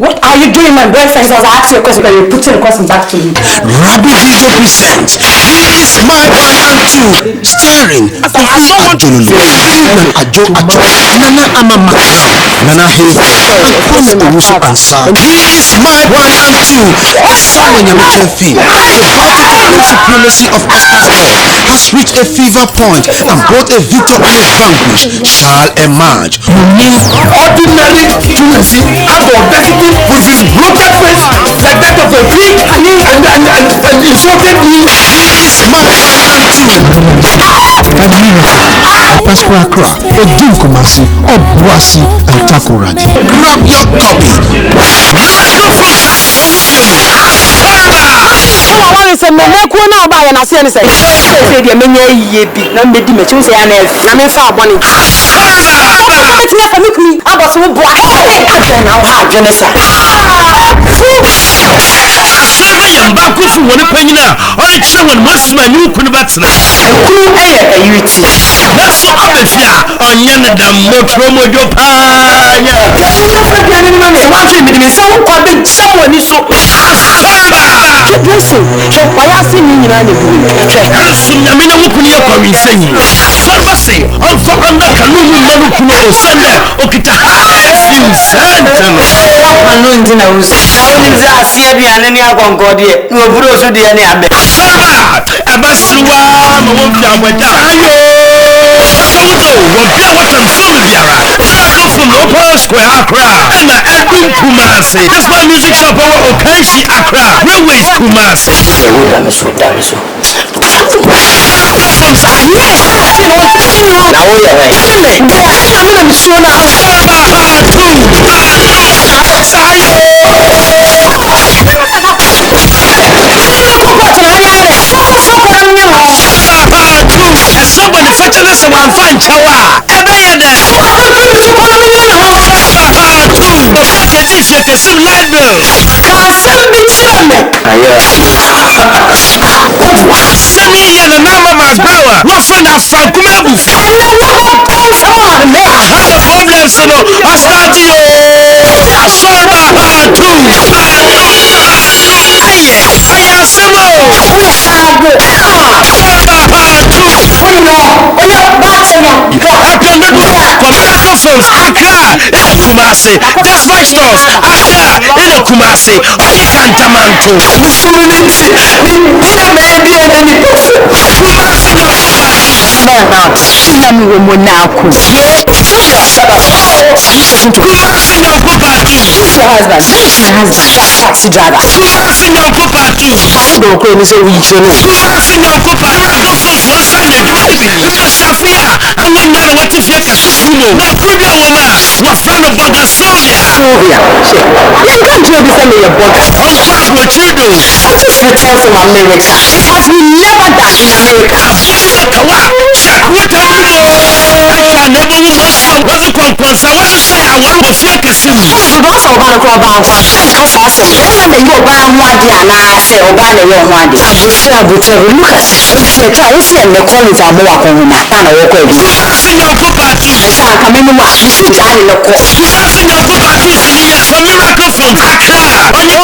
What are you doing, my boyfriend? I was asking you a question, but you're putting the question back to me. Rabbi Video presents He's My One and Two, starring Kofi Ajolulu, Ajo Nana Amama, Nana Hay, and Kwame Owusu Ansa. He's My One and Two, starring Yamiche Film. The political supremacy of Oscar's law has reached a fever point, and both a victor and a vanquished shall emerge. Ordinary Tunisi has the audacity with his broken face like that of a pig and insulted me. He's My One and Two. Pascal Accra, Edun Kumasi, Obuasi, and Takoradi. Grab your copy. That's my music shop over Okaishi Accra, Railways Kumasi. Somebody fetch us a one fine chawa. Despite stores, Accra, in a Kumasi, only Cantamanto.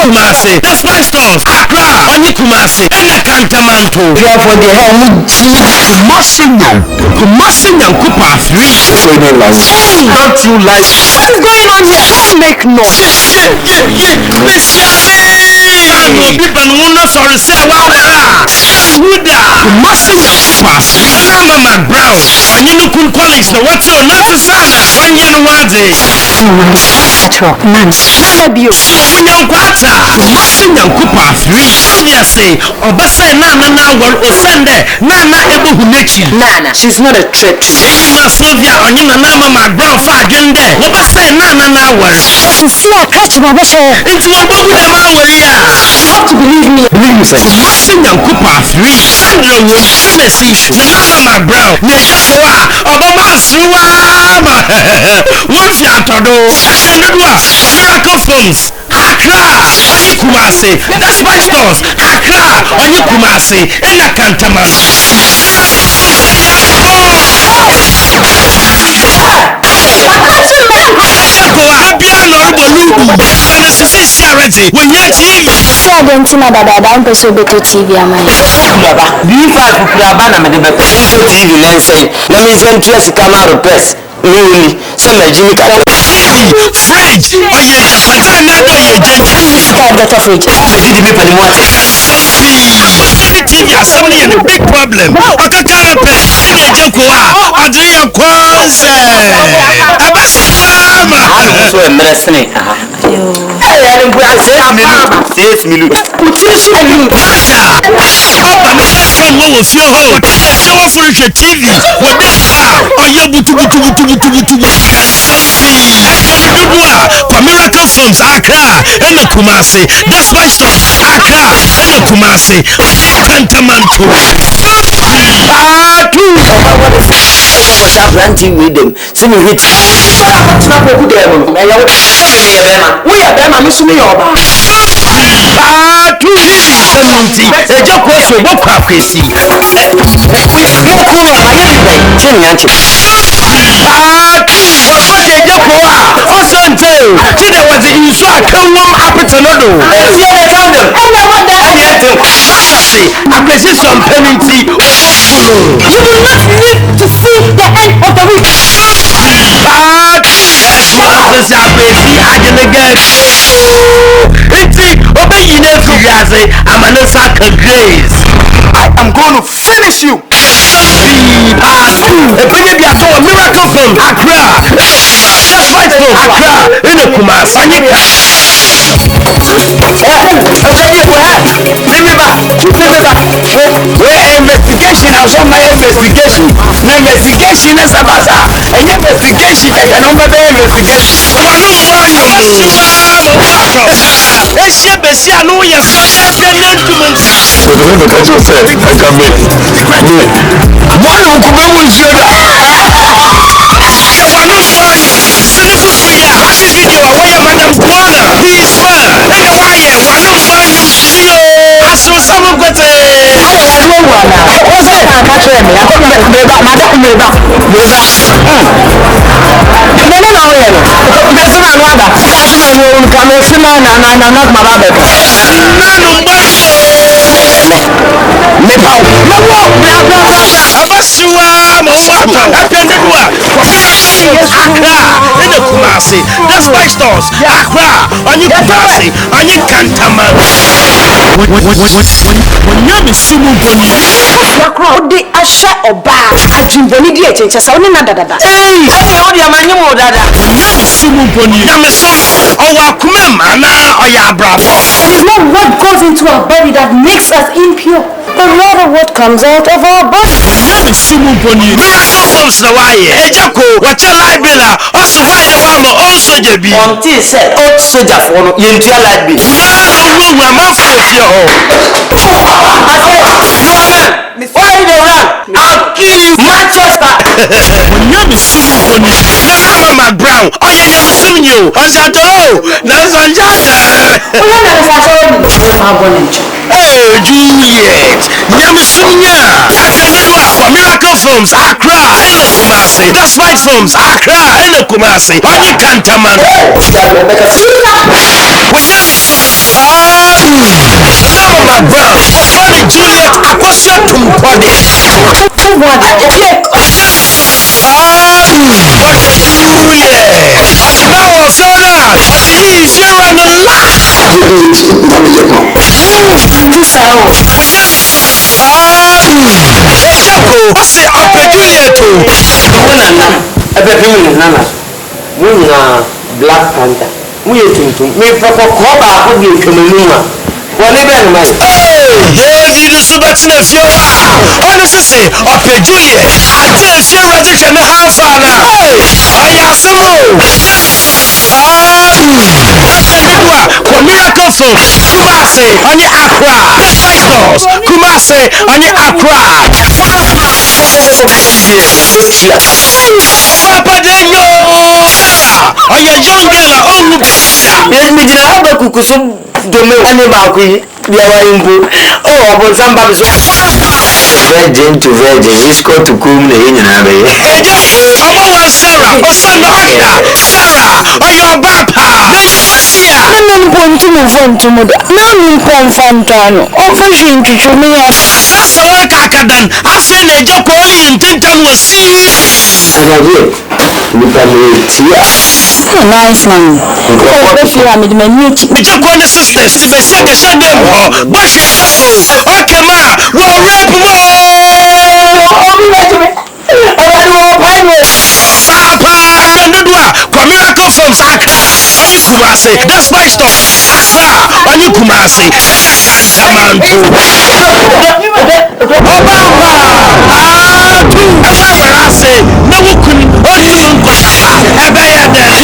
Kumasi, that's my stores. Accra, only Kumasi, and a Cantamanto. Therefore, the hell Kumasi Kupa 3. Don't you like? What is going on here? Don't make noise. Nana, she's not a traitress. Catch my bush. Into a book with a man where you Not to believe me. Believe yourself. Sing and Cooper 3. Sandra was Tennessee. My bro. Neshua. Obama Suama. What's your todo? Miracle Phones. Accra. Only Kumasi. That's my stores. Accra. Only Kumasi. And a Cantama. Pretty, when you're TV. So Argentina dada don't pursue better TV amani. Baba, B5 Kurabana Medebe TV and say, let me send to us come out of press. Really, send my Jimmy Carter. Fridge, oh yeah, what's another year? Better fridge. Did you pay more? TV has somebody a big problem. I can't carry pay. In a Jacoa, I do your cause. I'm so embarrassing. Hey, I didn't grab 6 minutes. Put your shoe. From what was your home? Show off for your TV. What the hell? Oh, yeah, butu. Miracle Films, Accra, and the Kumasi. That's my story. Accra, and the Kumasi. Cantamanto. Ranting with them. See me hit. We are them. I'm missing your bar. I am going to finish you. Miracle from Accra. That's right from Accra. In the Kumasi. Investigation. I was on my investigation. My investigation is about an investigation. And I'm not investigation. That's my stores. Accra, on your Kumasi, on your Cantaman. When you're the sumo bunny, the Asha or Bar, I dream Bonnie dear changes only another. Hey, what your man, you dada. Sumo bunny, Yamison, or Wakumem, Anna, or Yabra. It is not what goes into our body that makes us impure, but rather what comes out of our body. Sumo bunny, Miracle Films, the way, Ejako, what your library, also why the mama also JB. Until said, oh, soldier for you into your library. Why they run? I'll kill you, Manchester. When you're sumo bunny, Mama Brown, oh yeah, you're suing you. That's on Hey, Juliet, Yamasunya, Miracle Films, Accra, and the Kumasi. That's right, Films, Accra, and the Kumasi. On your Cantaman. Mama Brown, sorry, Juliet, I was your Tumpody. Black Panther. We are thinking, me for Coba, who be coming. Hey, the Subatina Fiora. Honestly, up a Juliet. I tell you, Radish and a half hour. Hey, I am Miracle Films, Kumasi, on your Accra, Stores, Kumasi, on your Accra. Papa Daniel, on your young girl, oh, let me have a cuckoo. The me only Malki, the Imbu. Oh, but somebody's Virgin to virgin, escort to come the in and Sarah, or son of Sarah, or your papa. Non punto mo fonto mo da. Non confrontano. Official to me. Sasa kakadan, ase na eja poli intentan wasi. Again, look at me. Nice man. If you are me, Eja poli sisters, the best ka shade mo. Bosh. Okay ma, we rap mo. Sapa, nodua, kwa miracle from Accra. Onye Kumasi, that's my stuff. Accra, onye Kumasi. Kamanto. Na wukuni, onye nkosapa. Ebe ya dele.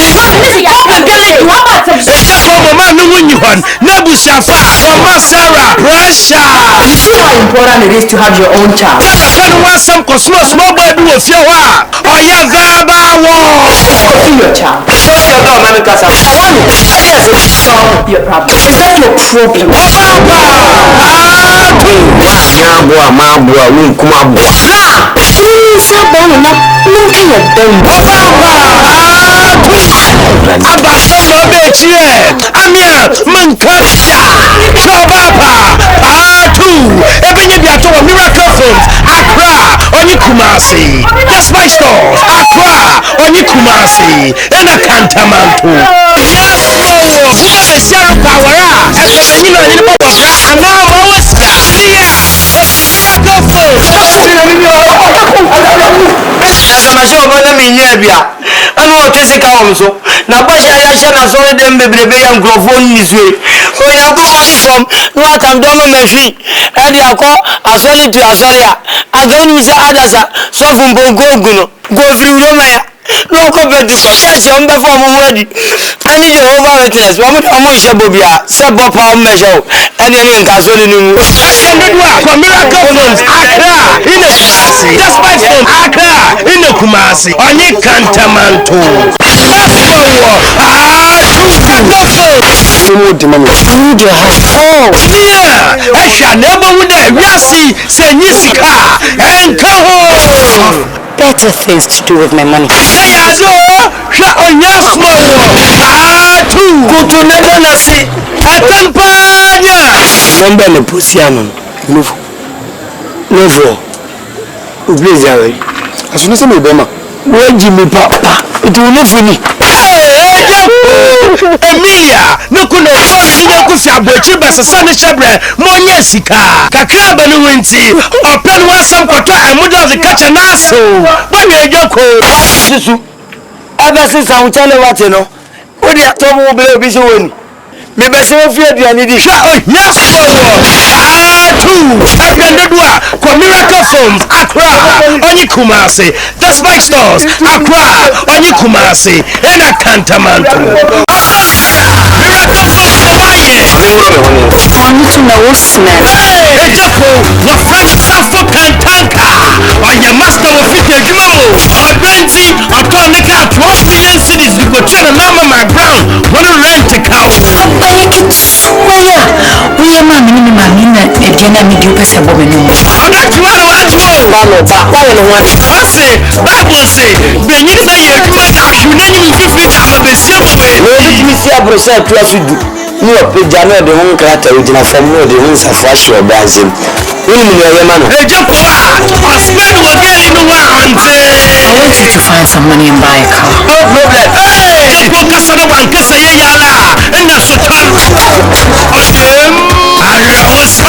Eja kwa mama nuwunyi hon. Nebusiafa, mama Sarah, pressure. You see how important it is to have your own child. Some cosmos, small boy do a few. Oh, yeah, Your child. Shut your door, man. Solve your problem. Is that your problem? Kumasi, that's my stores. Accra, only Kumasi, and a Cantamanto. Yes, na basha ya shana so dem bebrebe ya microphone niswe o ya ko from no atando no mefi e dia ko asoli to asoli a agani se adasa so fun bongo oguno go free no me no ko be this church on be for mo ready ani Jehovah witness wo mo ise bobia se bo pa me show ani me nka so ni mu for miracle phones Accra in a Kumasi that's my phone Accra in a Kumasi only Cantamanto better things to do with my money. Papa, it will not finish. Emilia, no kuno no kusia bochi basa sane chebre monye sika kakra banu winti open wasam kwato amuda the kacha naso bani ejoko Sisu aba sisa unchale wate no odi atomo bele obi so woni me be se fi aduane di sha yes Abendodua kwa miracle phones Accra onye Kumasi that's my stores Accra onye Kumasi ena Cantamanto miracle phones I'm to know smell. Ejako wa friend Safo Kantanka onye master of fit adwuma o abenti atone ka 12 million cities we go try to lama my ground wanna rent a cow Where? We are mammy na ediana me do pesa bo me no. I say Bible say benyi say you adwuma ka hwuna nyim fifi ka besia bo we let me see a process to asudu ni opeja na de won krata ojina fam no de won safo ahye obansem woni ni ye ma no ejako a spend wo girl no wa ante I want you to find some money and buy a car. no problem ejako kasa no wan kasa ye yala na so tan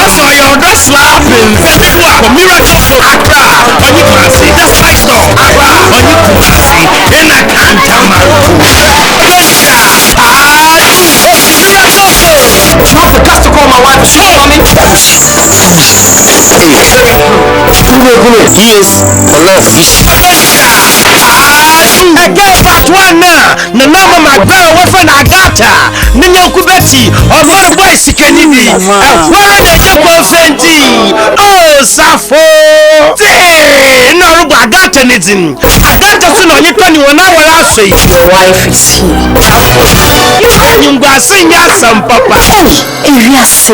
also your do slapping for miracle for Accra onye Kumasi that's my store Accra onye Kumasi in a Cantamanto got to call my wife she mommy yes a lot of fish again part one na mama my girl what friend Agata, Ninyoku Betty, or Mother Boy Sikanidi, and where they get confetti. Oh, Safo! No, Agata Nitin. Agata soon on your penny when I will say Your wife is here. you go sing ya some papa. Yes.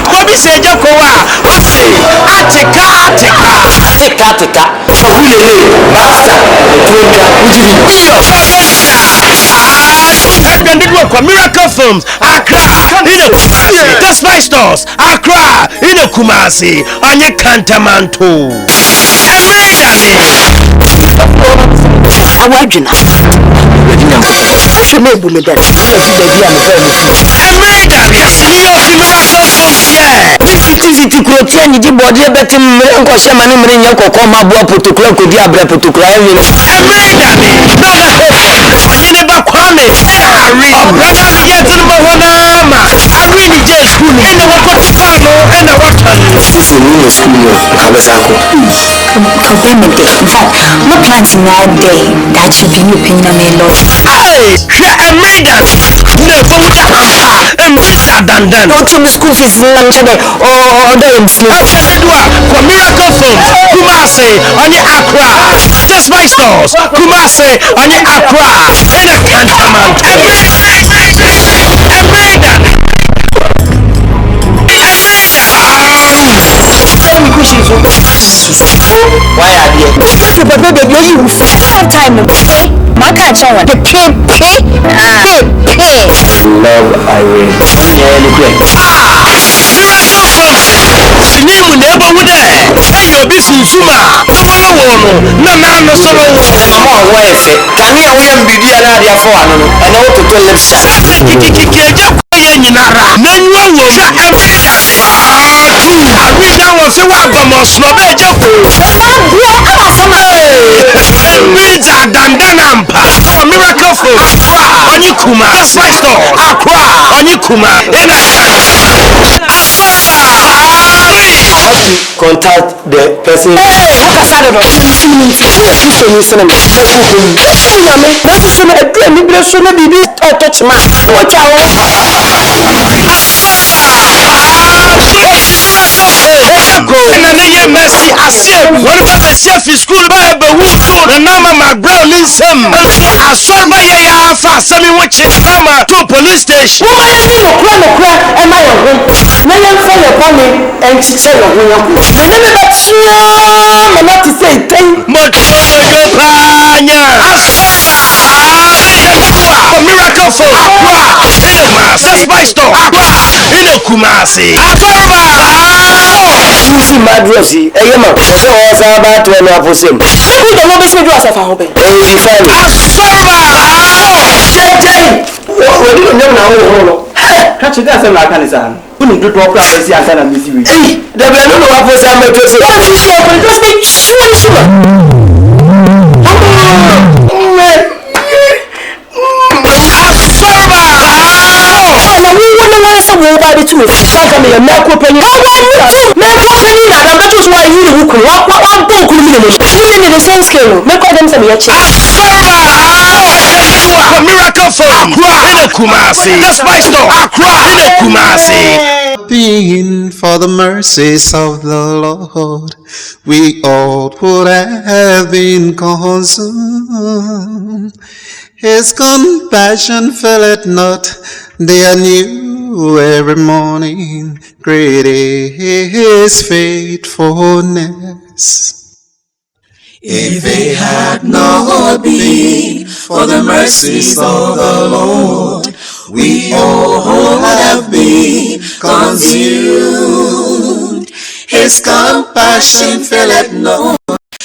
Kobi say Jacoa, I say, Atika. Basta. Miracle Films, Accra, in a Kumasi, the Spice Stores, Accra, in a Kumasi, on your Cantamanto. No plans in that day that you be opinion on a lot. Hey, Don't you school fees or for Miracle Films, Kumasi, on your Accra, just my stores, Kumasi, on your Accra, in a Cantaman. Why are you? Love Irene. Sinimu neba wude, eyo bisu suma, no na solo Mama wife, can you hear me be an idea for one? And I want to live kiki nyinara nanwa wo arida wo se wa bamo sno be je ko Rita dandana mpa Miracle Films onye kuma Spice Store Accra onye kuma contact the person. Mercy as one of the chef is school by the number my brown in some I saw by ya fast some watching mama to police station. Miracle for Spice Store in a Kumasi. See Madrosi, a yama, so was about to an opposite. Who the longest we do as a hobby? Oh, she found catch it as a mechanism. Couldn't do drop like the answer and Missy. The Belano was a matter of just make sure. Miracle for Accra in a Kumasi. The Spice Store Accra in a Kumasi. Being for the mercies of the Lord, we all would have been consumed. His compassion faileth not, they are new every morning. Great is His faithfulness. If it had not been for the mercies of the Lord, we all would have been consumed. His compassion faileth not,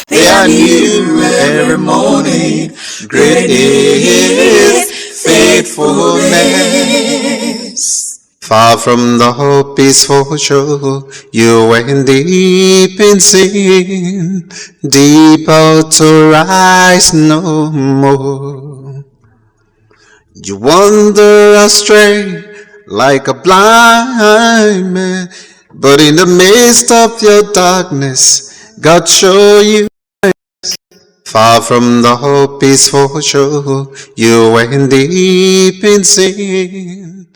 they are new every morning. Great is faithfulness. Far from the peaceful shore, you went deep in sin, deep out to rise no more. You wander astray like a blind man, but in the midst of your darkness, God show you Far from the peaceful shore, you went deep in sin.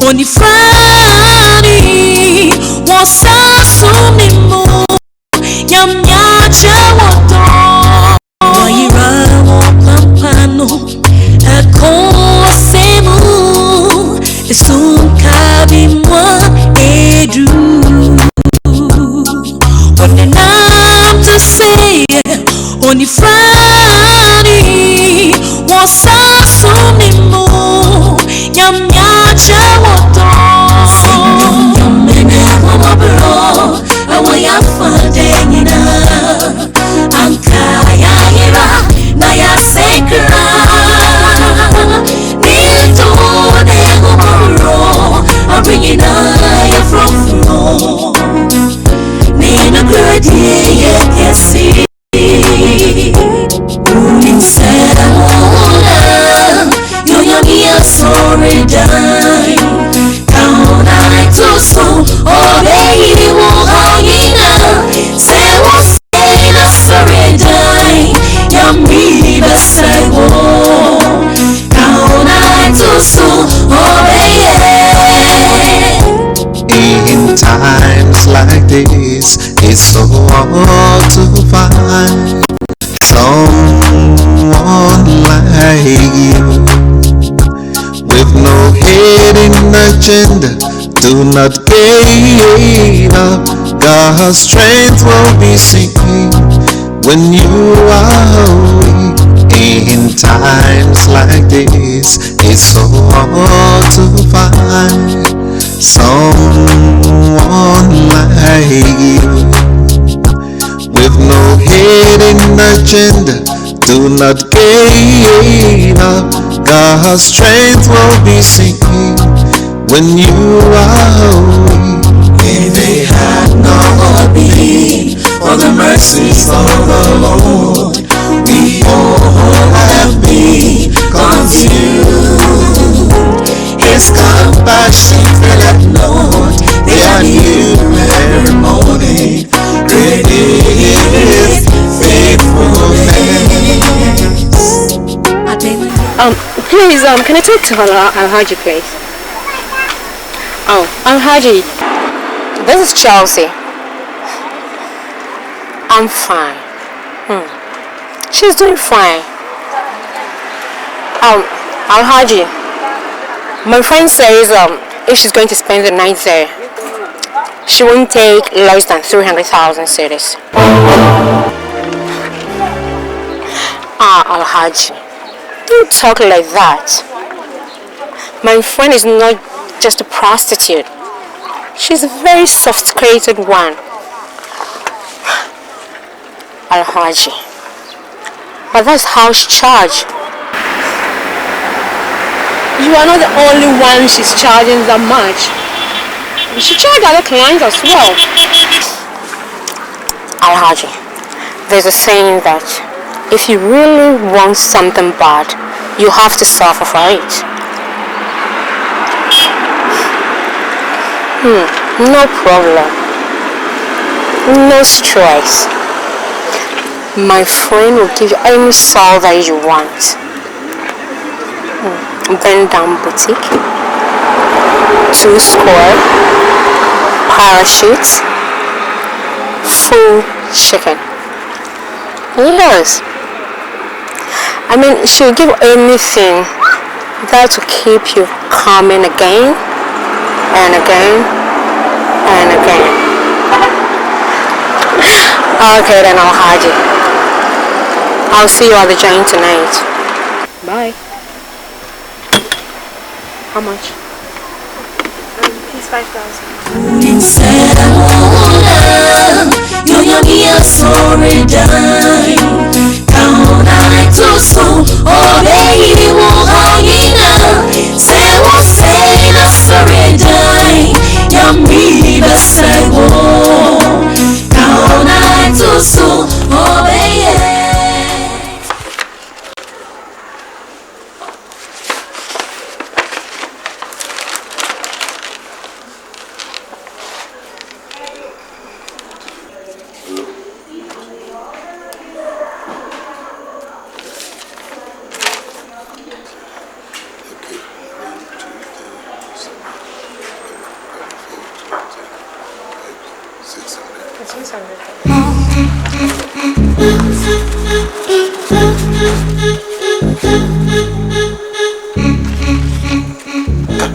Oni frani wasasumimo nyamnyache woto waira wapampano akosemu esunkabimwa edu onenam to say oni frani wasasumimo nyamnyache woto nyamene wabro awaya fadengina ankaya ira na ya sekra nito ne wabro abringina ya from nina gradi ya kesi sorry die count I TOSO obey you hangina say was na sorry die yami besego count I TOSO obey. In times like this, it's so hard to find someone like you. With no hidden agenda, do not give up. God's strength will be seen when you are weak. In times like this, it's so hard to find someone like you. With no hidden agenda, do not give up. God's strength will be seen when you are weak. If they had not been for the mercies of the Lord, we all have been consumed. His compassion faileth not, they are new every morning. Great is faithfulness. Please, can I talk to Alhaji, please? Oh, Alhaji, this is Chelsea. I'm fine. She's doing fine. Alhaji, my friend says if she's going to spend the night there, she won't take less than 300,000 cedis. Alhaji, don't talk like that. My friend is not just a prostitute. She's a very sophisticated one. Alhaji, but that's house charge. You are not the only one she's charging that much. She charges other clients as well. Alhaji, there's a saying that if you really want something bad, you have to suffer for it. No problem. No stress. My friend will give you any soul that you want. Bend down boutique, 2 square, parachutes, full chicken. Yes. I mean, she'll give anything that will keep you coming again and again and again. Okay, then I'll hide you. I'll see you at the joint tonight. Bye. How much? Please, 5,000. Iya sorry die. Kaunai TOSO obey wo hangina. Say wo say na sorry die. Yummy the say wo. Kaunai TOSO obey.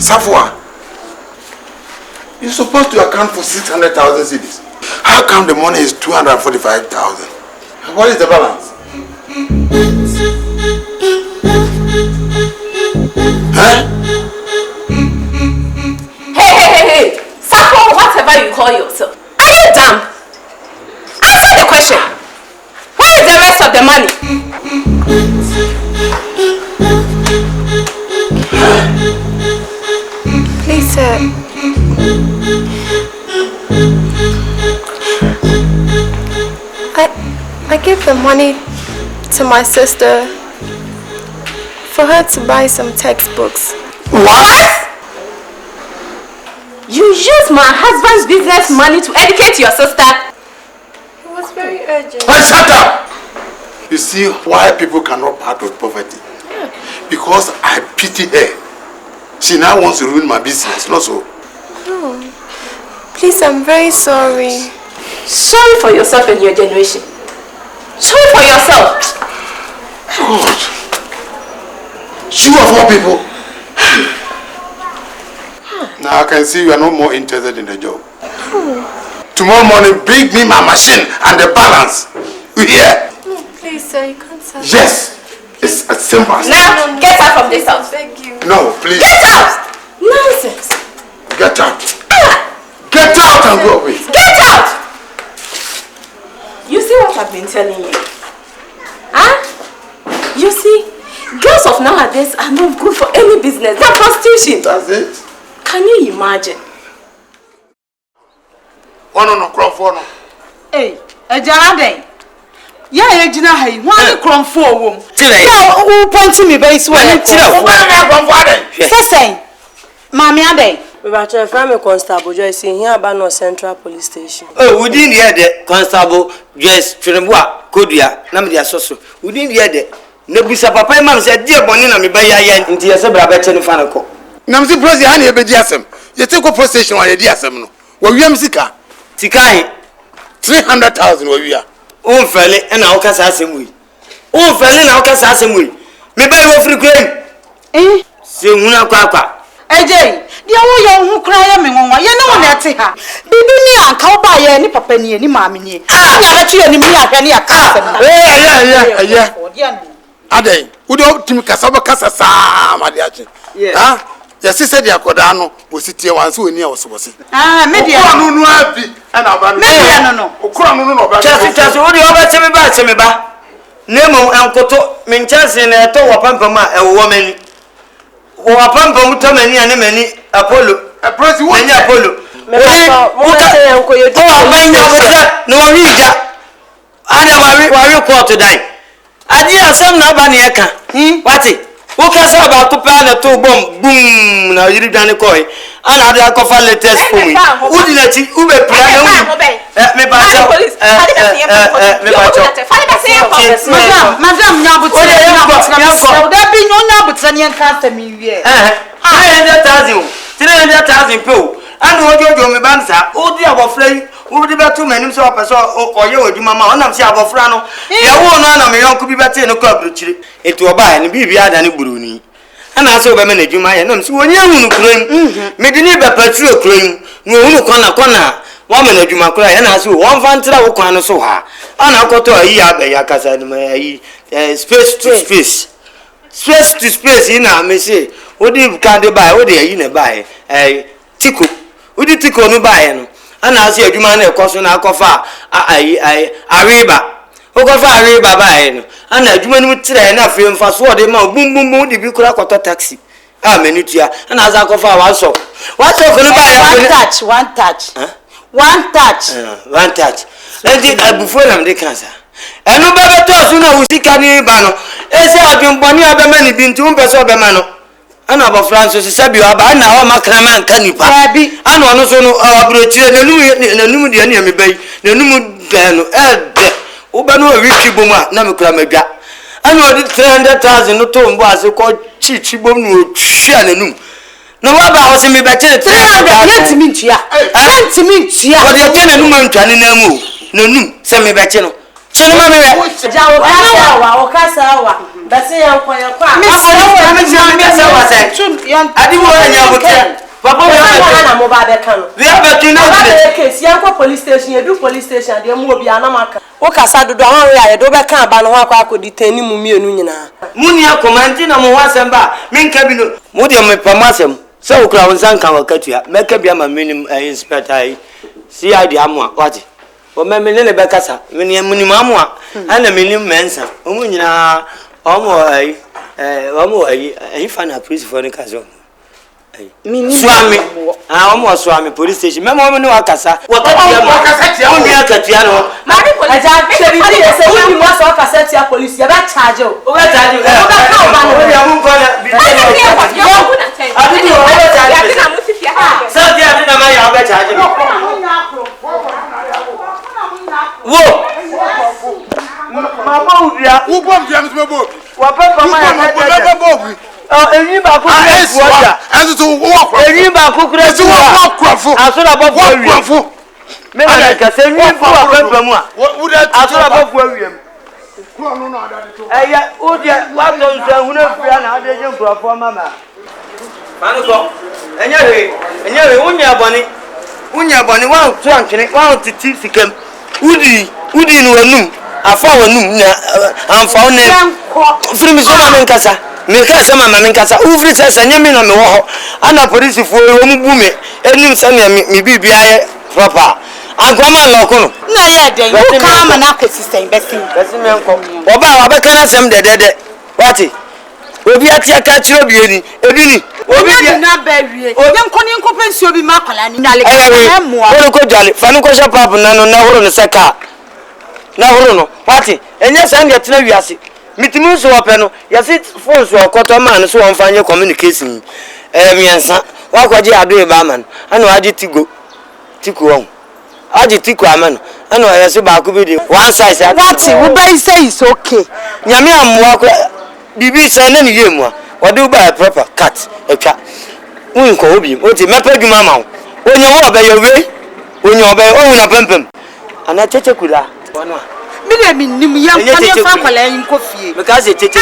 Safwa, you're supposed to account for 600,000 cedis. How come the money is 245,000? What is the balance? Huh? Hey! Safwa, whatever you call yourself. Are you dumb? Answer the question. Where is the rest of the money? Please, sir. I gave the money to my sister for her to buy some textbooks. What? You used my husband's business money to educate your sister? It was very urgent. Shut up! You see why people cannot part with poverty? Yeah. Because I pity her. She now wants to ruin my business, not so. No. Please, I'm very sorry. Sorry for yourself and your generation. Sorry for yourself. God. You of all people. Now I can see you are no more interested in the job. Tomorrow morning, bring me my machine and the balance. You hear? No, please, sir, you can't say. Yes. It's as simple as that. Now, get out from this house. Thank you. No, please. Get out! Nonsense. Get out. Get out and go away. Get out! You see what I've been telling you? Huh? You see, girls of nowadays are not good for any business. They're prostitution. That's it? Can you imagine? Oh no, Crawford. Hey, Ajade. Yeah, Jina, hey, one Crawford. No, who pointed me by so many Say, Mammy Ade. We were trying to find a constable Joyce in here about no Central Police Station. Oh, we didn't hear the constable Joyce Trinabua, Kodia, Namdia Soso. We didn't hear the Nebusa Papa man said, dear Bonina, me by Yan, into your Sabra Betten Fanaco. Namsi Prosi, honey, a bediasem. You take a procession on a diasem. Well, we am Sika. Tikai 300,000 where we are. Oh, Felly, and our Cassassim we. Oh, Felly, now Cassassim we. Me buy your free cream. Eh? See, Muna Quaka. AJ, the old young who cry me on you know that's her. Bibi me and cow by any papa any mammy. I let you any me at any account. Yeah. Ade, who don't think Cassava Cassasa, my dear. Yeah. Your sister, dear Codano, was sitting once who near us was it. Ah, maybe I don't know happy. And I know. Just what you ever tell me about Semiba? Nemo and Coto, Minchas in a tower pampama, a woman. Or a pampa mutamani and many Apollo. A press one Apollo. No, Reja. I never you call today. I did some Nabaniaka. What's it? Who can say about Kupana two bomb? Boom! Now you done a coy. Another coffee latest for me. Who did that? Who may plan? Me by police. Madame, there be no Nabutanian custom here. 300,000 people. And what you me bansa, oh dear, about flame. Who would be too many so or you would do mamma, and I'm saying about Frano. You won't know me, uncle be better in a club, it to a buy and be behind any Bruni. And I saw women at you, my name, so when you claim, maybe never patrol claim, no corner, woman at you, my cry, and I saw one fan travel corner so high. And I got to a year by Yakasa, space to space. Space to space, in a may say, what do you can't buy, what do you buy? A tickle. We did tickle no buy. And I see a human a cost on our coffer. Arriba. Ogofa arriba ba no. Ana adwuma no tire na afie mfa so de ma bum bum bum de bi kura kwato taxi. Menutia. Ana aza kofa waso. Waso ko no ba ya one touch. One touch. One touch. Enti abufo na mde kansa. Enu bebe to so na usika ni ba no. Ese odwemboni abema ni bi nti umpeso obema no. Ana ba Francis sabi aba na o makrama nka nipa. Ana ono so no abrochire nanum de na me bai. Nanum de no ede. Uba no wiki boma na me kura madwa. Ana odi 300,000 no to mbo ase ko chichi bom no hwia nanum. Na wa ba wo se me be kire 300 yetimi ntua. Yetimi ntua. Wo de kire nanum antwane na mu. Nanum se me be kire no. Chene ma me we. Jawo wa o kasa wa. Basi yankwa. Me se wa se. Adi wo anya botia. Papa we na mo ba be kan. We have to know the case yankwa police station, edu police station de mu obi anamaka. Wo kasa dodo han we aye do be kan ba no akwa akodi tani mu mienu nyina. Muni akomanti na mo wasem ba menka bi no. Mo de me pamasem. Se wo kra wonsan kan wakatua. Meka bi ama minim inspector ai. CID amwa wati. O me ne be kasa. Muni mamwa. Ana minim mensa. O mu nyina omo ai fa na police for ne kazo. Swami omo swami police station memo omo ne wakasa wakatia mo ni akatia no mari police aja bi say we must wakasa tia police ya ba charge o ba charge o ba ka o ba no ya mu ko na bi abi ni o ba charge ya na mu tifia ha sa dia bi na ma ya ba charge wo mama ubia wo bom dia me bo wa papa ma ya bo Eni ba ku kure fuwa. Azu to wo kwa. Eni ba ku kure fuwa. Wo kwa fu. Asura bo fuwa wi. Me na ka se wi fuwa papa mu a. Asura bo fuwa wi am. Ku anu na ada de to. Eya o dia wa do nsa hu na fuya na ade je nkurafo mama. Manu ko. Enya we unya boni. Unya boni wa tu ankene wa titi sikem. Udi no anum. Afa wanum na amfa one. Firi mi so ma men kasa. Me kasa mama men kasa ufri sesa nyame na me wo ho ana police fo wo mu bu me enim sa na me bibia ye proper agoma loko no na ye den you come na kesisten besi me nko oba wa be kana sem de wati obi atia ka chiro bi eni ebi ni obi bi na ba wie ye nko ni nko pensi obi ma kwala ni na le ka mo wo ko jale fa no ko sha pap na no na horo no seka na horo no wati enya sa ndia tena wiase mitimi so openo yasi phone so okoto man so won fanye communication miensa wa kwaje ado ba man ana waje tigo won aje tiku aman ana yasi ba ku bi de one size wati wo be say is okay nyame amwa ko bibi sa na ni yemu a wode ba proper cut etwa won ko obi o ti mepa dwuma ma onye wo be yewe onye obe o na pempem ana cheche kula wona mi nim yan fa kwala yin ko fie because cheche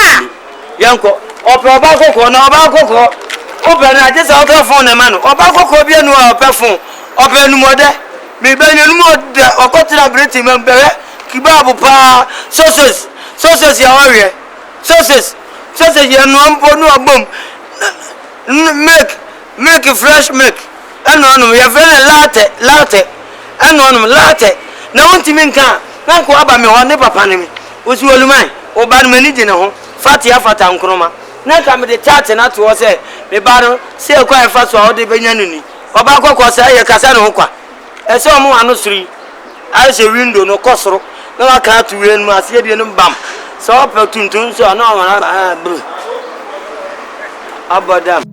yanko oba kokko na oba kokko oba na je sa oka phone na ma no oba kokko bi enu a opa phone oba enu mode me be enu mode okotira breti me bere kibabu pa sauces ya wawe sauces ya no ampo no abom make fresh milk enu ya fene latte enu latte na wonti me nka na ko aba me ho ne papa ne me osi olumai oba no mani gine ho fati afata nkroma na ka me de chat na to se me ba no se ko e fa so o de benya nuni oba kokko se ye kasa no kwa e se o mu anu suri a se window no kosoro na wa ka tu we nu ase de no bam so o pe tuntun so na o ma abadam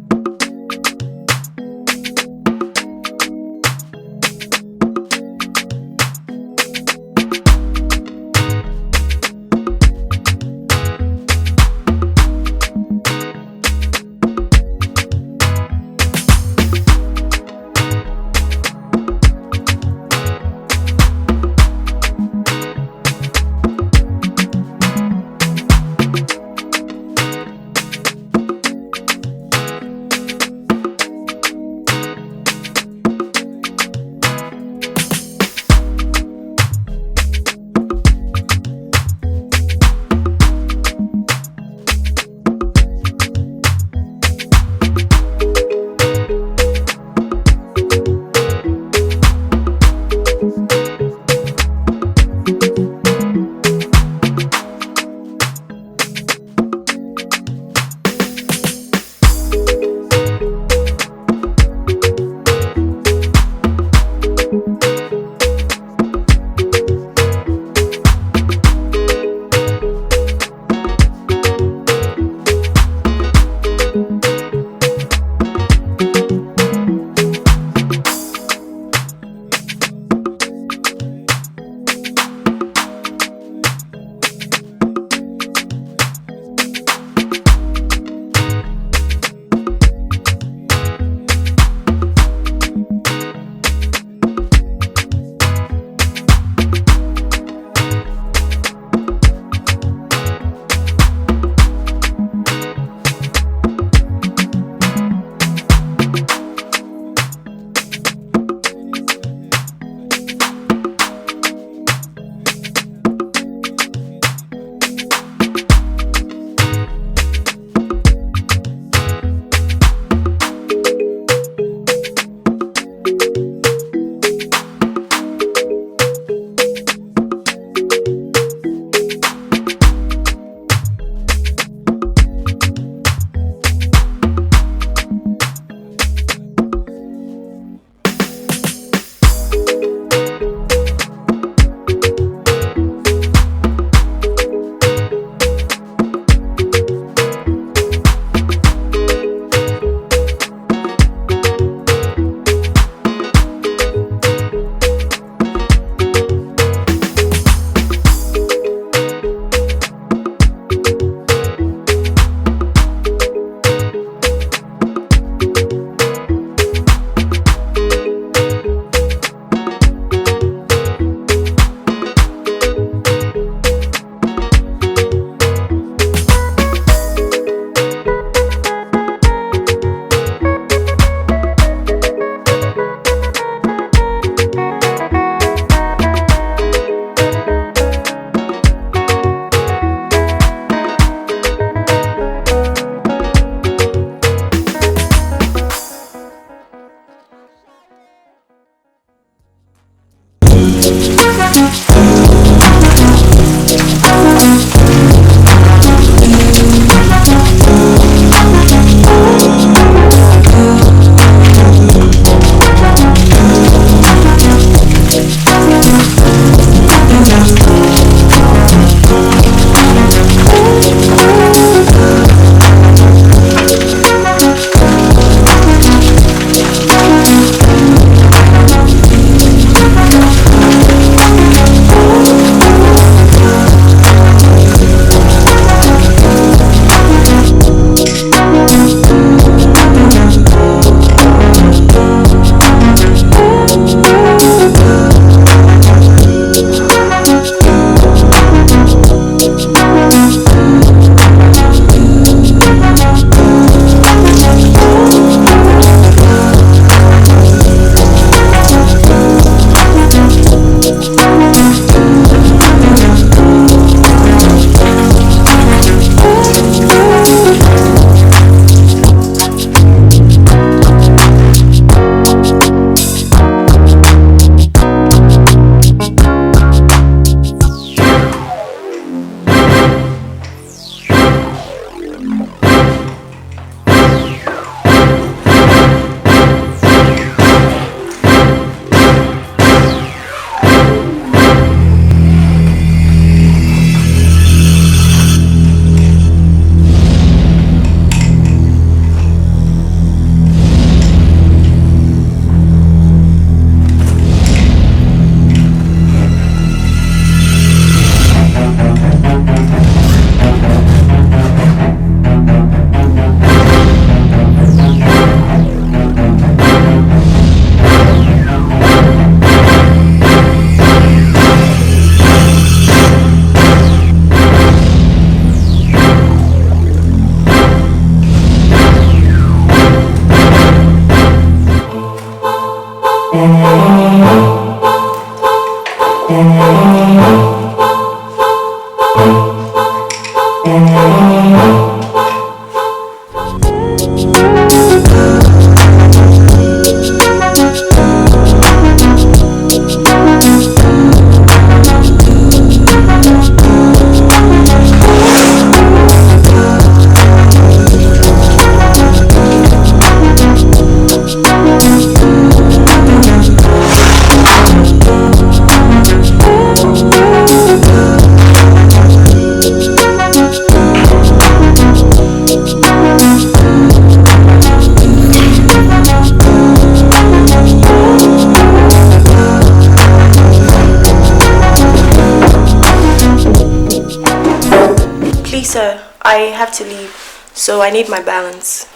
sir, I have to leave, so I need my balance.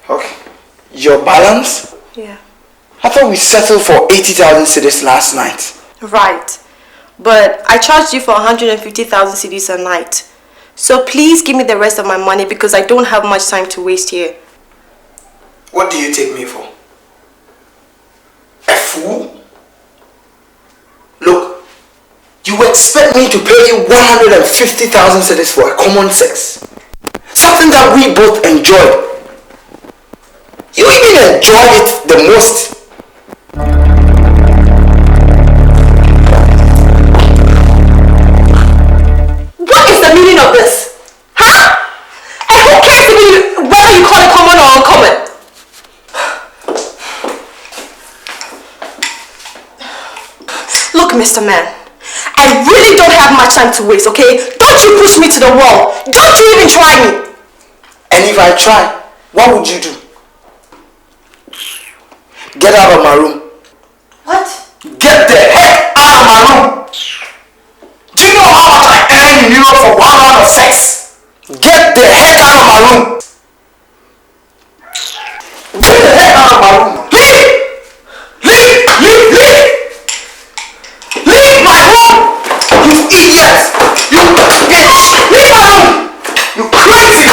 Okay. Your balance? Yeah. I thought we settled for 80,000 cedis last night. Right. But I charged you for 150,000 cedis a night. So please give me the rest of my money because I don't have much time to waste here. What do you take me for? A fool? Look, you expect me to pay you 150,000 cedis for a common sex? Something that we both enjoyed. You even enjoyed it the most. What is the meaning of this? Huh? And who cares whether you call it common or uncommon? Look, Mr. Man, I really don't have much time to waste, okay? Don't you push me to the wall. Don't you even try me. And if I try, what would you do? Get out of my room. What? Get the heck out of my room. Do you know how much I earn in Europe for 1 hour of sex? Get the heck out of my room. Get the heck out of my room. Leave! Leave! Leave! Leave! Leave my room! You idiot! You bitch! Leave my room! You crazy!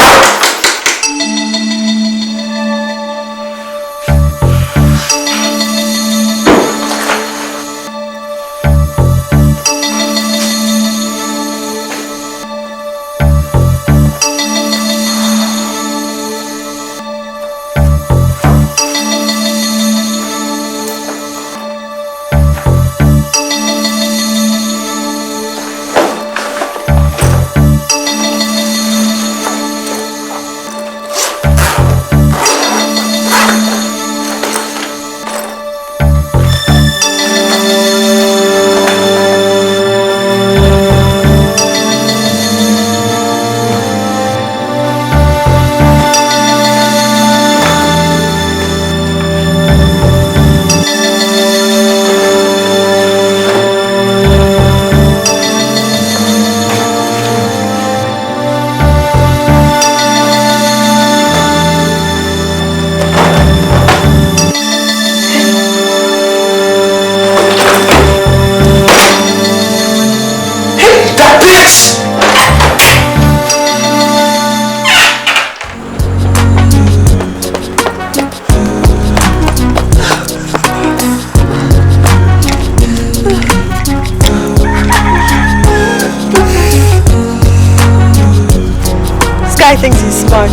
Guy thinks he's smart.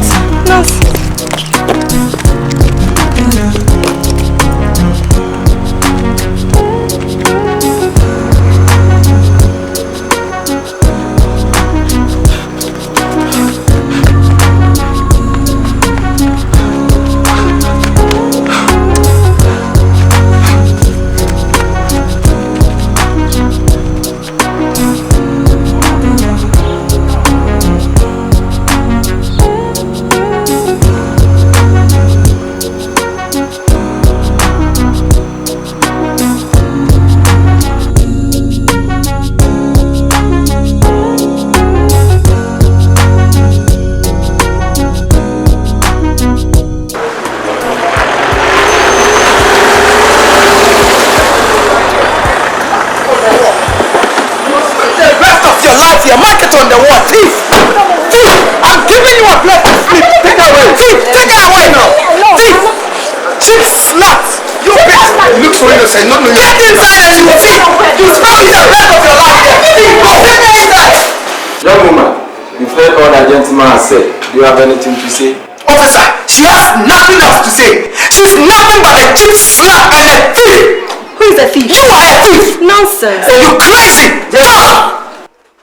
Nonsense. Say no, no, get inside and you will see. You spend the rest of your life here. Go inside. Young woman, you've heard all that gentleman has said. Do you have anything to say? Officer, she has nothing else to say. She's nothing but a cheap slut and a thief. Who is a thief? You are a thief. Nonsense. Are you crazy?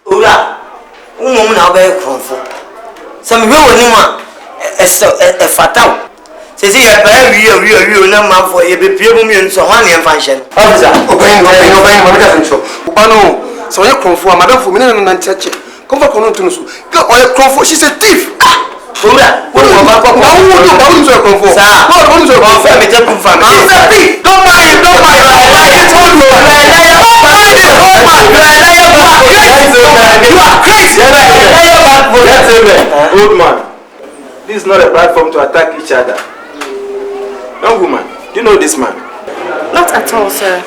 Ura, now very comfort. Some real anyone, a fatal. Says he a real number for a baby so one function. Officer, obeying, Ubano, so you're conform, Madame for minute and touch it. Come back on to us. Go or a comfort, she's a thief. Ura, what do you want to confirm? Don't mind, don't mind. I told you. You are crazy. Old man, this is not a platform to attack each other. Young woman, do you know this man? Not at all, sir.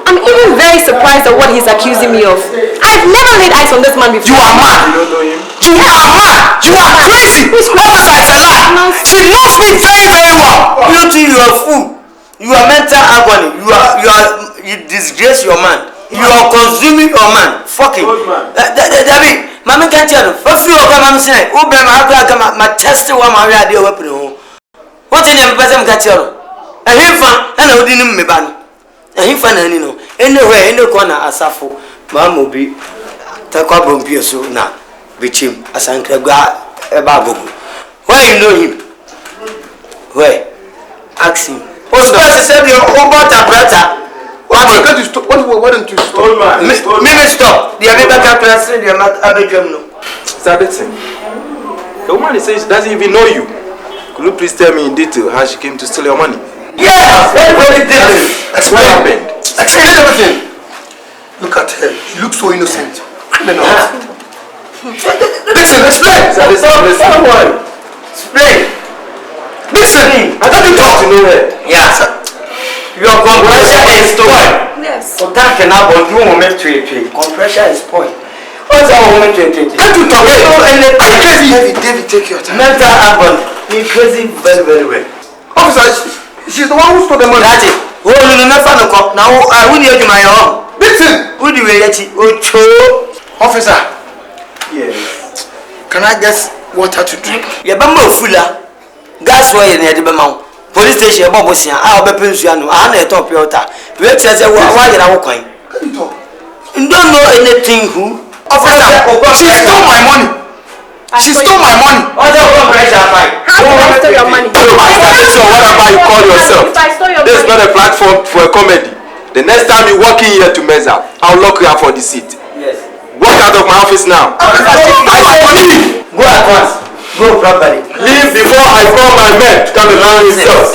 I'm even very surprised at what he's accusing me of. I've never laid eyes on this man before. You are mad! You don't know him? You are mad! You are crazy! Officer, it's a lie! She knows me very, very well! You two, you are a fool. You are mental agony. You disgrace your man. You are consuming your man. Fucking. David, Mama can't tell you. What few of them saying? Who be my test one my idea weapon home. What in your person can't tell you? A him and I didn't me ban. A him fan and you know. Anywhere, in the corner, Asafo, Mamma be Takwa Bumpio so now. Which him as I can go a babu. Where you know him? Where? Ask him. What's the said your robot brother? Why don't you stop? Old man. Maybe stop. The American person, the American no. Sabetin. The woman says she doesn't even know you. Could you please tell me in detail how she came to steal your money? Yes, very detail. What happened? Explain everything. Look at her. She looks so innocent. Criminal. Listen, explain. Someone. Explain. Listen. I thought you talk to know her. Yes. Your compression is spoiled. Yes. So that can happen. You won't make compression is spoiled. What's our woman to Can't you talk? I'm crazy. David, take your time. Mental happen. You're crazy very, very well. Officer, she's the one who stole the money. That's it. Oh, no, never no cop. Now, I wouldn't hear my own. Listen. Who do you get? Officer. Yes. Can I get water to drink? Yeah, but more fuller. Gas wire near the Bamau. Police station, Bobosia. I'll be pension. I'm a top water. Wait, says, why are you coin? You don't know anything who? Officer, she stole my money. She stole my money. What's the pressure fight? How did I steal your money? So whatever you call yourself, this is not a platform for a comedy. The next time you walk in here to mess up, I'll lock you up for the seat. Yes. Walk out of my office now. Leave. Go at once. Go properly. Leave before I call my men to come around himself.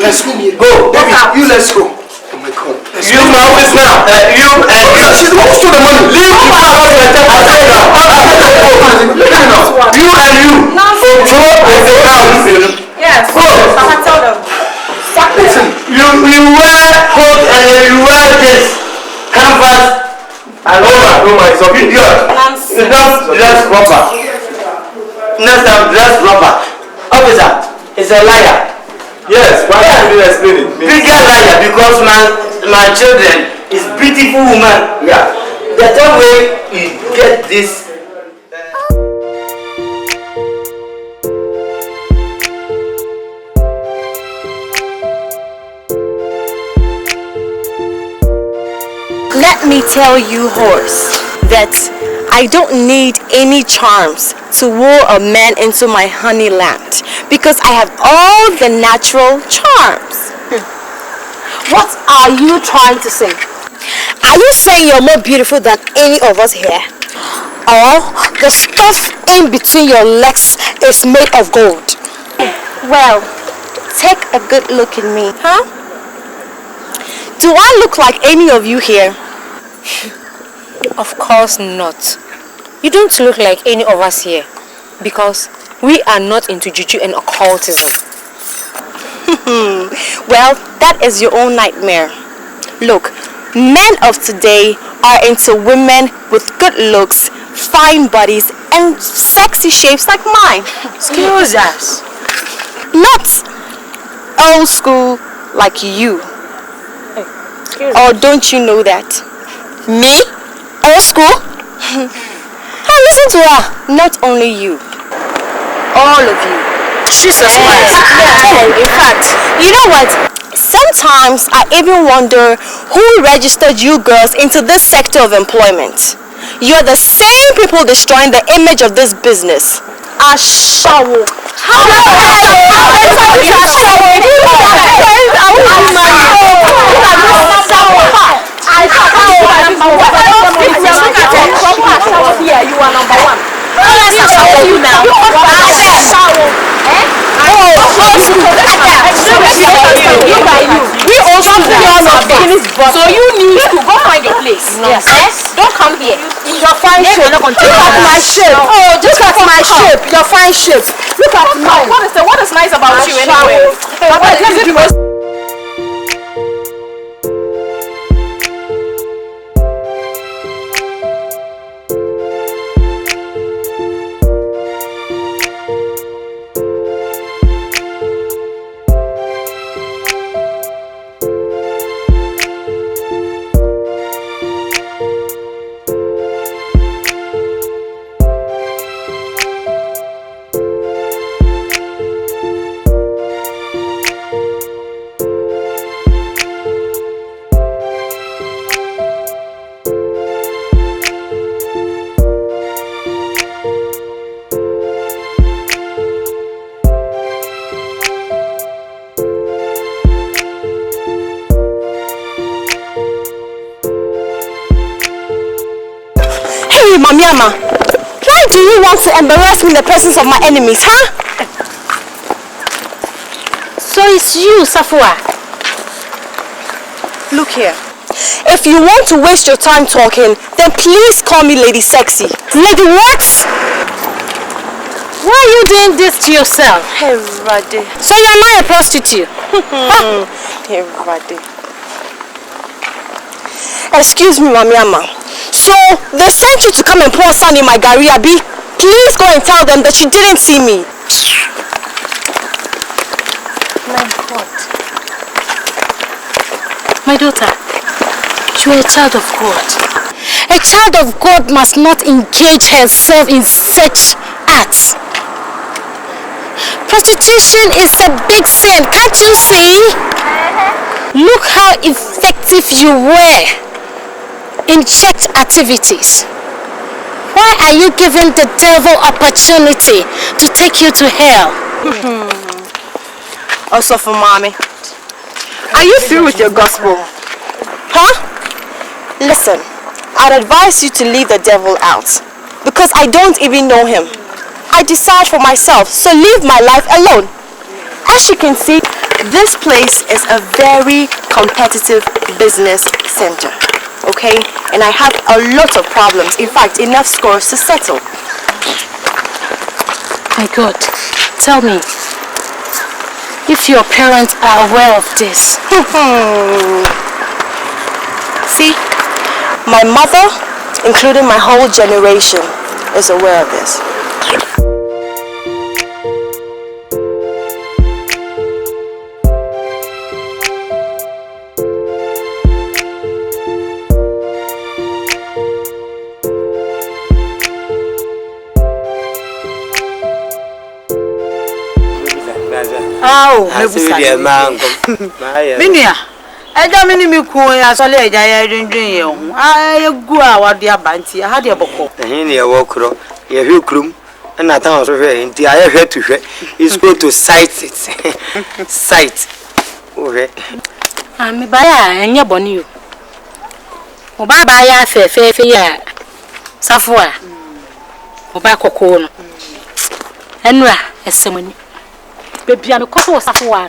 Let's go. Go. David, you let's go. Oh my God. Use my office now. You and She's the one who stole the money. Leave before I call my you and you. Control and the house. Yes. I tell them. Listen. You wear coat and you wear this canvas and over. it's a video. You don't dress proper. Next time, dress proper. Officer, it's a liar. Yes, why did you explain it? Bigger liar because my children is beautiful woman. Yeah. The time way you get this. Let me tell you, horse, that I don't need any charms to woo a man into my honey land because I have all the natural charms. What are you trying to say? Are you saying you're more beautiful than any of us here? Or the stuff in between your legs is made of gold? Well, take a good look at me, huh? Do I look like any of you here? Of course not. You don't look like any of us here because we are not into juju and occultism. Well, that is your own nightmare. Look, men of today are into women with good looks, fine bodies, and sexy shapes like mine. Excuse us. Not old school like you. Or don't you know that? Me? Old school? Hey, listen to her. Not only you. All of you. Jesus Christ. Yeah. In fact, you know what? Sometimes I even wonder who registered you girls into this sector of employment. You're the same people destroying the image of this business. Ashawo. You are number one. You now. We also so you need to go find your place. place. Yes. Don't come here. Your fine shape. Look at my shape. Oh, just look at my shape. Your fine shape. Look at mine. What is nice about you anyway? Mamiama, why do you want to embarrass me in the presence of my enemies, huh? So it's you, Safua. Look here. If you want to waste your time talking, then please call me Lady Sexy. Lady what? Why are you doing this to yourself? Hey, Radhe. So you're not a prostitute? Hey, Radhe. Excuse me, Mamiama. So, they sent you to come and pour sand in my gari, Abi. Please go and tell them that you didn't see me. My God. My daughter, you are a child of God. A child of God must not engage herself in such acts. Prostitution is a big sin, can't you see? Look how effective you were in checked activities. Why are you giving the devil opportunity to take you to hell? Also for mommy, are you through with your gospel? Huh? Listen, I'd advise you to leave the devil out because I don't even know him. I decide for myself, so leave my life alone. As you can see, this place is a very competitive business center. Okay, and I have a lot of problems. In fact, enough scores to settle. My God, tell me if your parents are aware of this. See, my mother, including my whole generation, is aware of this. Oh, Minia, I don't mean me cool as I lay I didn't drink you. I go out the abanti. I had a boko. Here, walk, your hill room, and I thought of it. I have heard to hear. It's good to sight it. Sight. Okay. I'm by and your bonny. Oh, bye, fair, ya. Safua. Oh, back a corner. Enra, a semony. Baby, I'm a couple of Safua.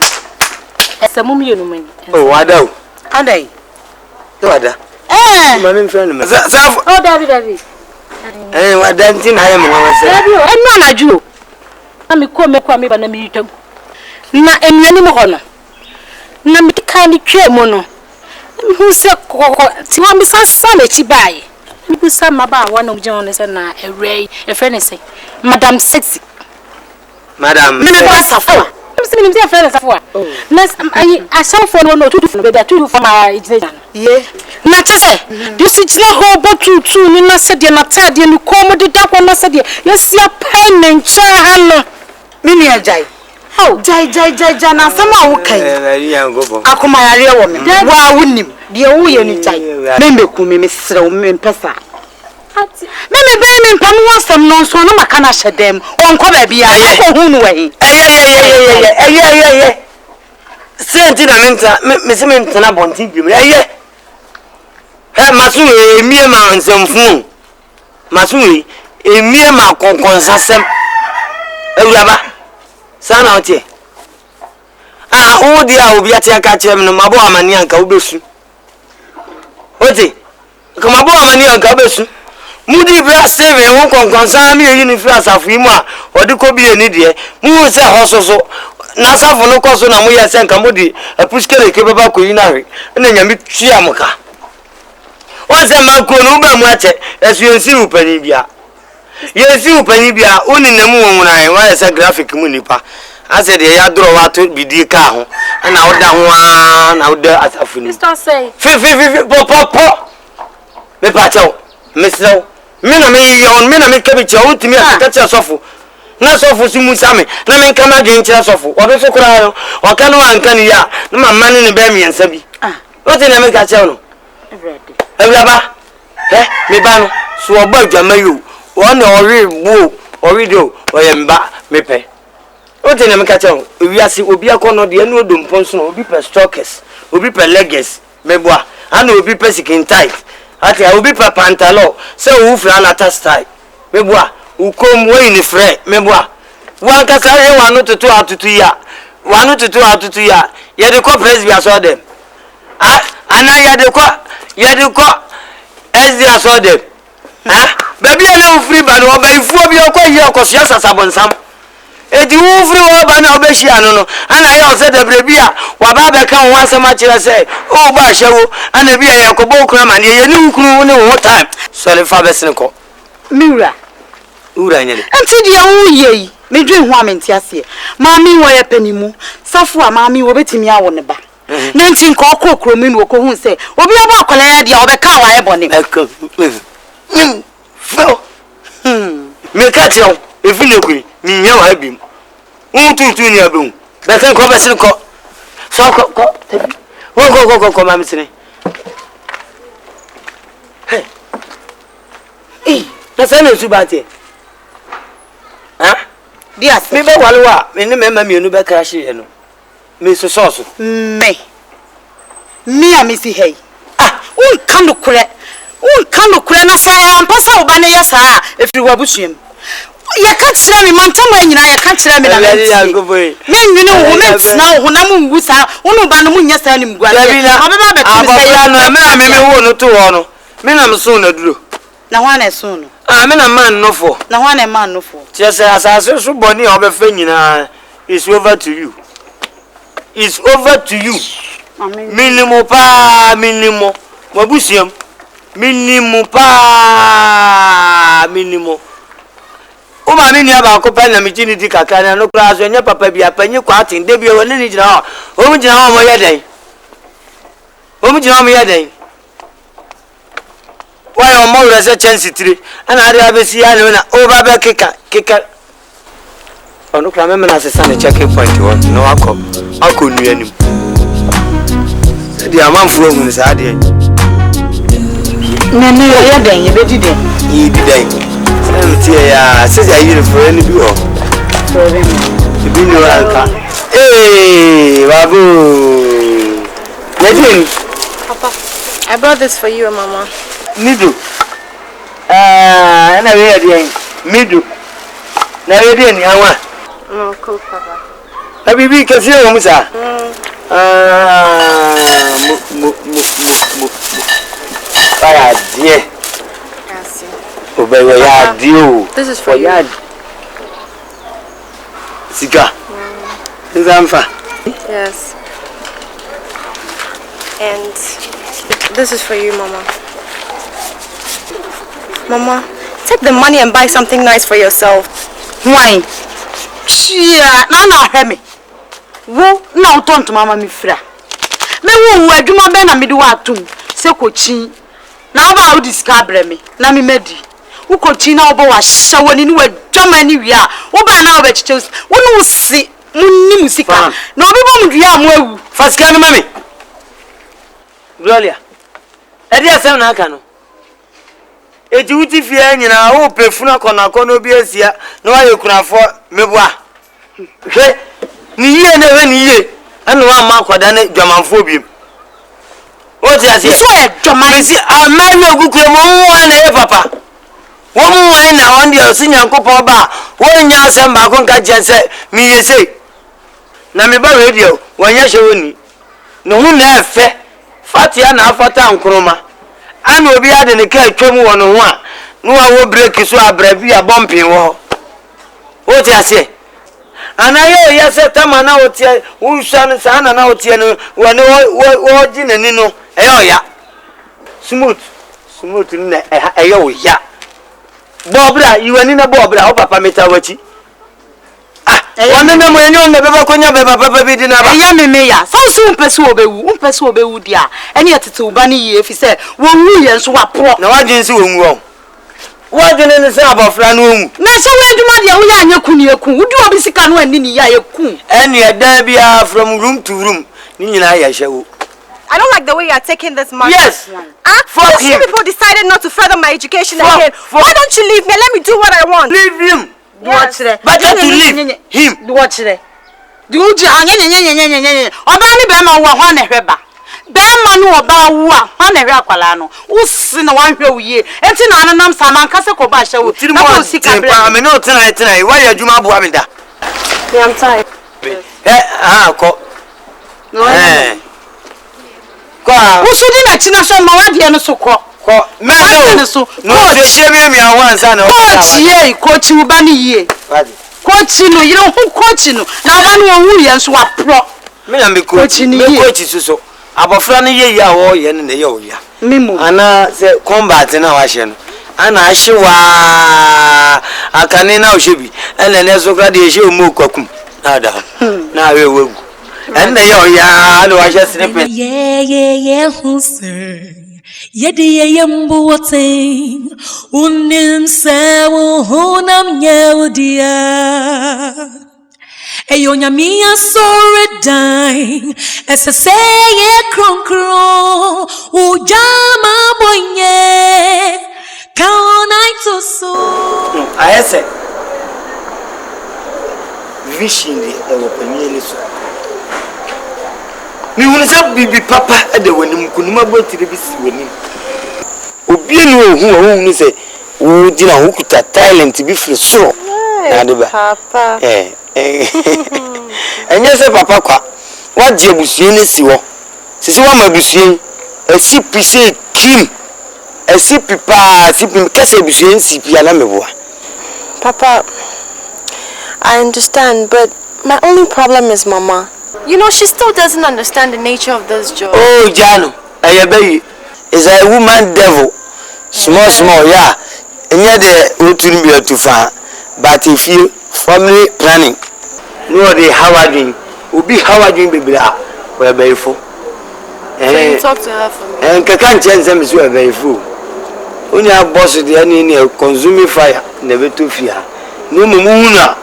As a mummy, oh, what do? And I? What? My friend, oh, David. Eh, what dancing I am, and none of you. I'm a come and a meter. Not any honor. Namity candy mono. Who said, Timmy Sanity by? Who some about one of John's and a ray, a friend say, Madame Sexy. Madame, Safua. I saw for one or two for my education. Yeah. Not to say, you see, no whole but two, Nina said, you're not tired, and you come with the dark one. I said, yes, you're pain and chair. Minia Jai. Oh, Jai, Jana, some okay. I come my area woman. Why wouldn't him? Dear, we any Jai. Member Kumi, Miss Roman Pessa. Maybe Benjamin Pamuas from non so no makana shed them on come be a way. Yeah. Sentina Miss Mintana Bonti, yeah. Masu, a mere man, some fool. Masui, a mere man, consasem. Son out here. Ah, oh dear, will be at your catch him no mabo amanianka ubesu. What's it? kama bo amani anka besu mudi bra save won konkonsan mi yi ni fi asafu imu a odi ko bi eni de mu se hososo na asafu no koso na mu ye se nka mudi apuskele ke baba ko yi na hwe na nyame twi amka o se ma ko no ba mu ache esu yensi upani bia yensi upani bia oni na mu wonwuran wa se graphic mu nipa ase de ya draw wa to bidi ka ho na oda ho na oda asafu ni Mr. Say fi po me pacho meslo me na me yon me na me kebiche o ntimi akaka che sofo na sofo si musa me na me nka ma de nche sofo o do so kura yo o ka no anka ni ya na mamma ni be mi ensa bi o te na me ka che no ebraba me ba no so o ba dwama yo o na ori bu ori do o ye mba me pe o te na me ka che no ewiase obi akono de enu odom ponso no obi pe stalkers obi pe leggings me boa ana obi pe skin tight ati obi pe pantalo se wo fra na ta style me boa ukom we ni frɛ me boa wa ka ka e wa no tutu atutu ya ye de ko presbyter so dem ana ye de ko ezia so dem baby na ufri ba no ba ifu obi okwa yi okosia sasabonsam edi ufri wo ba na obeshi anu no ana ye o se de brebia wa ba be kan wa asema kire se o ba hyewo ana bia ye ko bo kura ma ne ye ni ukuru ne wo time so le fa besene ko miura ura nyele enti dia wo ye me dwen ho amenti ase maami wo ye panimu safo a maami wo betimi awo ne ba na enti nko okokro mi no ko hu se obi aba akola ya dia obeka wa ye bone me ka ti o efile kuri mi nya wa bim tutu ni abun be kan ko besene ko so ko tabi ko mami sene hey na sene su ba ti dia me be walwa me ne mema mienu be crash ye no me so so me a me si hey un kanu kure na sa ampasa oba ne yesa a efiri wabusuem ya ka kire me mantam anyina ya ka kire me na me nwini wo me tsna wo na mu wusa unu ba no mu nyesa ni mgua abeba be tu say no me wo no to wo no me na me so na duro na hwa na so no me na man no for na hwa na man no for just asase so boni obefa nyina is over to you minimum wabusiam minimum o ma mi ni aba ko pa na mi jini di kaka na no kra so nya papa bia panyi kwa tin de bia woni ni jina o mu jina o mo yeden why o mo rese chance tire ana ari abesi ya na o ba ba kika ono kra me na se san checking point won no akọ nu anim di amanfo ohun sa de nene ye den ye bedi den yi di den se ya se ya yi for ni bi ho bi ni wa ka babu Nadine Papa, I brought this for you and Mama. Midu na we dey midu na we dey ni awa No, cool, Papa. Habibi kasi o musa para die Merci. Obey ya dio. This is for you. Sika. Nzamfa. Yes. And this is for you, Mama. Mama, take the money and buy something nice for yourself. Why? Chia, na hemi. Wo na utonto mama mi fra. Me wo adwuma be na me de wa atum se kochi. Na ba wo discover me na me medi. Wo kochi na obo wa hya woni ni wadwama ni wi a. Wo ba na oba chiche. Wo no si munni musika. Na obi bo mdua am awu. Fasika no mami. Gloria. Edi asem na aka no. Eji wuti fie nyina wo pefuna kona obi asia na wa yekunafo meboa. Hwe ni ye na we ni ye ana wa ma kwada na dwamanfo biem. O ti ase so e dwaman si amani ogukure mo nwa na ye papa. Wo nwa na on dia si nyankopon ba wo nya asem ba ko nka jense mi yese. Na me ba radio wo nya hye woni. No hu na efe fatia na afata nkroma. ana obi ade ne ka twam wo no ho a no a wo break so abra bi a bumping wo o ti ase ana yo ya se tama na o ti wo shan sa na o ti no wo ne wo ji nani no e yo ya smooth ne e yo ya bobra yiwani na bobra o papa meta wachi One mo enyo na beba konya beba papa bi di na ba. Eya meme ya. So mpese obewu dia. Ene yetete uba ni ye fi se wo wu ye nso wa pro. Na wadwen se wo nwu o. Wadwen ne se abofra no omu. Na se we aduma dia wo ya anya ku ni eku. Wudi obi sika no ani ni ya eku. Ene eda bia from room to room. Ni nyina ya hyewo. I don't like the way you are taking this matter. Yes. Fuck him. People decided not to further my education again. Why don't you leave me? Let me do what I want. Leave him. Yes. But to leave him. Do what today? Do you nye. Oba ni be ma wo ho na hweba. Be ma no oba wo a ho na hwe akwala no. Wo si na wan hwe wo ye. Enti na ananam sama nkase ko ba hye wo. Na ko si ka bra. Me no tena. Why you juma bo amida? I'm tired. Ko. No. Kwa. Wo sudi na china so ma wadie no so ko. Me no. No se me awan sa na. Coach uba ni ye. Coach no, you know who coach no. Na ba no wu ye nso wa pro. Me na me coach ni ye. Me coach so. Abofra no ye ya wo ye ne ye wo ya. Mimo. Ana se combat na wa hye no. Ana ahye wa akane na wo hye bi. Ene ne so kra de hye o mu kwakum. Na da. Na we wegu. Ene ye o ya na wa hye snippet. Yeah, who sir. Yedi yambu wating unim sewu hunam yewdia eyo nyamia sore dine esese ye kronkron ujama bonye kaonai TOSO ayese vision de ewopani ni so mi wunisa bibi papa ade wanim kunuma botire bi si wanim obi no hu ni se wo dina wo kuta talent bi firi so na de ba Papa enye se papa kwa wadi abusue ni si wo sisi wa mabusue esi pise kim esi pipa si pim kase abusue nsi pia na meboa. Papa, I understand, but my only problem is Mama. You know, she still doesn't understand the nature of this job. Oh, Jano, Ayabe is a woman devil. Small, yeah. And yet, what will be too far. But if you family planning, no, the Howarding will be Howarding baby. We're very full. So you talk to her for me. And can't change them is very full. Only our boss is the enemy consuming fire, never to fear. No Mumuna,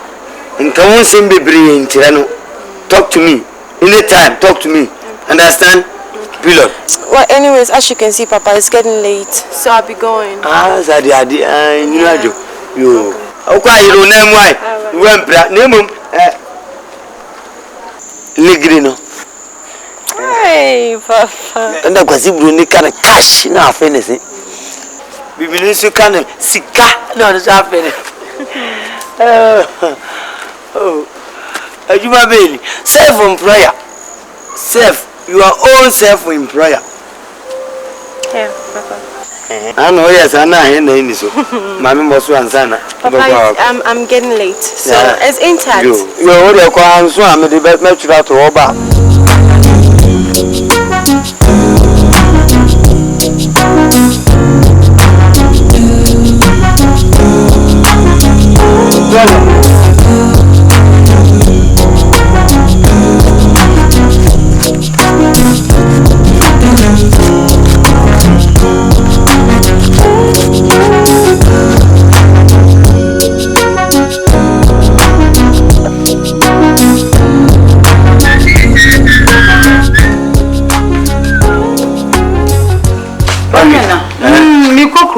and come on, same baby in Tirano. Talk to me. Anytime, talk to me. Understand? Pilot. Well, anyways, as you can see, Papa, it's getting late, so I'll be going. Zadi, you know, you. Okay, you don't name why. Name Ligrino. Hey, Papa. And that was if you need kind of cash now, fancy. We will use kind of sika. No, it's happening. Oh. You my baby, self-employer. Your own self-employer. Yeah, Papa. I know, yes, I know, so. Mammy was one son. Papa, I'm getting late, so it's intact. You're already a so I'm the best match out to Oba.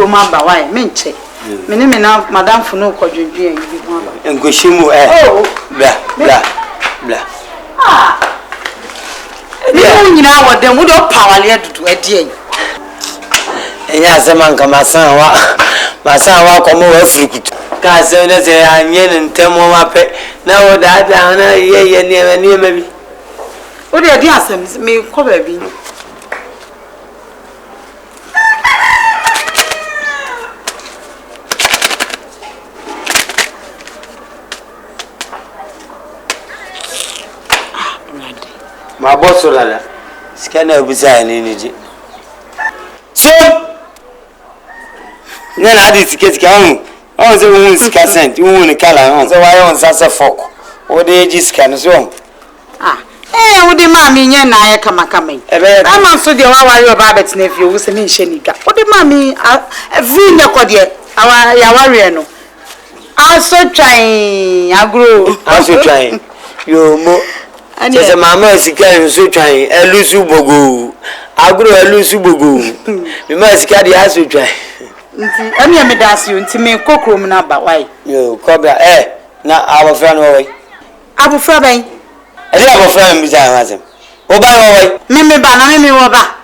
Mamba why menche me na madam funu ko dwedwe yi bi ho aba enkohyimu bla ni nyina wodem wo do pawale adudu adie enya asema nka masan wa komo wa frikutu ka se ne se anye ne ntemo mape na wo da na ye ne ma bi wo de adi asem me ko ba bi My boss Solana. Scanner beside energy. So then I did get going. I was a woman's casent, you won't color, so I own such a folk. Or the ages can so. Ah, eh, would the mammy and I come coming? I'm also the our rabbit's nephew was an Shenika. What the mammy, a free record yet, our Yawariano. I'm so trying, I grow. I'm so trying. You more. And yes, a mamma is carrying so trying, a loose bogo. I grow a loose bogo. You must carry us to try. I mean, ask you to me cook room number. Why? You cobra, now our friend away. Abu Fabi. I have a friend beside him. Oh, by the way, Mimi Banana, Mimi Waba.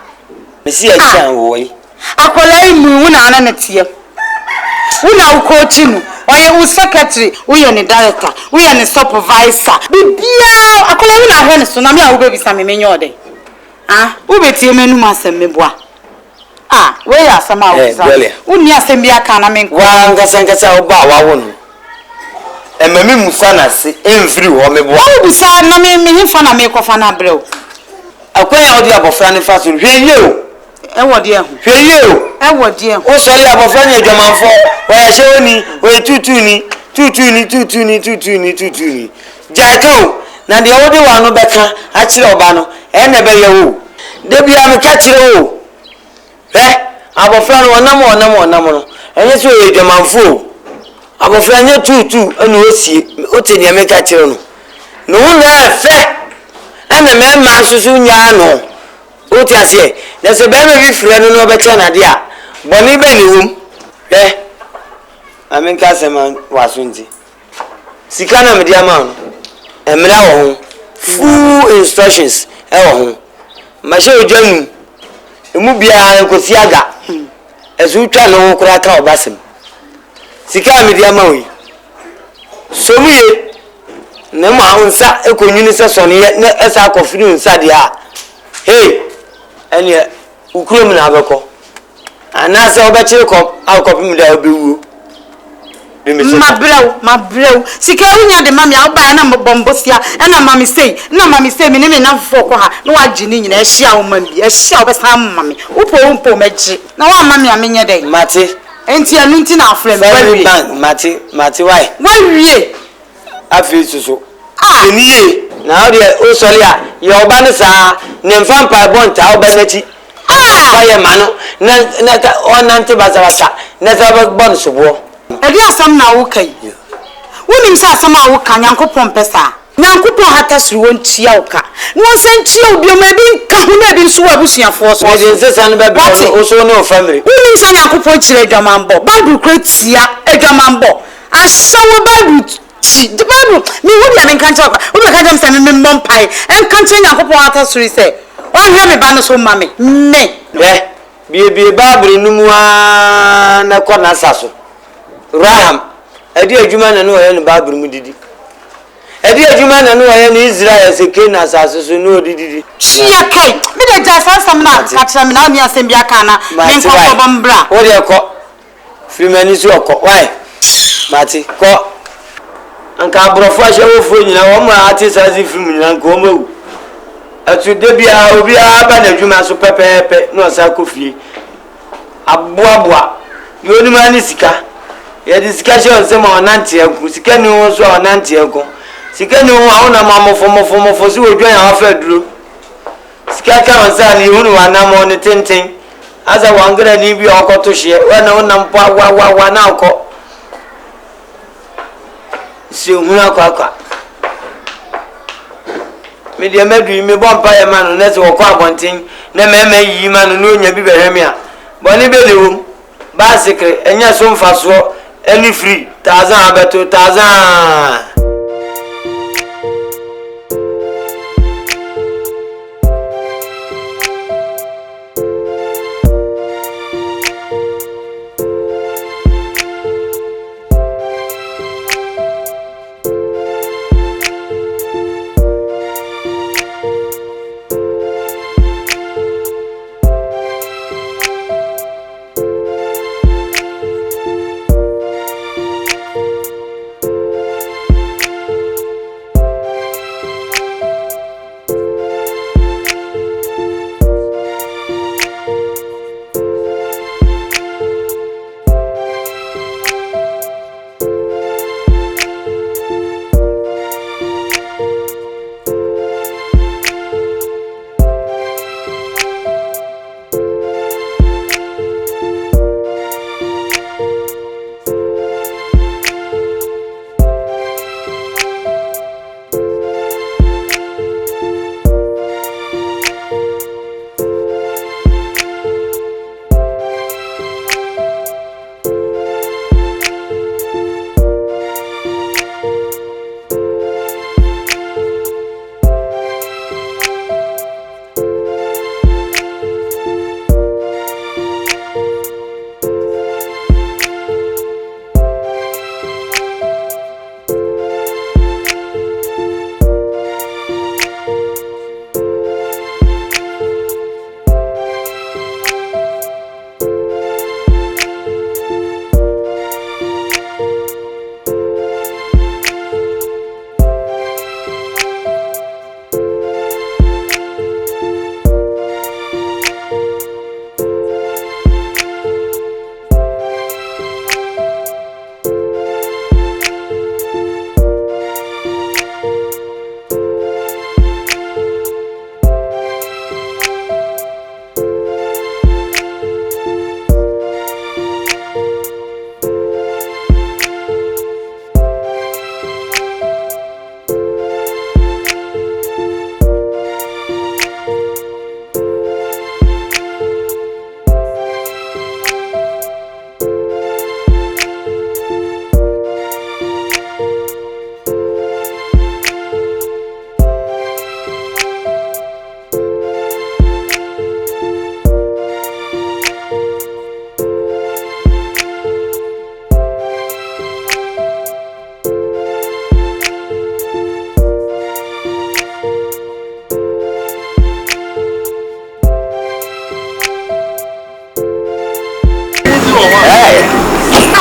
Monsieur Chanway. I call him Moon and a tear. We now coaching. Or you secretary, we are the director, we are the supervisor. Bibia, I call him a Henderson. I'm going to be some in your day. Ah, who bet you men must send me bois. Ah, where are some hours? Wouldn't you send me a can? I mean, one Casancasa about one. And my Musana say, every woman. What would say, no, me, fun, I make off an abro. I quite all the above Fanny Fast will hear you. And what dear? Hear you. And what dear? Oh, sorry, about Fanny German for where I show me where 2 Jato, now the older one no better, actually, Obano, and never you. They be a catch you. Our friend one number, and yes, we German fool. Our friend, you two, and we'll see, Otin, make a children. No one fair, and the man, soon yano. What I say, there's a baby friend, no better, Nadia. Bonnie Benny, I mean, Cassaman was windy. Sikana, my dear man, and now full instructions. Oh, my show, John. Mubia and Kosiaga, as we try no crack our basim. Sika media maui. So we no mounsa a community son yet as our confidence sadia. Hey, and yet, Ukrum Nabako. And as our bachelor cop, I'll copy me that will my bro. Sika the mammy, I'll buy a number bombosia, and a mammy say, no mammy say, me name enough for her, no Jinny, a shall mammy, a shall be some mammy, Upo magic. Now, mammy, I mean your day, Matty, and see a meeting our friend, Matty, why? Why, ye? I feel so. Ah, now, dear, oh, sorry, your banners are Nemfam Pabonta, Albaneti. Ah, I am Mano, Nata or Nante Bazarata, Nata Bonus of war. Edi asam na wo kai wonim sa asam a wo ka nyankopon pesa nyankopon hata suru won tia wo ka no san tia obi o ma bi ka hu na bi nso wa busuafo so we dey say san be be o so no family wonim sa nyankopon kire adwamanbo bible kretia adwamanbo asawo bible ti the bible me wo dia men kan tia wo me kan jam say me mbompai en kan tia nyankopon hata suru say o hwe me ba no so ma me ne bie bible numu na kona saso Raham, edi adwuma na no ye Bible mu didi. Edi adwuma na no ye Israel se Kena asaso no didi. Chia kai, me de jasa sam na katra me na mi asem bia kana, me nko ko bombra. Wo de ko. Frimani su ko. Why? Mati, ko. Anka brofo a shewo fo nyina wo ma ati sazi film nyina nko mawu. Atu de bia obi aba na adwuma so pepepe no sa ko fie. Aboaboa. Yoni mani sika. Ya discussion say ma onante enku sika ni won so onante enku sika ni won awon na mofo si odwan ya afa duro sika ka won say ni hunu wa na mo ni tenten asa wangara ni bi okoto hye wa na won na mpo wa na akọ si hunu akwa me de madu me bompa ya manu na se wo kwa abonten na mema yi manu no nya bi behweme a boni be lewum ba sikre enya so mfaso any free 1000 abeto 1000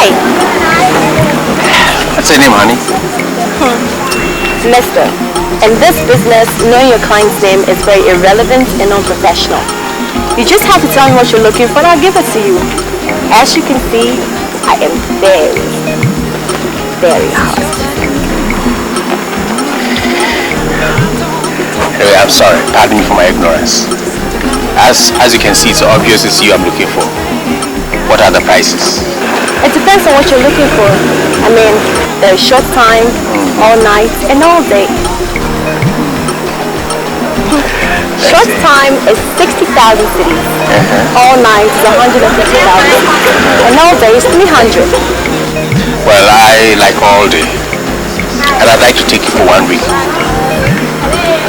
Hi. What's your name, honey? Mister. In this business, knowing your client's name is very irrelevant and unprofessional. You just have to tell me what you're looking for and I'll give it to you. As you can see, I am very, very hot. Anyway, I'm sorry. Pardon me for my ignorance. As you can see, it's obvious it's you I'm looking for. What are the prices? It depends on what you're looking for. I mean, there's short time, all night, and all day. Short time is 60,000 cities. All night is 150,000. And all day is 300. Well, I like all day. And I'd like to take you for 1 week.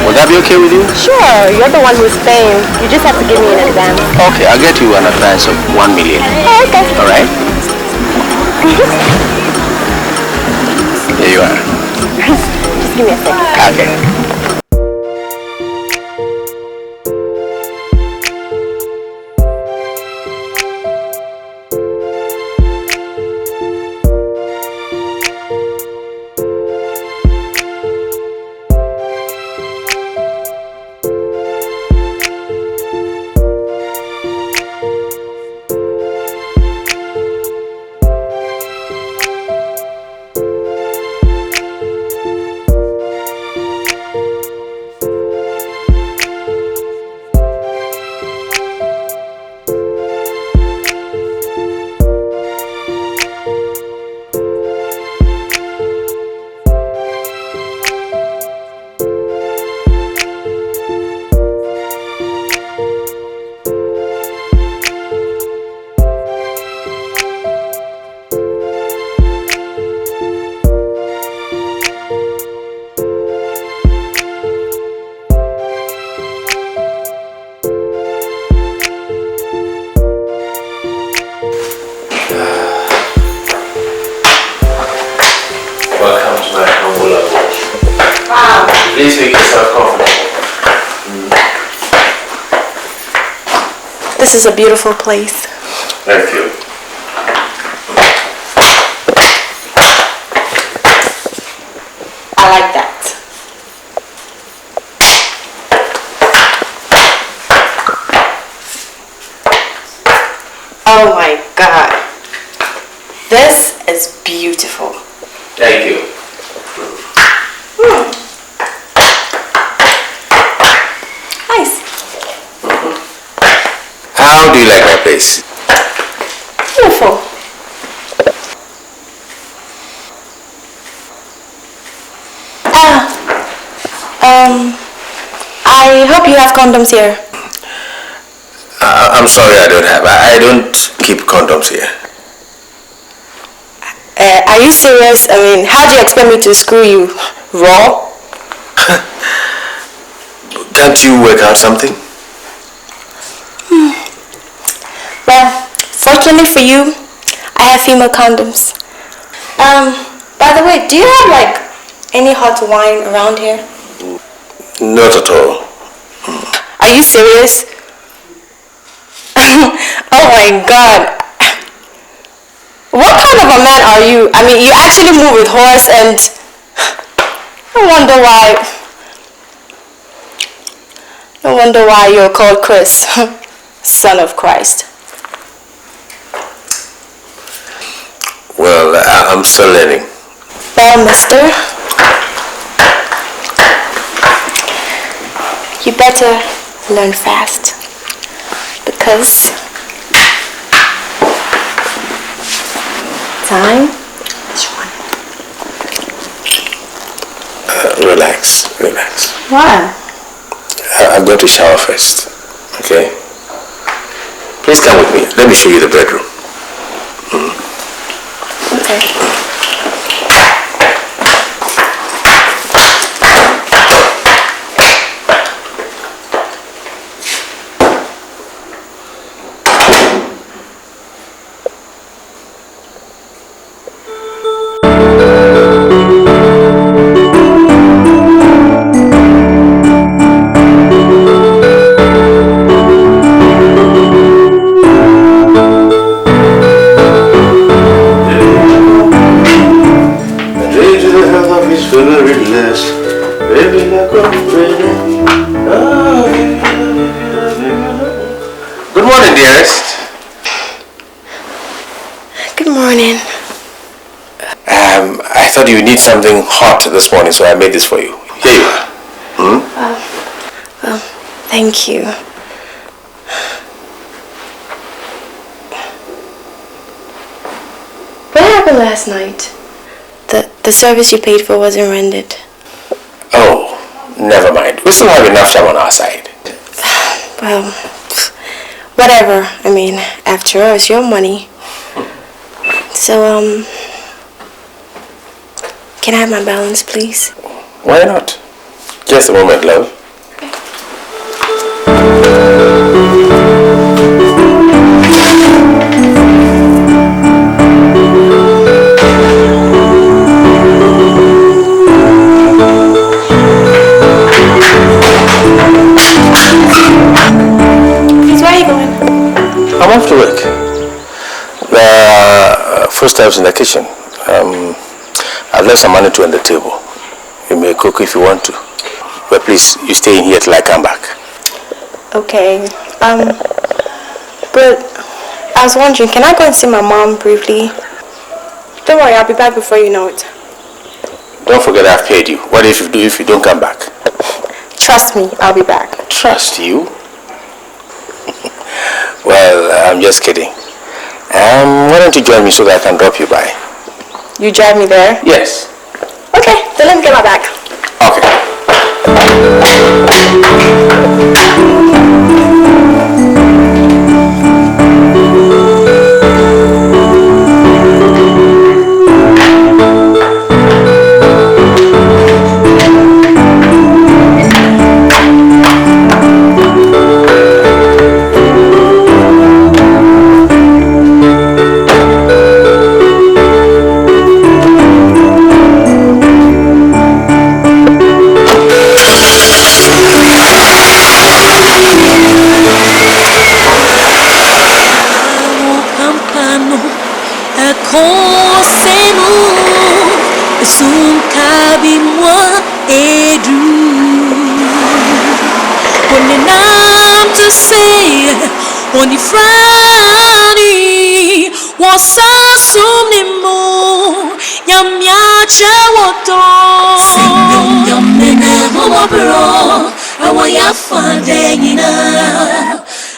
Will that be okay with you? Sure, you're the one who's paying. You just have to give me an advance. Okay, I'll get you an advance of 1 million. Oh, okay. All right? Here you are. Just give me a second. Okay. Please make yourself comfortable. This is a beautiful place. Thank you. I like that. Oh my God. This is beautiful. Thank you. Nice. How do you like my place? Beautiful. I hope you have condoms here. I'm sorry, I don't have. I don't keep condoms here. Are you serious? I mean, how do you expect me to screw you? Raw? Can't you work out something? Well, fortunately for you, I have female condoms. By the way, do you have like any hot wine around here? Not at all. Are you serious? Oh my God. What kind of a man are you? I mean, you actually move with horse and no wonder why you're called Chris, son of Christ. Well, I'm still learning. Well, mister, you better learn fast because time is running. Relax. Why? I'm going to shower first. Okay? Please come with me. Let me show you the bedroom. Okay. thought you need something hot this morning, so I made this for you. Here you are. Thank you. What happened last night? The service you paid for wasn't rendered. Oh, never mind. We still have enough time on our side. Well, whatever. I mean, after all, it's your money. So, can I have my balance, please? Why not? Just a moment, love. I'm off to work. There are foodstuffs in the kitchen. I've left some money on the table. You may cook if you want to. But please, you stay in here till I come back. Okay. But I was wondering, can I go and see my mom briefly? Don't worry, I'll be back before you know it. Don't forget I've paid you. What if you don't come back? Trust me, I'll be back. Trust you? Well, I'm just kidding. Why don't you join me so that I can drop you by? You drive me there? Yes. Okay, then let me get my bag. Okay. Oni frani wasasumnimo yamyache woto singum yamene mobro awaya fadengina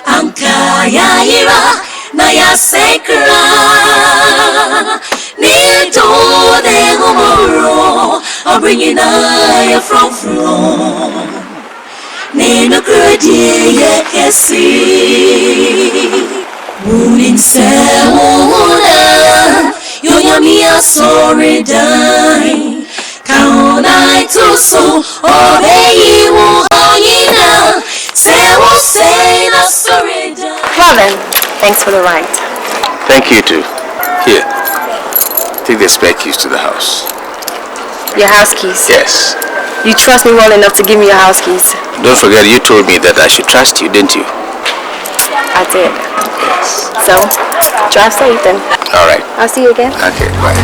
anka ya ira na ya sekra ni to de mobro abringina ya from Nino Gradie Kessi Wooling Sewuna Yoyamia sorry die Kaunai TOSO Obey Wohina Sewo say na sorry die. Well then, thanks for the ride. Thank you too. Here. Take the spare keys to the house. Your house keys? Yes. You trust me well enough to give me your house keys? Don't forget you told me that I should trust you, didn't you? I did. Yes. So, drive safe then. All right. I'll see you again. Okay, bye.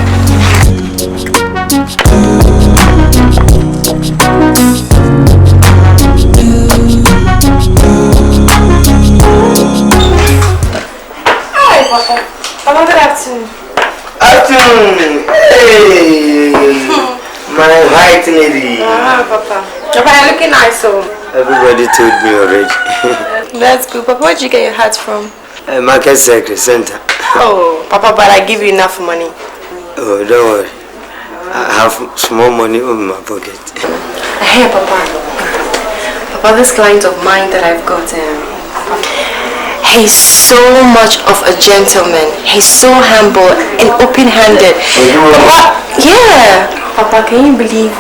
Hi, Papa. Papa, good afternoon. Afternoon. Hey. My white lady. Papa. Papa, you're looking nice, so. Everybody told me already. That's good. Papa, where'd you get your hat from? Market Circle Center. Oh, Papa, but I give you enough money. Oh, don't worry. I have small money in my pocket. Hey, Papa. Papa, this client of mine that I've got, he's so much of a gentleman. He's so humble and open-handed. Papa, yeah. Papa, can you believe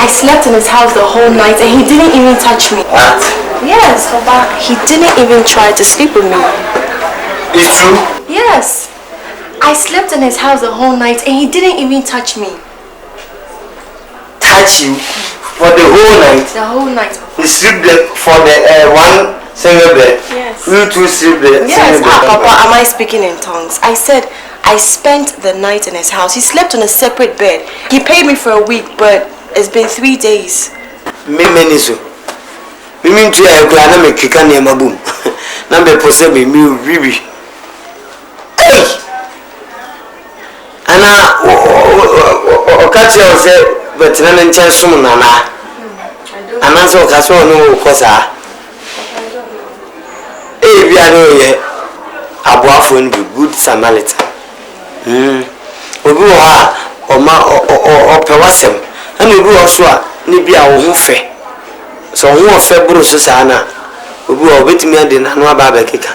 I slept in his house the whole night and he didn't even touch me? What? Yes, Papa. He didn't even try to sleep with me. It's true? Yes. I slept in his house the whole night and he didn't even touch me. Touch you? For the whole night? The whole night, Papa. He slept there for the one single bed? Yes. You two sleep there? Yes. Papa, am I speaking in tongues? I said I spent the night in his house. He slept on a separate bed. He paid me for a week, but it's been 3 days. Mimeniso. Mimi tu ya kwa na me kika ne mabum. Na be pose me mi bibi. Hey! Ana catch you say, but then chance soon, Nana. And also, Castle, no, Cosa. Eh, we are no yet. A boyfriend be good Samaritan. Obi wa o ma o pewasem and obi also a ni bia wo ho fe so ho fe buru so sana obi wa betimi ade na no aba ba keka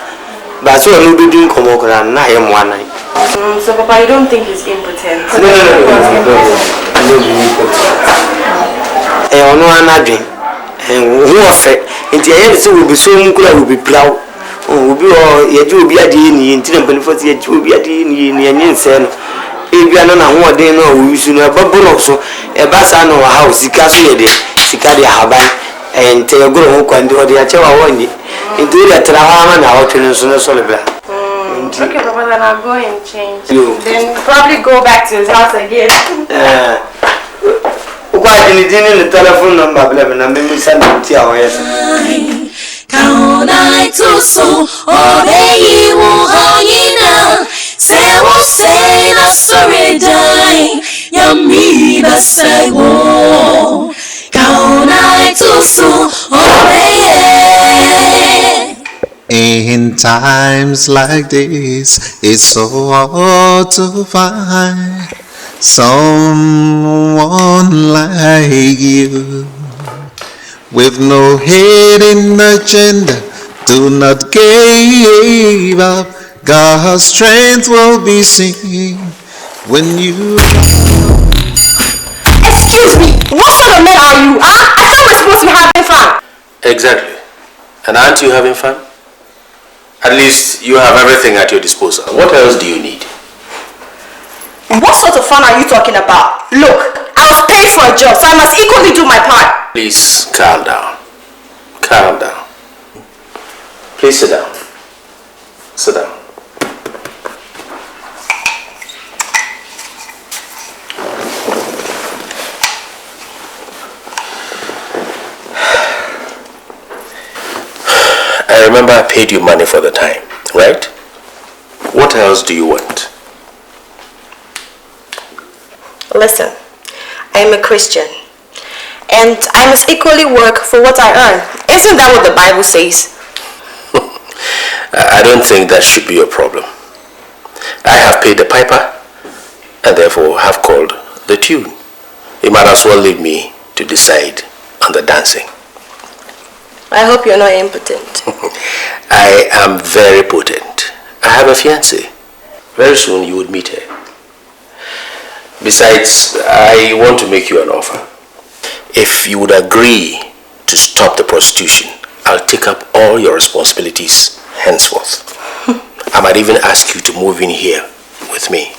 but so no be din komo kra na ye mo anan. So Papa, you don't think he's impotent? No. Ono anadwen ho fe nti ye se obi so mu kra obi plaw obi o ye ji obi ade ni nti na benefit ye ji obi ade ni enye nse no ebia no na ho ode no wusu no baburo so e ba sa no house sika so ye de sika de haban ente ye goro ho kwande ode ya chewa wonye nti ile tra ha ma na hotun so no so lebla. Okay, Papa, then I'll go and change. Then probably go back to his house again. Why didn't the telephone number bla na me send it to our yes. Kaona TOSO obeyi wo hanyina se wo say na sorry die yami basai wo Kaona TOSO obeye. In times like this, it's so hard to find someone like you. With no hidden agenda, do not give up. God's strength will be seen when you. Excuse me, what sort of men are you? I thought we're supposed to be having fun. Exactly. And aren't you having fun? At least you have everything at your disposal. What else do you need? What sort of fun are you talking about? Look, I was paid for a job, so I must equally do my part. Please calm down. Calm down. Please sit down. Sit down. I remember I paid you money for the time, right? What else do you want? Listen, I am a Christian, and I must equally work for what I earn. Isn't that what the Bible says? I don't think that should be your problem. I have paid the piper, and therefore have called the tune. You might as well leave me to decide on the dancing. I hope you're not impotent. I am very potent. I have a fiancée. Very soon you would meet her. Besides, I want to make you an offer. If you would agree to stop the prostitution, I'll take up all your responsibilities henceforth. I might even ask you to move in here with me.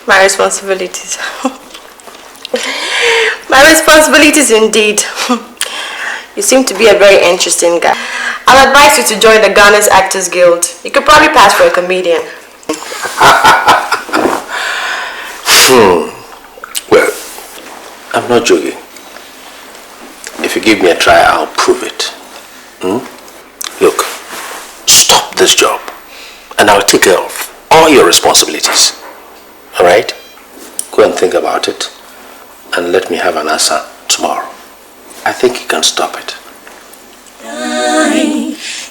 My responsibilities. My responsibilities indeed. You seem to be a very interesting guy. I'll advise you to join the Ghana's Actors Guild. You could probably pass for a comedian. Well, I'm not joking. If you give me a try, I'll prove it. Look, stop this job and I'll take care of all your responsibilities. Alright? Go and think about it and let me have an answer tomorrow. I think you can stop it.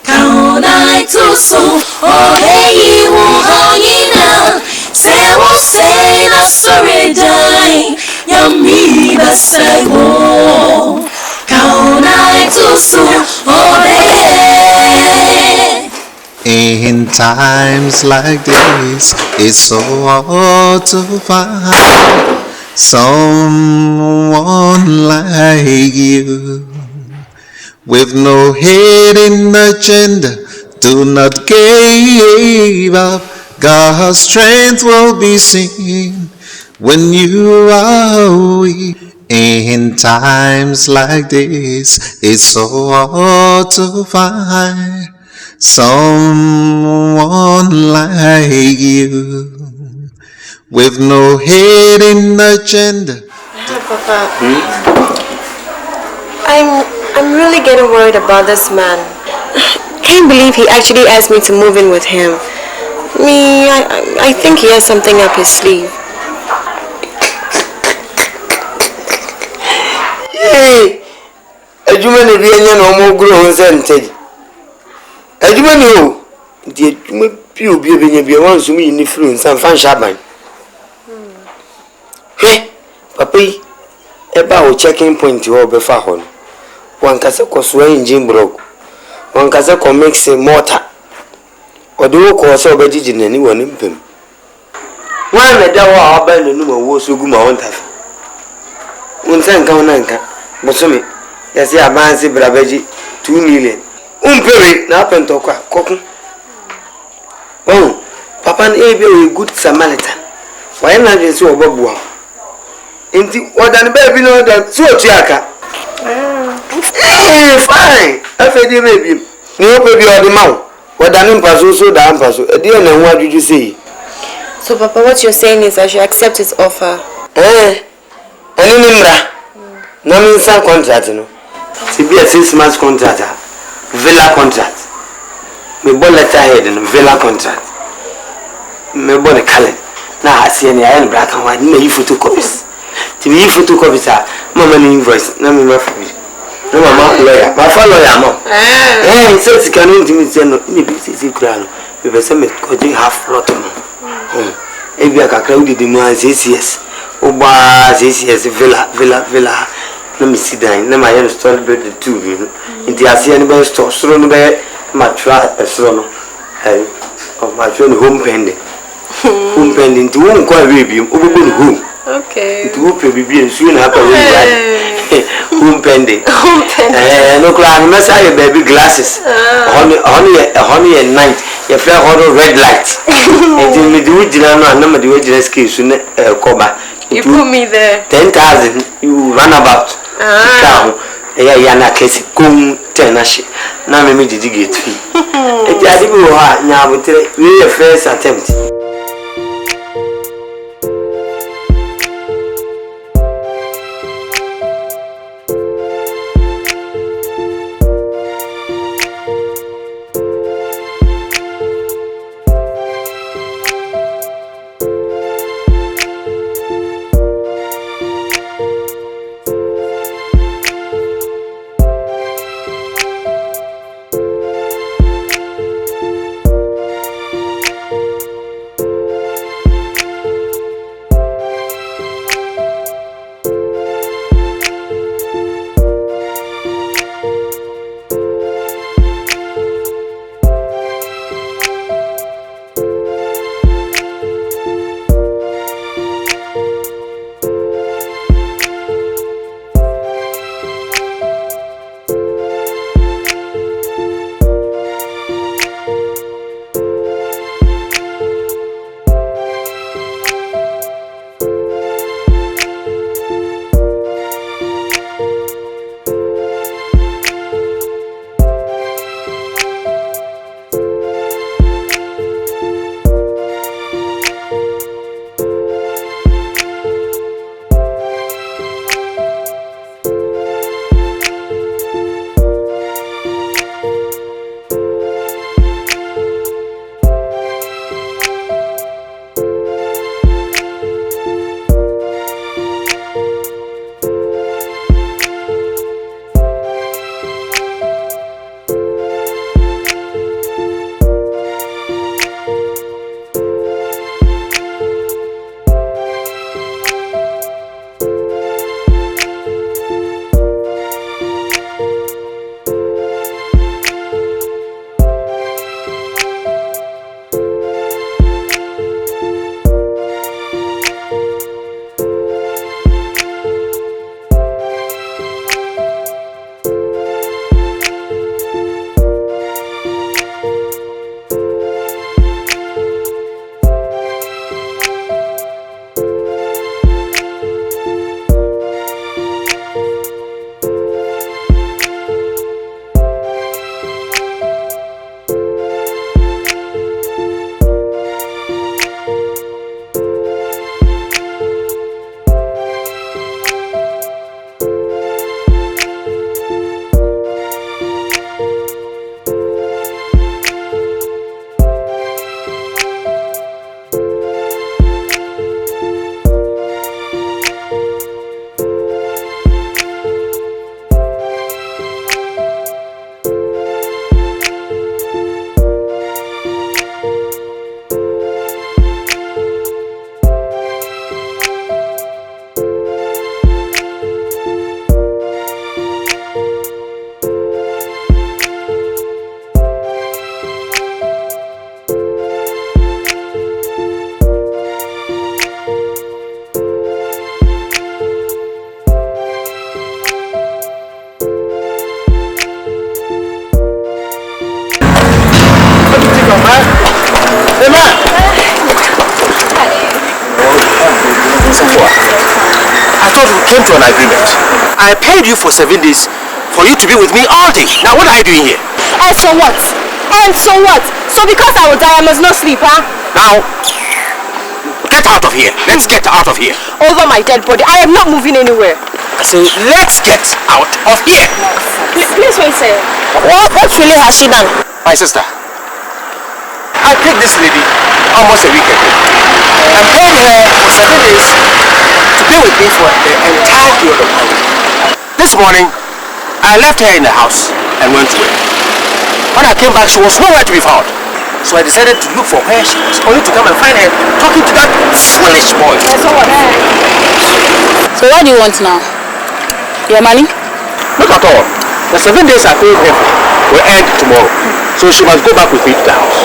Kaona TOSO obeyi wo hanyina se wo say na sorry die yami basai wo Kaona TOSO obeye. In times like this, it's so hard to find someone like you. With no hidden agenda, do not give up. God's strength will be seen when you are weak. In times like this, it's so hard to find someone like you. With no hidden agenda. Papa, I'm really getting worried about this man. Can't believe he actually asked me to move in with him. I think he has something up his sleeve. adwuma ne bi anya na omo gro ho se ntegi adwuma ne o di adwuma bi obi obenya bi wan so mi ni fru nsan fan shaban papa yi eba o checking point wo be fa ho no wan kase koso engine block wan kase ko mix motor odo ko so obejiji nani woni mpem wan me da wa aba nanu ma wo so gu ma won tafe unsan kan nan kan bosome yasi abansi brabeji 2 million umpere na pento kwa kokun papa na ebe a good Samaritan why na je si obabuam enti odan baby no da so otuaka fine afedi baby ni o baby odi ma odan mpaso so da mpaso e dey na nwa juju sei. So papa, what you're saying is I should accept his offer. Ani nimra na mi sign contract no si be a 6 months contract villa contract me bol letterhead no villa contract me bol the calendar na asie ne ayen black and white na yi photocopies ti yi photocopies mama ni invoice na me mafu no mama lawyer ma fa lawyer mo so ti kan ni mi se no ni bi si kura no be se me ko dey half lot no ebi akakra udi di mo yes oba yes villa na me sit down na my store bed the two you inti asie ni be store soro no be matra soro no matra ni home pending nti won kwa we bi obobo ni home okay nti wo pe bibi ensu na hapa we ya home pending no kla ni mesa ye baby glasses honey night ye feel honey red light nti me di wujina no na me di wujina ski su na koba you put me there 10,000 you run about ya na kesi kum tenashi na me didi gate fee e jadi bi wo ha nya abotre we first attempt. on, man. Hey, man. I thought we came to an agreement. I paid you for 7 days for you to be with me all day. Now what are you doing here? And so what? And so what? So because I will die, I must not sleep, huh? Now, get out of here. Let's get out of here. Over my dead body. I am not moving anywhere. I say, let's get out of here. Please wait, sir. What really has she done? My sister, I picked this lady almost a week ago and paid her for 7 days to be with me for the entire period of holiday. This morning, I left her in the house and went to work. When I came back, she was nowhere to be found. So I decided to look for where she was, only to come and find her talking to that foolish boy. So what do you want now? Your money? Look at all. The 7 days I paid her will end tomorrow. So she must go back with me to the house.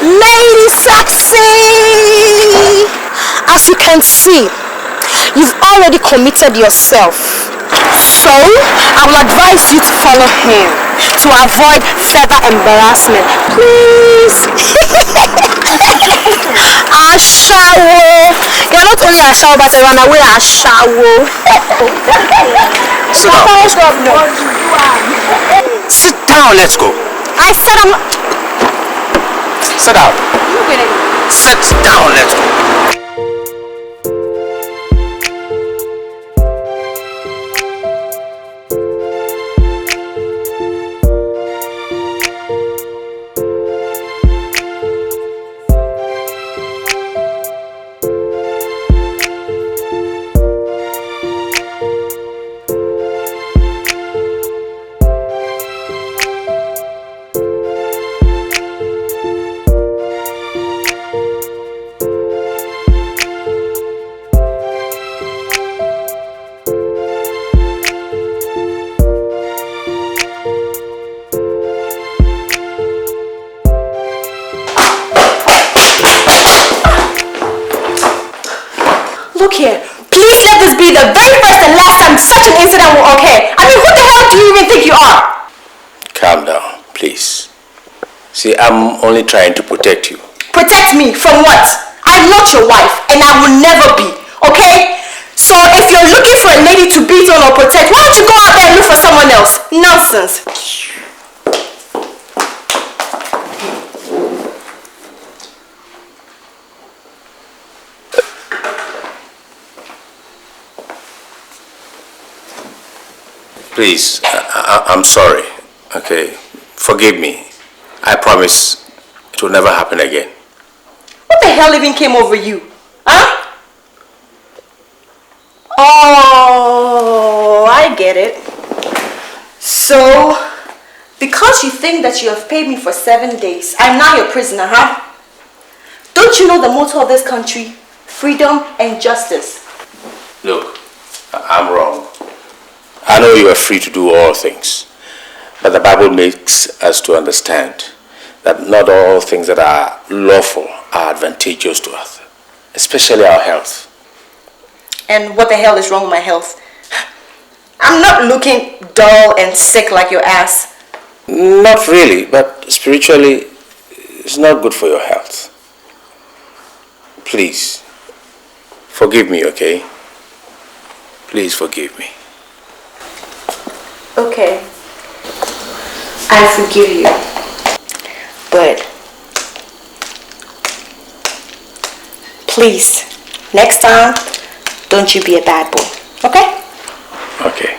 Lady Sexy! As you can see, you've already committed yourself. So, I will advise you to follow him to avoid further embarrassment. Please. Ashawo. You're not only Ashawo, but a runaway Ashawo. Sit down. Sit down, let's go. I said I'm not. Sit down. Sit down, let's go. Look here, please let this be the very first and last time such an incident will occur. I mean, who the hell do you even think you are? Calm down, please. See, I'm only trying to protect you. Protect me from what? I'm not your wife and I will never be, okay? So if you're looking for a lady to beat on or protect, why don't you go out there and look for someone else? Nonsense. Please, I'm sorry, okay? Forgive me. I promise it will never happen again. What the hell even came over you? Huh? Oh, I get it. So, because you think that you have paid me for 7 days, I'm now your prisoner, huh? Don't you know the motto of this country? Freedom and justice. Look, I'm wrong. I know you are free to do all things, but the Bible makes us to understand that not all things that are lawful are advantageous to us, especially our health. And what the hell is wrong with my health? I'm not looking dull and sick like your ass. Not really, but spiritually, it's not good for your health. Please, forgive me, okay? Please forgive me. Okay, I forgive you, but please, next time, don't you be a bad boy, okay? Okay.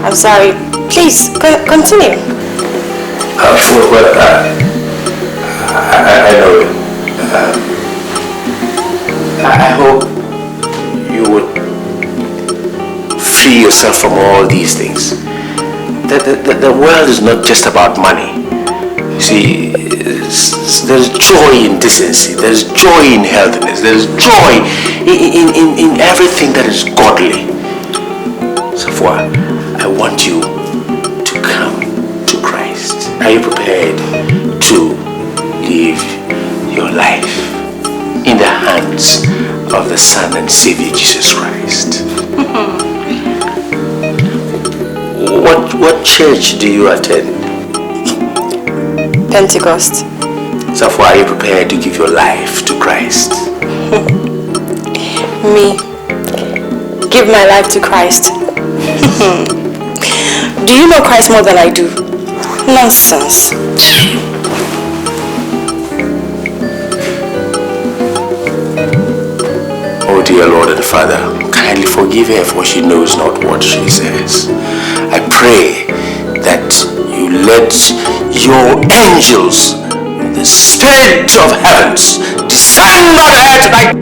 I'm sorry. Please, continue. I know you. I hope you would free yourself from all these things. The world is not just about money. See, there's joy in decency, there's joy in healthiness, there's joy in everything that is godly. Safwa, I want you to come to Christ. Are you prepared to live your life in the hands of the Son and Savior Jesus Christ? What church do you attend? Pentecost. Safwa, are you prepared to give your life to Christ? Me? Give my life to Christ? Do you know Christ more than I do? Nonsense. Oh dear Lord and Father, kindly forgive her, for she knows not what she says. I pray that you let your angels, the spirit of heavens, descend on her tonight.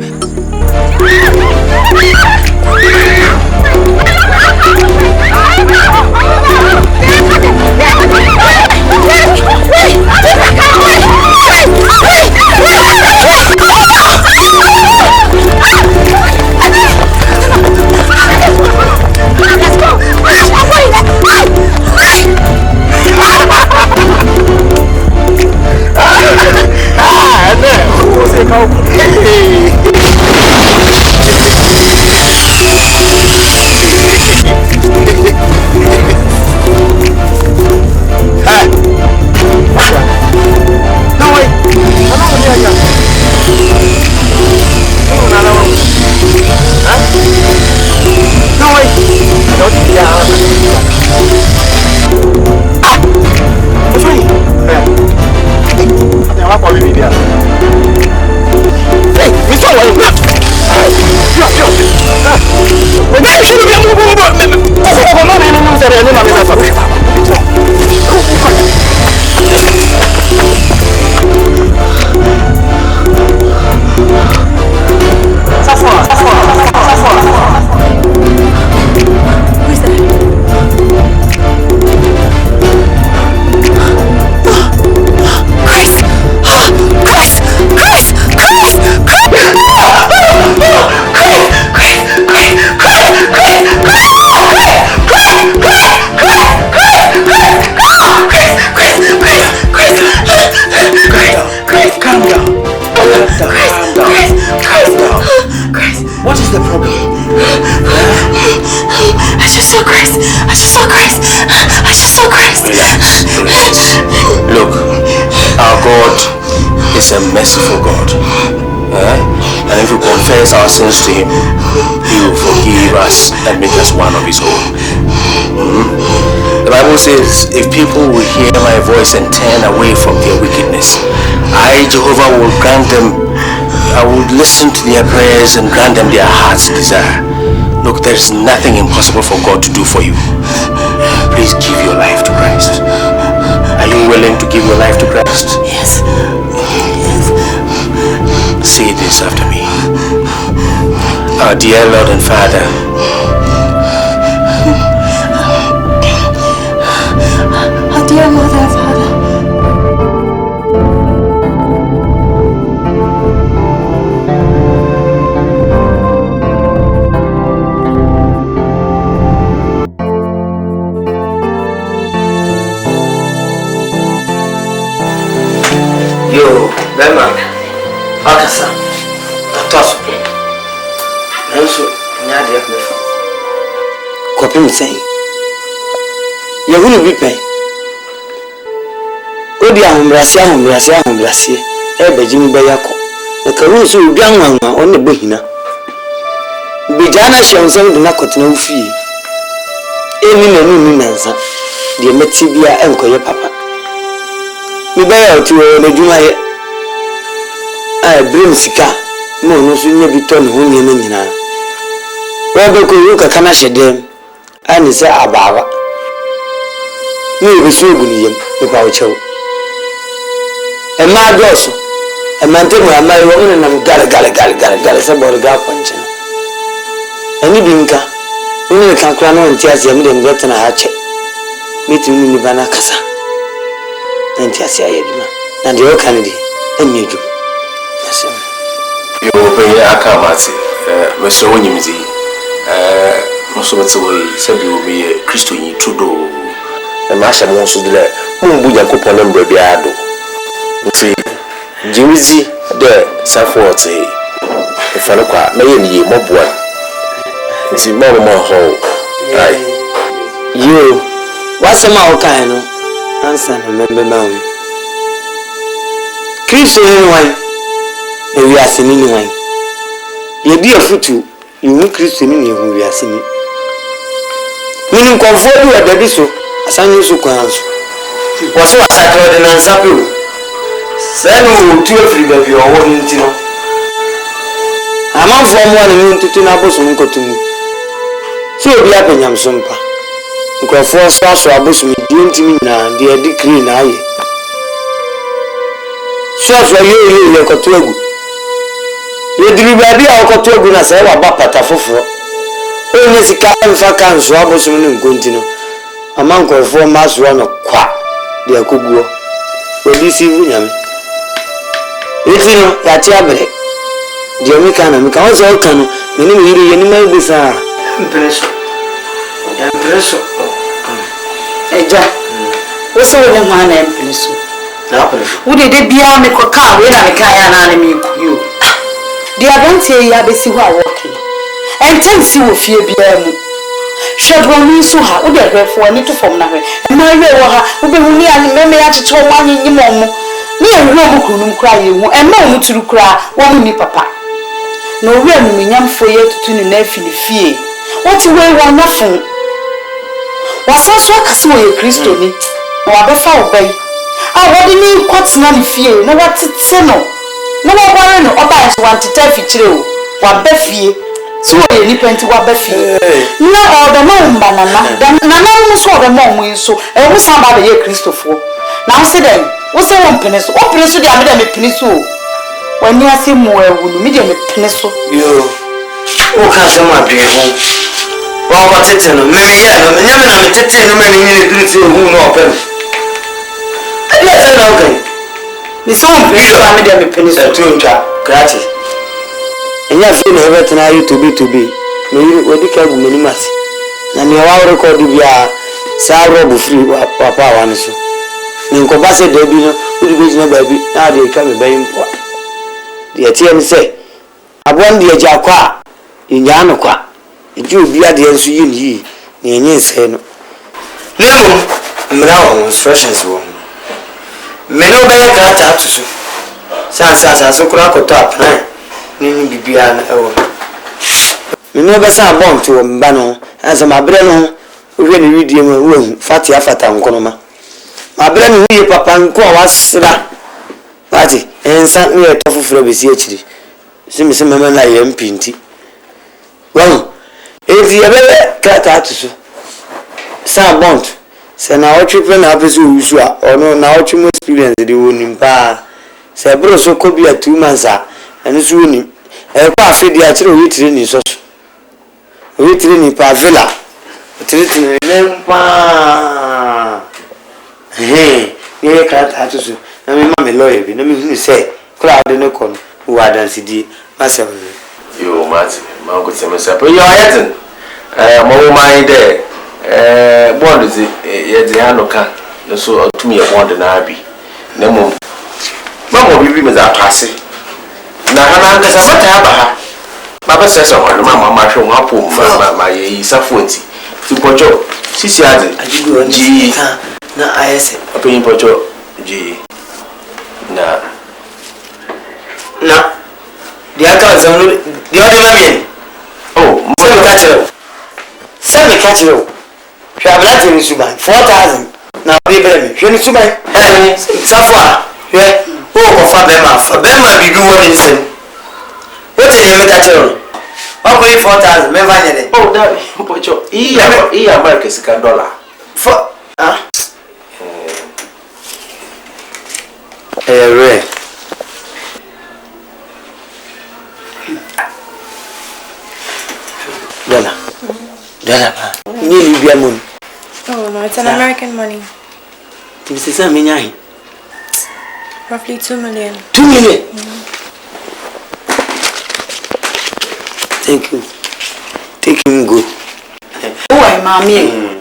Merciful God, and if we confess our sins to Him, He will forgive us and make us one of His own. The Bible says, if people will hear my voice and turn away from their wickedness, I, Jehovah, will grant them, I will listen to their prayers and grant them their heart's desire. Look, there is nothing impossible for God to do for you. Please give your life to Christ. Are you willing to give your life to Christ? Yes. Say this after me. Our dear Lord and Father, our dear Mother and Father, yo, Bema. Akasa, TOSO. Nanso, nyade ya mefa. Kopi msei. Yehunu bipe. Odi ahumbrasi. Ebe jimi be yako. Na karu so obi anwanwa onne bohina. Bijana shonsem de na kotena ufi. Eni na nu nansa. De meti bia enkoye papa. Mi be ya oti wo na dwuma ye. Brim sika mo no so nya bi to ne ho nyina nyina wa be ko yu kaka na hyedem ani se abawa ni bi so guni yem e pa o chew e ma doso e mante mo amayi wo na nam gale se bor ga ponche ani binka ni kan kra no ntiase mi de mbeta na ha che meti ni bana kasa ntiase ayeduma na de o kan di enyeju asem yo be aka mate me so wonyimzi so betwe sabi obi Kristo yin tudo e ma sha mo so de mo bu Yakobon na mbra bia do nti jiwizi de support e fa no kwa na ye ni moboa nti mo ho ai yo wasema o kan no ansa na membe mawe Kristo ni wan e wi asini ni wan ye di afutu iwu Kristo ni ni hu wi asini ni konfo bi wa dabi so asanyo so kwan so wo so asakra de na nsape o sanu tu afri ba bi owo nti no amanfo mo na ntutu na aboso nkotumu so obi apanyam so mpa nkofo so aso aboso mi di ntimi na de decree na aye so ye koto egu ye diri ba bi a koto egu na se wa ba pata foforo onye sika mfa kan so aboso mi nkonti no ama nkofo maso no kwa de akoguo obi si vunyame etino ya ti abere de omi kan na mi kan so kan no meni mi yiri ye ni mai bisa impresso eja wose wo ma na impresso na impresso wo de bia me ko ka we na me kan ya na me kuyo de abantie ya besi ho a woke entensi wo fie bia mu shedwoni so ha wo de grefo ani to fom na hwe ma we wo ha wo be hu ni ani me ya cheche wo anyi nyimo mo ni ehwe obu kunum kra ye hu e ma mu turu kra wo mu ni papa no we anu nyamfo ye tutu ni na afini fie what we wa na fun wasaso akase wo ye Kristo ni na wa befa obai a wodi ni kwatena ni fie na watete no na wa bare no oba so wanteta fi kire o wa befie so wo ye ni penti wa befie na o da ma mba na mu so o da ma mu so e wo san ba ye Kristofo na wo se den wo se wo mpene so de ameda me pene so wani ase mu ewu no me de me pene so yo o ka se ma be ho wa ko tete no me ya no me nyame na me tete no me ni ni diriti hu no open ade ase na okan ni so mpene so ameda me pene so tu nta gratis enya fi na ebe tena YouTube to be no yiri wodi ka gu mani masi na ni wa record bia sa rob free papa wan so ni ko ba se de bi no wodi be jina ba bi na de ka me bayin po de tie ni se abon de ja kwa inya no kwa eji obi ade enso yi ni ni enye se no lemo mra wo instructions wo me no be ka ta to so sa so kura ko top na ni bibia na ewo me no be sa bon to mba no asa mabre no ohwe ni video mu wo fati afata nkono mabre ni ye papa nko wasra fati ensa ni etofu fro be si akiri simi se mama na ye mpinti won ezi ebele kata to so sa bon se na ochipe na apesu usu a ono na ochimu experience de woni mpa se bro so ko bia 2 months a enu so ni e kwa afedi a kire witire ni so witire ni pa villa witire ni lempa ye kata to so na me ma me lawyer bi na me hu se kura de ne kon wa dance di masa yo mati ma ko teme sa pe yo ayatin mo mai de bond zi ye de anoka no so otumi ye bond na abi na mo ma mo bibi me za passe na hana nka sa mata ba ha ba ba se so ho ma hwe ho apo ma ye isafonti ti pocho sisi ade ajigu ji na ayese apin pocho ji na dia ka zamlu dia de mabien oh mo se me kachiro travelati ni suban 4000 na bibere mi hwe ni suban safwa hwe o ko fa be ma bibi woni nsem wote ni me kachiro Okay, 4,000. Me find it. Oh, that. America is $1. For Ray. Dollar. Libya money. Oh no, it's an American money. This is a many. Roughly 2 million. 2 million. Thank you. Take him go. Oh, mommy.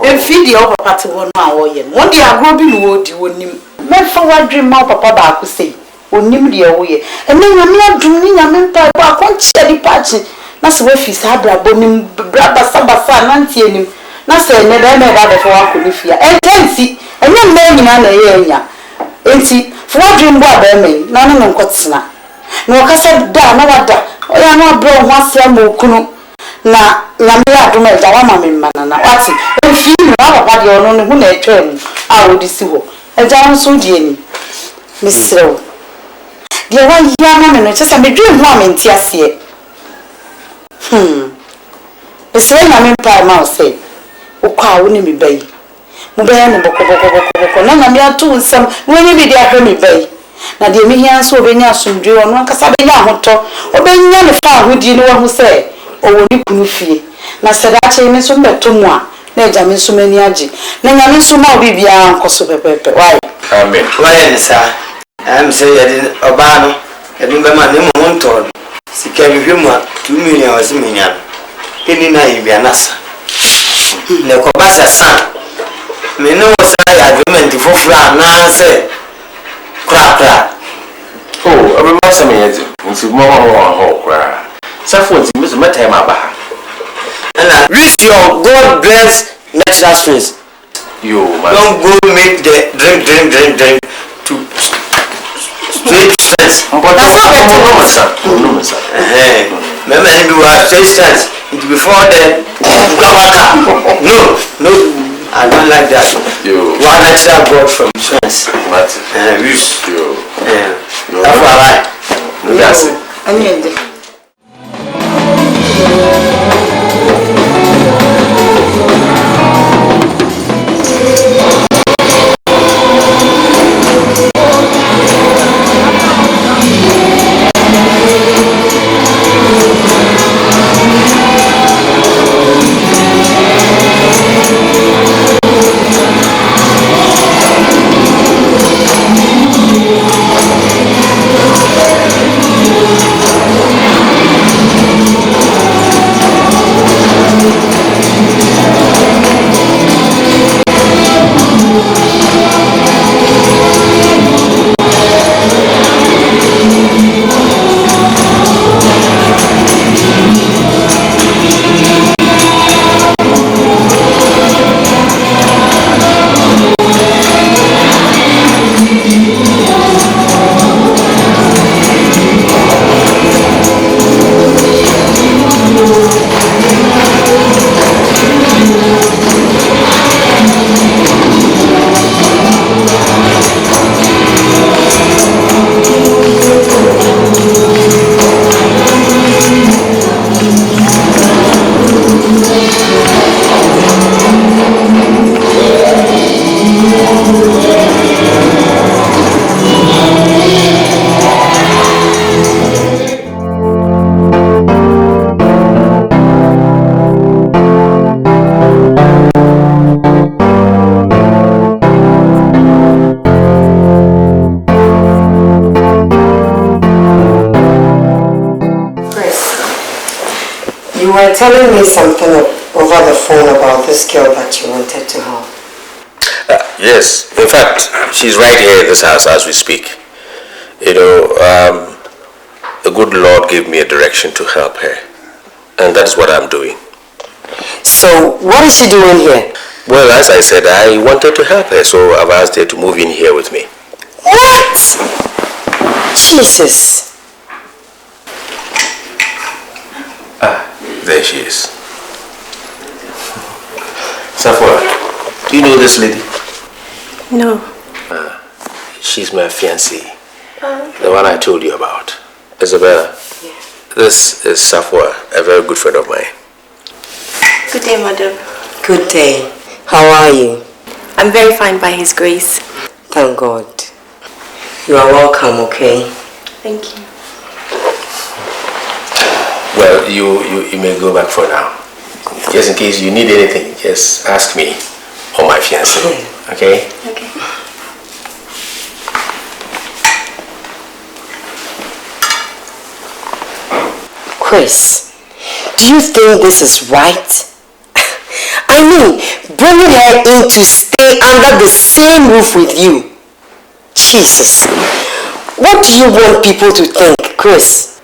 And feed the other part of 1 hour. One day I grow be wood, you wouldn't him. Men forward dream my papa could say, or nim the away. And then I'm not dreaming, I'm in papa, I can't share the party. That's where he's habra boning, brabba sabasa, nancy and him. That's a never made out of our colifia. And Tensi, and young man in an area. And see, for what dream boy, none of them got snap. No, I said, da, no, what da. Oh, I'm not brown once I'm more. Na nyamia aduma eja wa mama mmana na wati efi mi na papa de ono ne hu na etwam a odi si ho eja nso die ni misrew de wa ya na me no chese me dwe hu amenti ase misrew na me pa ma o se okwa wo ne me bayi mo bayi ne boko na nyamia to nsam wo ne bi de ahwe me bayi na de me hia so obenya asomdwe ono akasa be nya hoto obenya ne fa ahodi ne wo hu se owoni kunu fie na sedache me so mbeto mu a na eja me so mani age na nyame so ma obi bia nkoso pepepe why amen why ni sa am say yedi oba no ebi be ma ne mu nto sika hwehwe mu a 2 million wasi menya eni na ibia nasa ne ko basa sa me no sa ya agreement fofura na say kra oh abi ma sa me yedi nti mo ho kra Safety is my time about. And reach your God bless natural stress. You don't go make the drink to straight stress. But that's no, sir. Remember, you have straight stress. Before the no, I don't like that. You are natural God from stress. What? Reach you. That's why that's it. I need it. Telling me something over the phone about this girl that you wanted to help. Yes, in fact, she's right here in this house as we speak. You know, the good Lord gave me a direction to help her, and that's what I'm doing. So, what is she doing here? Well, as I said, I wanted to help her, so I've asked her to move in here with me. What? Jesus. There she is. Safwa, do you know this lady? No. She's my fiancée. The one I told you about. Isabella. Yeah. This is Safwa, a very good friend of mine. Good day, madam. Good day. How are you? I'm very fine by His grace. Thank God. You are welcome, okay? Thank you. Well, you may go back for now. Just in case you need anything, just ask me or my fiancé. Okay? Okay. Chris, do you think this is right? I mean, bringing her in to stay under the same roof with you. Jesus. What do you want people to think, Chris?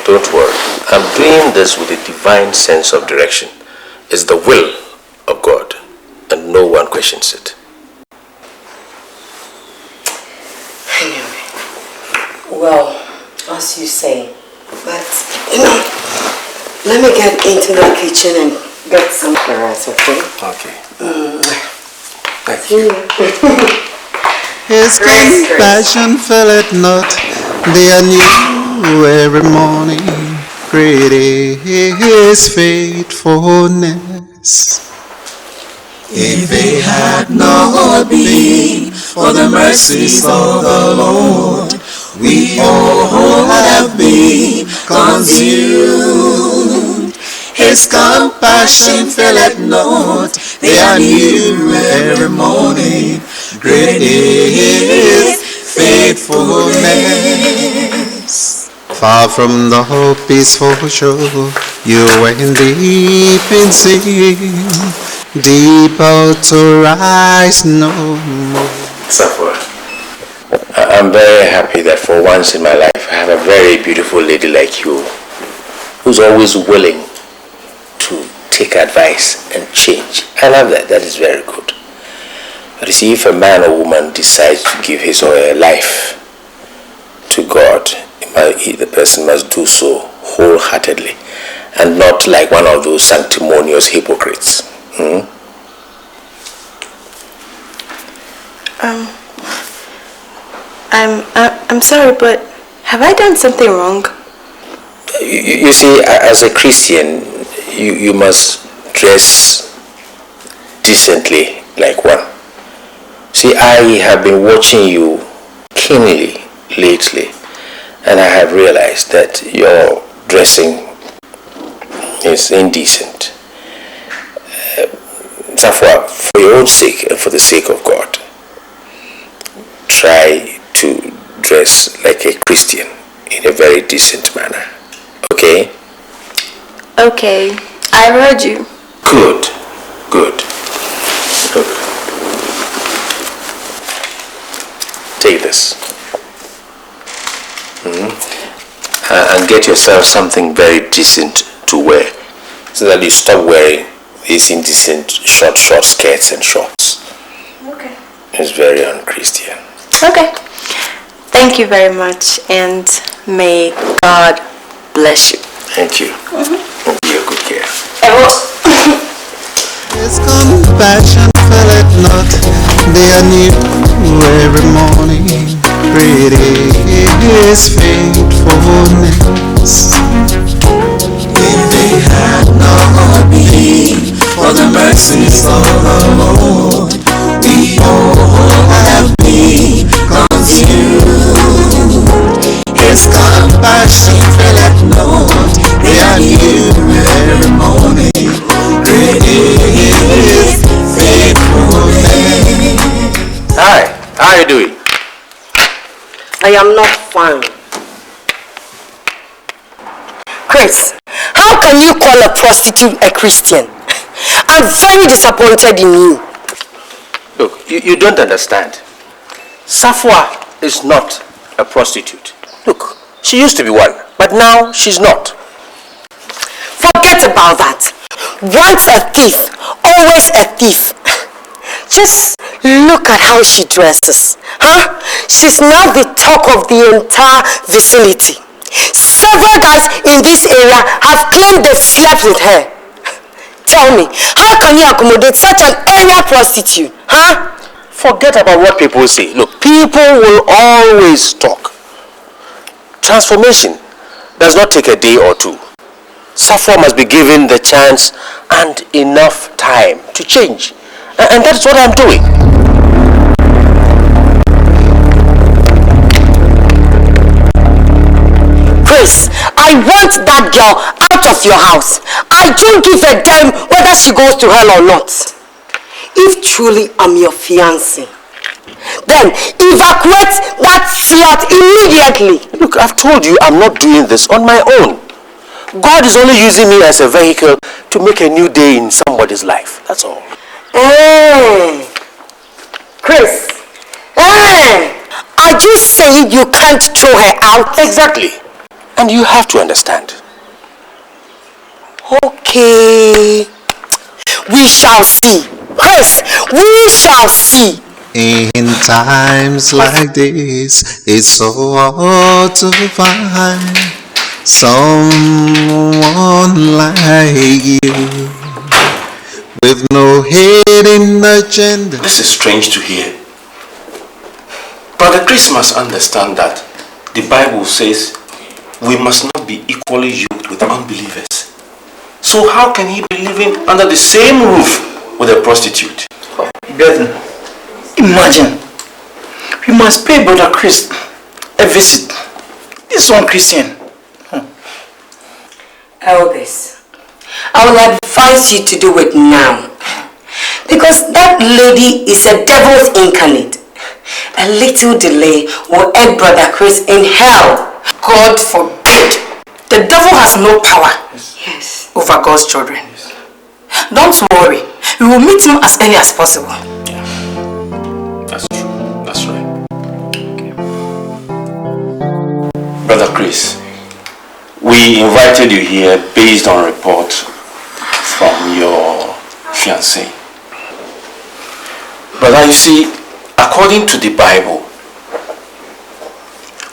Don't worry. I'm doing this with a divine sense of direction. It's the will of God, and no one questions it. Anyway, well, as you say, but, let me get into the kitchen and get some carrots, okay? Okay. Thank you. His compassion faileth not, they are new every morning. Great is His faithfulness. If it had not been for the mercies of the Lord, we all would have been consumed. His compassion faileth not, they are new every morning. Great is faithfulness. Far from the peaceful shore, you went deep in sin, deep out to rise no more. Safwa, I'm very happy that for once in my life I have a very beautiful lady like you who's always willing to take advice and change. I love that. That is very good. But you see, if a man or woman decides to give his or her life to God, the person must do so wholeheartedly and not like one of those sanctimonious hypocrites. I'm sorry, but have I done something wrong? You see, as a Christian, you must dress decently like one. See, I have been watching you keenly lately, and I have realized that your dressing is indecent. Therefore, for your own sake and for the sake of God, try to dress like a Christian in a very decent manner. Okay? Okay, I heard you. Good. Take this. And get yourself something very decent to wear so that you stop wearing these indecent short skirts and shorts. Okay. It's very unchristian. Okay. Thank you very much, and may God bless you. Thank you. Be a good care. His compassion faileth not, they are new every morning. Great is faithfulness. If it had not been for the mercies of the Lord, we all have been consumed. His compassion faileth not, they are new every morning. Great is faithfulness. Hi, how are you doing? I am not fine. Chris, how can you call a prostitute a Christian? I'm very disappointed in you. Look, you don't understand. Safwa is not a prostitute. Look, she used to be one, but now she's not. Forget about that. Once a thief, always a thief. Just look at how she dresses. She's now the talk of the entire vicinity. Several guys in this area have claimed they slept with her. Tell me, how can you accommodate such an area prostitute? Forget about what people say. Look, people will always talk. Transformation does not take a day or two. Safwa must be given the chance and enough time to change. And that's what I'm doing. Chris, I want that girl out of your house. I don't give a damn whether she goes to hell or not. If truly I'm your fiancé, then evacuate that flat immediately. Look, I've told you I'm not doing this on my own. God is only using me as a vehicle to make a new day in somebody's life. That's all. Hey, Chris. Hey, are you saying you can't throw her out? Exactly. And you have to understand. Okay. We shall see. Chris, we shall see. In times like this, it's so hard to find someone like you with no hidden agenda. This is strange to hear. Brother Chris must understand that the Bible says we must not be equally yoked with unbelievers. So how can he be living under the same roof with a prostitute? Oh, brethren, imagine. We must pay Brother Chris a visit. This one Christian. Elders, I will advise you to do it now. Because that lady is a devil's incarnate. A little delay will end Brother Chris in hell. God forbid. The devil has no power over God's children. Don't worry. We will meet him as early as possible. That's true. That's right. Okay. Brother Chris, we invited you here based on a report from your fiancé. Brother, you see, according to the Bible,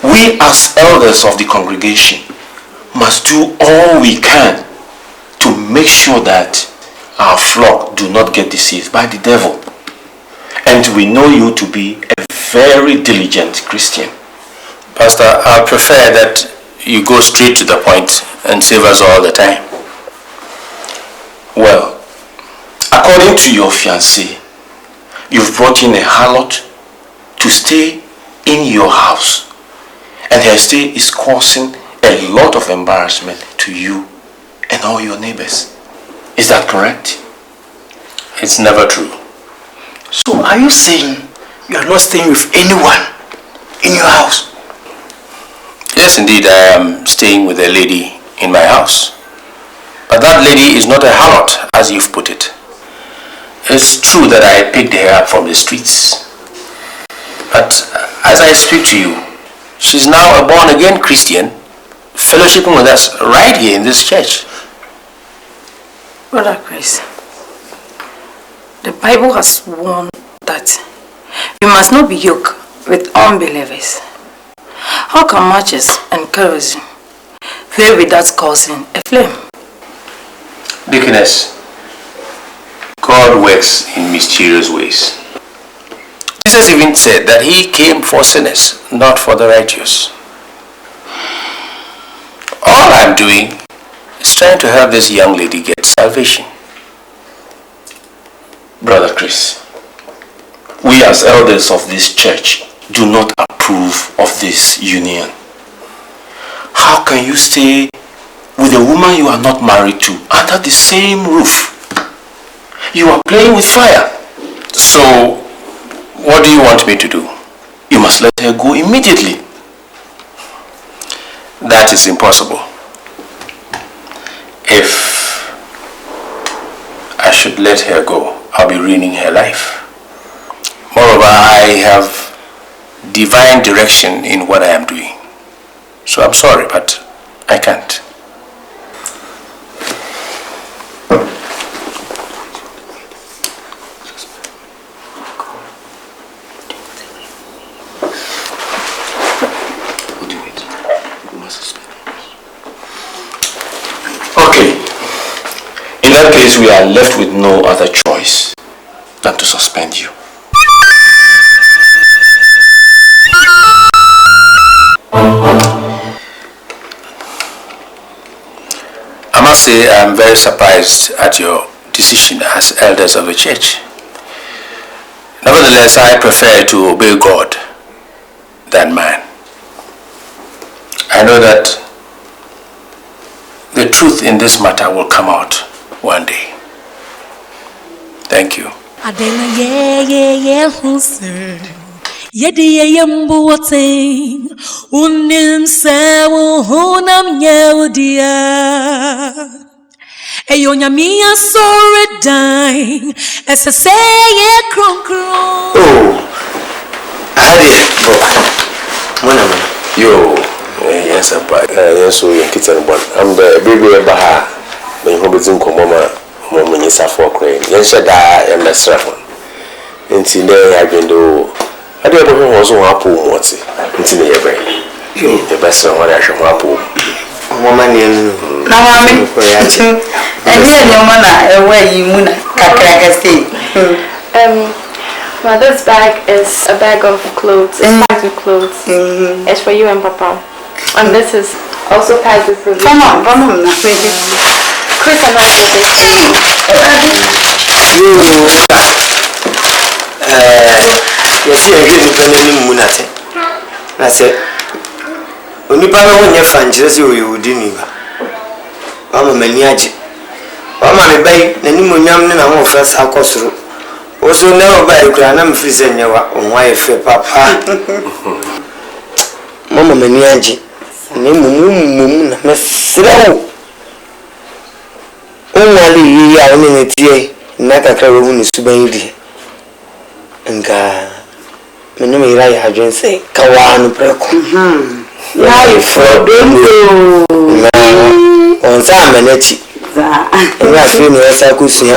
we as elders of the congregation must do all we can to make sure that our flock do not get deceived by the devil. And we know you to be a very diligent Christian. Pastor, I prefer that you go straight to the point and save us all the time. Well, according to your fiancé, you've brought in a harlot to stay in your house. And her stay is causing a lot of embarrassment to you and all your neighbors. Is that correct? It's never true. So are you saying you are not staying with anyone in your house? Yes, indeed, I am staying with a lady in my house. But that lady is not a harlot, as you've put it. It's true that I picked her up from the streets. But as I speak to you, she's now a born-again Christian, fellowshipping with us right here in this church. Brother Chris, the Bible has warned that we must not be yoked with unbelievers. How can matches and kerosene flare without causing a flame? Deaconess, God works in mysterious ways. Jesus even said that he came for sinners, not for the righteous. All I'm doing is trying to help this young lady get salvation. Brother Chris, we as elders of this church do not approve of this union. How can you stay with a woman you are not married to under the same roof? You are playing with fire. So, what do you want me to do? You must let her go immediately. That is impossible. If I should let her go, I'll be ruining her life. Moreover, I have divine direction in what I am doing. So I'm sorry, but I can't. Okay. In that case, we are left with no other choice than to suspend you. must say I'm very surprised at your decision as elders of the church. Nevertheless, I prefer to obey God than man. I know that the truth in this matter will come out one day. Thank you. Eyonya mia sorry dying as I say cron. Oh, I had it. Mona, yo, yes, yes, so you kitchen one. I'm the baby Baha, my hobbies in Comoma, Mommy for crane. Yes, I die and the strafford. And today I've been do. I don't know also a pool, what's it? It's in the ever. The best of what I shall have. Mama, and here, no man, where you moon, well, this bag is a bag of clothes. It's packed with clothes. It's for you and Papa. And this is also packed with provisions. Come on. Chris and I will take you see, I get the Munate. I said, when you buy one, your franchise, you didn't. I'm a maniac. I'm a bay, the Nimuniam, and I'm first Alcosro. Also, never buy a granum freezing your wife, Papa. Mamma maniac. Name slow. Only I mean it here, not a crowd is to be. And Menumi Rai had say, Kawan Preco. Life for Dondo. On some minute, and I feel as I could see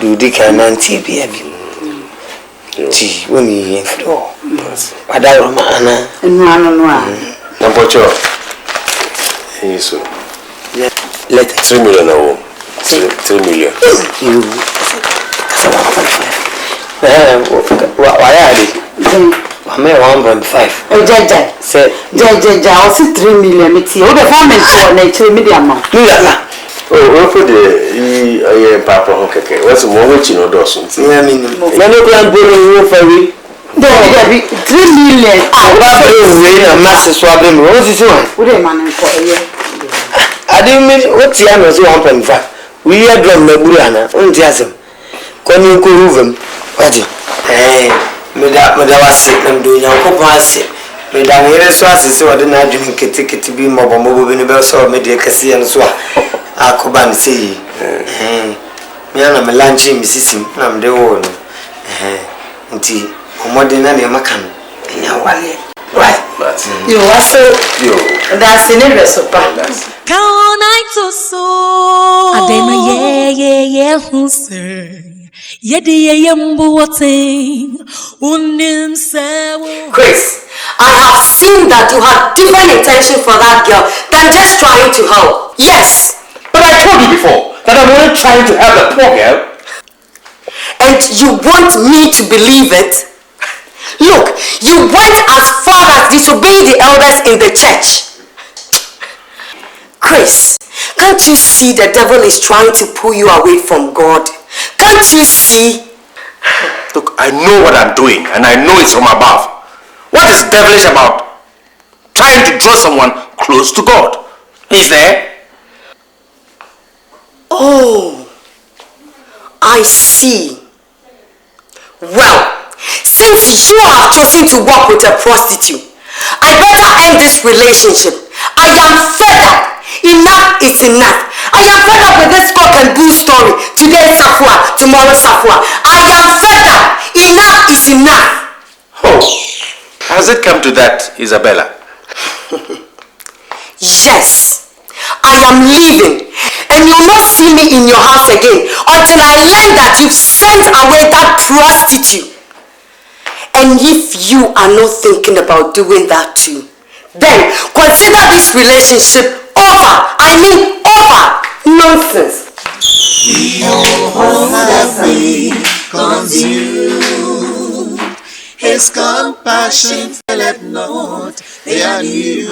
do Dick and Nancy be a tea when he ain't floor. Adama and one. Number 2. So, let 3 million or 3 million. You why are they? I made 1.5. Oh, Jaja said, Jaja, I'll see 3 million. It's your family for nature medium. Oh, for the Papa, okay. What's more watching or doesn't? I mean, Grand Bull for me. There be 3 million. A massive swabbing. What is it? What a man for a year. I didn't mean what's the answer 1.5. We are drum Nebulana, Untiasm. Can you go them? What? Hey, Madame sick and doing your coupons. Madame, here is what is so I didn't drink a ticket to be mobile in the bell so media cassie and so I could see. Miana Melanchi, Mrs. I'm the one. Tea. More than any macan. Right, but you are so you. That's in it, so Can I TOSO? Adema, who's Chris, I have seen that you have different intention for that girl than just trying to help. Yes. But I told you before that I'm only trying to help the poor girl. And you want me to believe it? Look, you went as far as disobeying the elders in the church. Chris, can't you see the devil is trying to pull you away from God? Can't you see? Look, I know what I'm doing and I know it's from above. What is devilish about trying to draw someone close to God? Is there? Oh, I see. Well, since you have chosen to work with a prostitute, I better end this relationship. I am fed up. Enough is enough. I am fed up with this cock and bull story. Today Safua, tomorrow Safua. I am fed up. Enough is enough. Oh, has it come to that, Isabella? Yes, I am leaving. And you will not see me in your house again until I learn that you've sent away that prostitute. And if you are not thinking about doing that too, then consider this relationship over. I mean over. Nonsense. We all have been consumed. His compassion faileth not. They are new.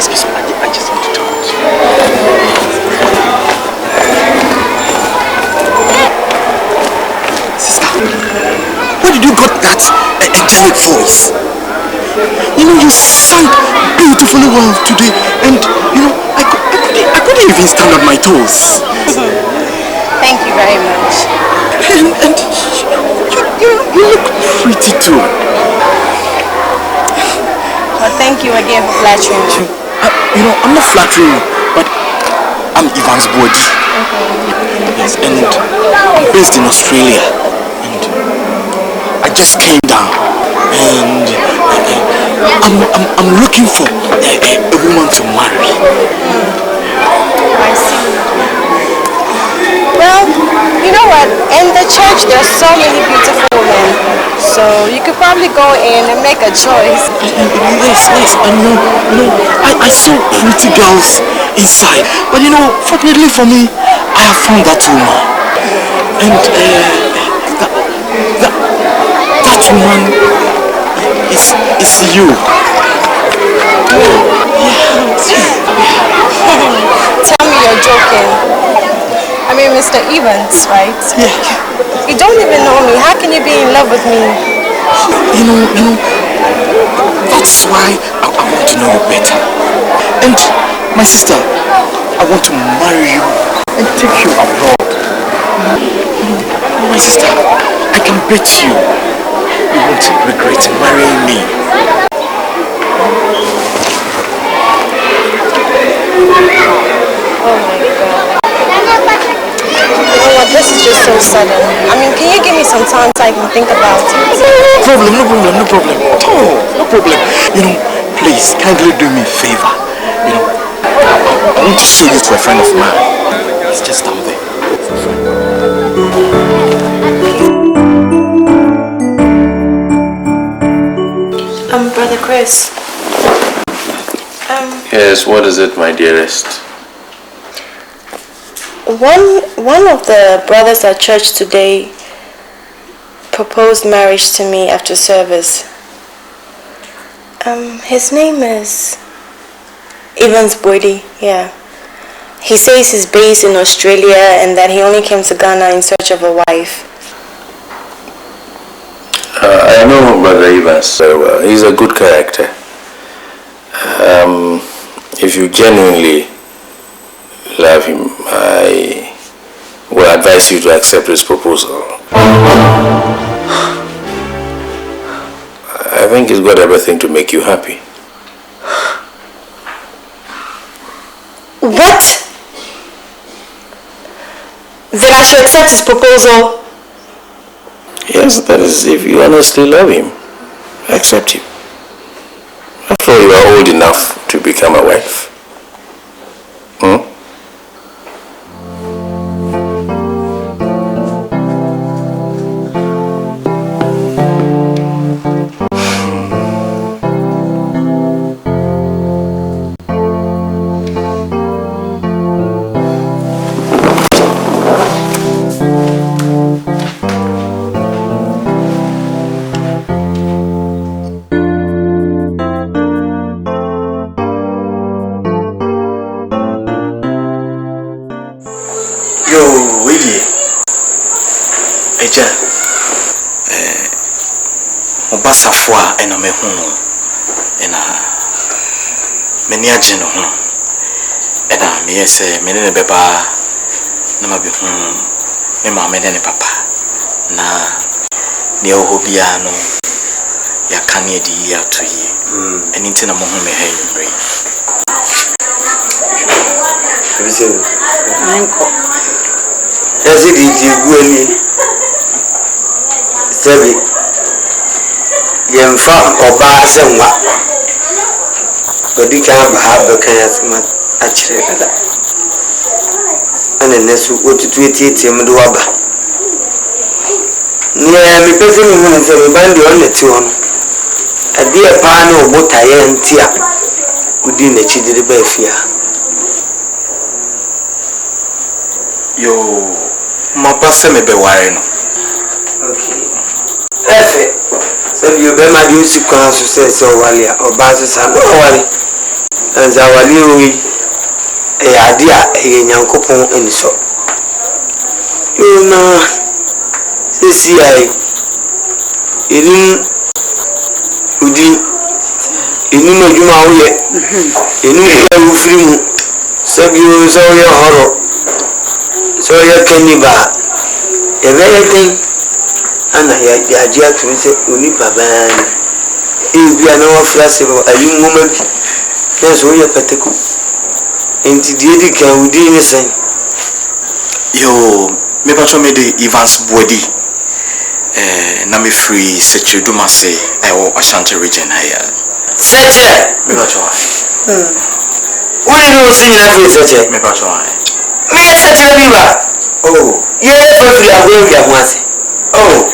Excuse me, I just want to talk to you. Sister, where did you get that angelic voice? You know, you sang beautifully well today, and you know, I couldn't even stand on my toes. Thank you very much. And you look pretty too. Well, thank you again for flattering me. You know, I'm not flattering you, but I'm Ivan's body. Yes, and I'm based in Australia. And I just came down, and I'm looking for a woman to marry. I see. Well, you know what? In the church, there's so many beautiful women, so you could probably go in and make a choice. Yes, and you know, I saw pretty girls inside, but you know, fortunately for me, I have found that woman, and that woman is you. Tell me you're joking. I mean, Mr. Evans, right? Yeah. You don't even know me. How can you be in love with me? You know, that's why I want to know you better. And my sister, I want to marry you and take you abroad. My sister, I can bet you won't regret marrying me. Oh my God. You know what, this is just so sudden. I mean, can you give me some time so I can think about it? No problem. Oh, no problem. You know, please, kindly do me a favor. You know, I want to show you to a friend of mine. It's just down there. Brother Chris. Yes, what is it, my dearest? One of the brothers at church today proposed marriage to me after service. His name is Evans Boydie, yeah. He says he's based in Australia and that he only came to Ghana in search of a wife. I know Brother Evans very well. He's a good character. If you genuinely love him, I will advise you to accept his proposal. I think he's got everything to make you happy. What? That I should accept his proposal? Yes, that is if you honestly love him. Accept him. After all, you are old enough to become a wife. Safwa ena mehuno ena meni agye ho ena me yese meni ne beba na mabehu me maame ne papa na ne ohobia no ya kane di ya to yi eni nti na mo hu me ha yimbre Kabise nko ezi di guani sabi yemfa oba senwa odika ba kan yasma akire dada ana nesu otutu etietie mdo waba ni mi pese mi hu se mi bandi on neti on ade e pa na obotaye ntia udi na chidire ba afia yo mapa se me be ware no okay efe so you be ma di usi kwa so se so wale oba so sa no wale and Zawali idea a Yankopon and so. You know, see, I didn't you know, you know, free so you saw your horror. So you can never everything, and I idea to say, Unipa. If you are not flexible, a young woman, yes, we are particular. And the can we do anything? Yo, me patrol me the Evans body. Nami free set you do my say, I will Ashanti region here. Set it! Me patrol. What do you see in every set? Me patrol. Me set it everywhere. Oh, you ever free a way we have once. Oh.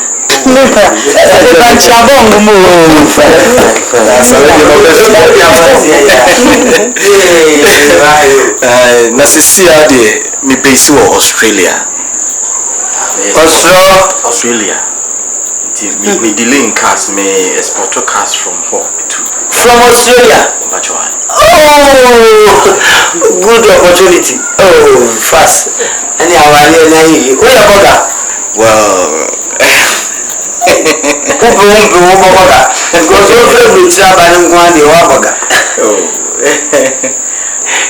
Nasisia de me base in Australia. Australia. Me delaying cars, me export cars from home too. From Australia? Oh, good opportunity. Oh, fast. And well.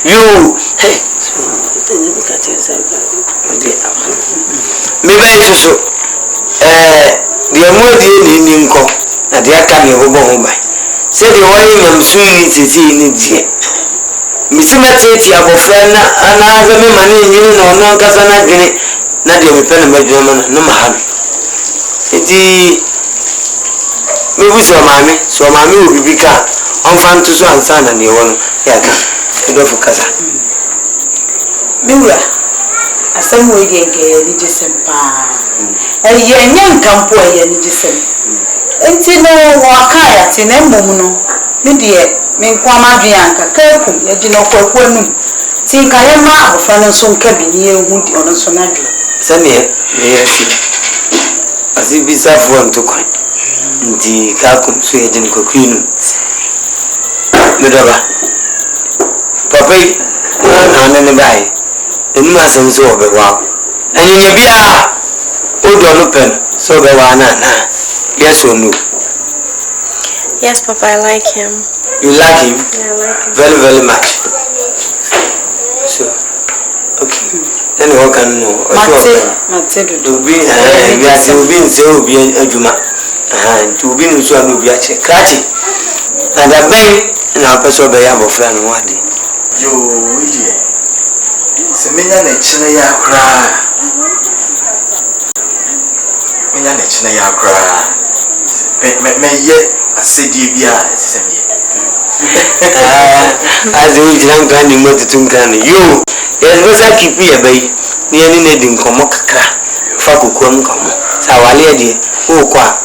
You hey, maybe so the amodi ni nko na de aka me bo ho bai say the one yam sui titi ni die misima titi abofra na ana za me mane nyini na ono kasa na gene na de me pena madwuma na ma ha enti me bu so mami obi bi ka on fan to so ansa na ne wono ya ka do fu kasa miwa asem we gege ni jisempa ye nyankampo ye ni jisem enti no waka ya ti na mmom no ne de me nkwama dwanka kaku ye gina kwakwa num ti nka ye ma abofa no so nka bi ni ehu di ono so na dwo sane ye si azibisa fo ntokwan ndi kaku so ye gina kwakwa num medaba papai na ne bai enu asem so obewa enye bia odo no pen so obewa na yes or no? Yes, Papa, I like him. You like him? Yeah, I like him. Very, very much. So, okay. Then what can know? Mate, to be Juma. And to be in so be a check. Catchy. And I beg and I'll pass over your friend one day. You, dear. Semina China cry. Mina China cry. Me yet a city bia, as we drank grinding motor to Granny. You, yes, was I keep me a bay, nearly needing Komokaka, Fakukum come. Our lady, oh, qua,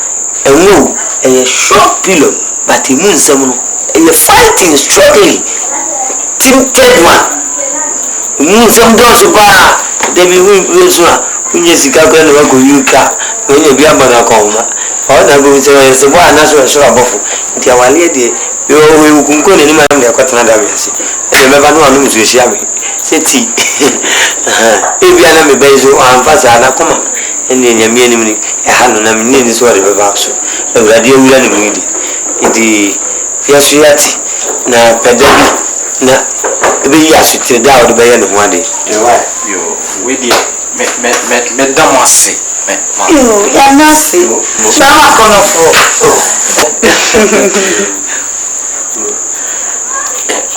a move, a short pillow, but he moons some, and you're fighting, struggling. Tinted one. Moon some doors of bar, they be Wilson, when you see Gagan or go you car, when you be a monacoma. All the good is one natural sort of buffalo. Until our lady, you can go any man, they're quite another way. And remember, no one knows you shall be. Say tea. If you are not a basil, I'm fast and I come on. And then you're meaning a hand on a minute is what about so. The radio will animate it. The Fiat na Pedagi na be yes, to doubt by any one day. You with you, Medamasi. You are not sick. Mama gonna fall.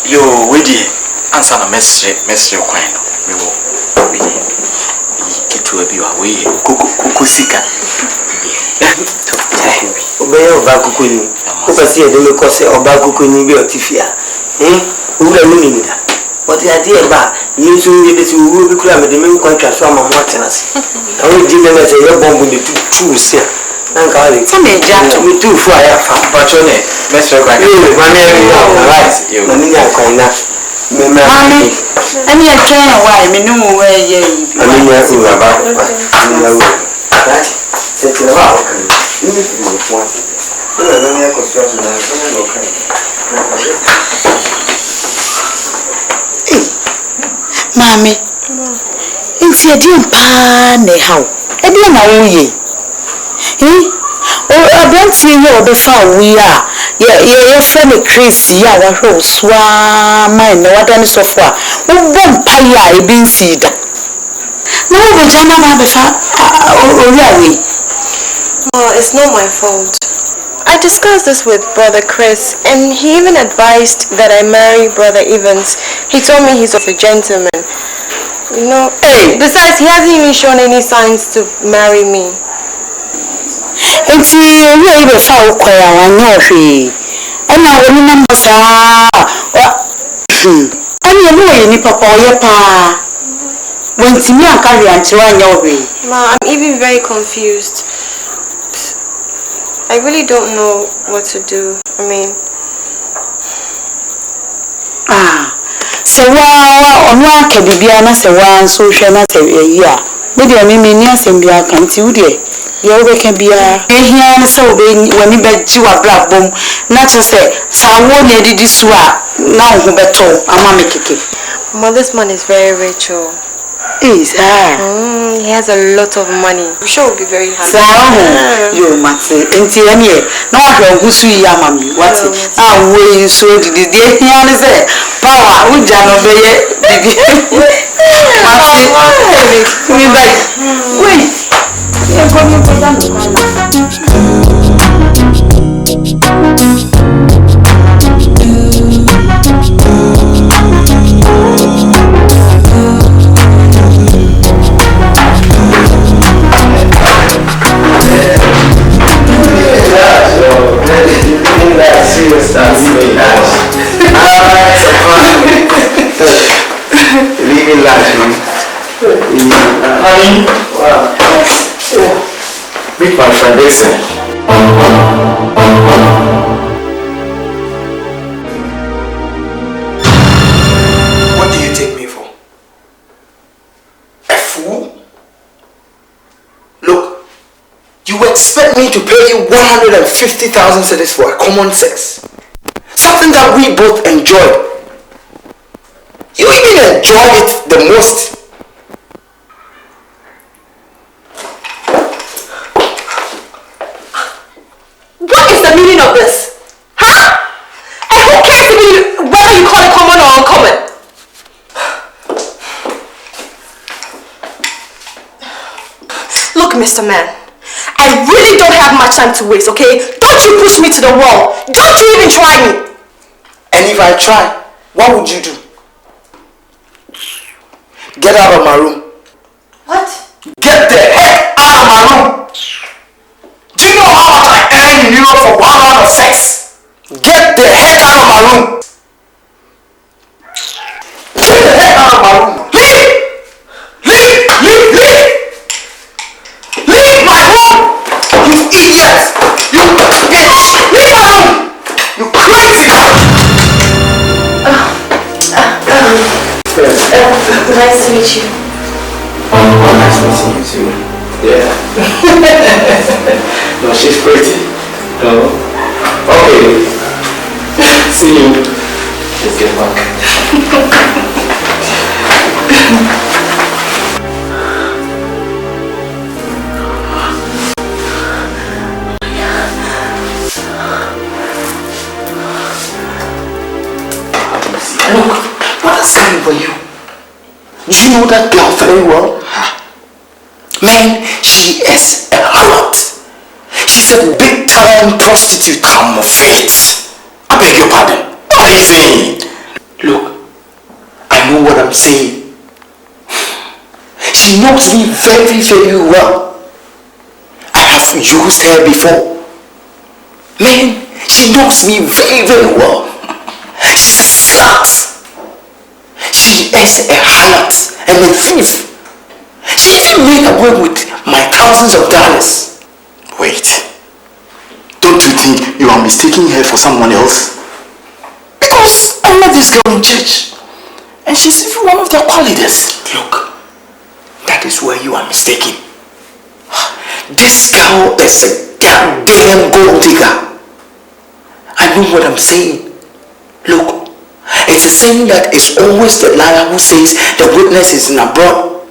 You with you answer a message quite. We will get to a view away. Kukusika. Obey Obakuni. Oversee the Lucas or Bakukuni be Otifia. Who are winning that? What the idea about you soon get to will be clear with the main contract from Martinez. I will give them as a bomb with the two here. And call it some agent with 2 fire from Patronne. Mr. Right, you Mammy, and you're trying to why me know where ye. I mean, yes, you are about that. Set it about. You need to be one. I don't know construction. Mami. Nti edi mpa ne hawo. Edi na wo ye. Abranti ye obefa wi a ye friend Chris ya wa hwe oswa man na wadane sofo a wo bompa ya e bi nsi da na wo be jama na befa ori awe. Oh, it's not my fault. I discussed this with Brother Chris and he even advised that I marry Brother Evans. He told me he's a gentleman. You know, besides he hasn't even shown any signs to marry me. Enti we ibe fa ukwaya wanyo hwe ena woni number sa ani eno ye ni papa oye pa wonti mi anka anti wanyo hwe. Ma, I'm even very confused. I really don't know what to do. I mean, se wa onu aka bibia na se wa so hwe na se yi a me de mi ni asem bia kan ti udie ye we can be ehia na se obe wani beji wa blabom na che se sa wo ne didi su a na ho beto ama me keke. Ma, this man is very rich. He has a lot of money. I'm sure we'll be very happy. You mate enti ene na wa hwe husu yi ama me what we so didi de ehia na se power uja no be ye didi we bye wait. Honey, wow. Meet my friend Dixon. What do you take me for? A fool? Look, you expect me to pay you 150,000 cedis for a common sex? Something that we both enjoy. You even enjoy it the most. What is the meaning of this? Huh? And who cares whether you call it common or uncommon? Look, Mr. Man, I really don't have much time to waste, okay? Don't you push me to the wall. Don't you even try me. And if I try, what would you do? Get out of my room. What? Get the heck out of my room. Do you know how much I earn in Europe for 1 round of sex? Get the heck out of my room. Get the heck out of my room. Leave! Leave! Leave! Leave! Leave my room! You idiot! You bitch! Leave my room! You crazy! Nice to meet you. Nice meeting you too. Yeah. No, she's pretty. No. Okay. See you. Let's get back. Look, what is coming for you? Do you know that girl very well? Man, she is a harlot. She's a big-time prostitute. Come of it. I beg your pardon. What are you saying? Look, I know what I'm saying. She knows me very, very well. I have used her before. Man, she knows me very, very well. She's a slut. She is a harlot and a thief. She even made away with my thousands of dollars. Wait. Don't you think you are mistaking her for someone else? Because I met this girl in church. And she's even one of their qualities. Look, that is where you are mistaken. This girl is a goddamn gold digger. I know what I'm saying. Look, It's the same that is always the liar who says the witness is in abroad.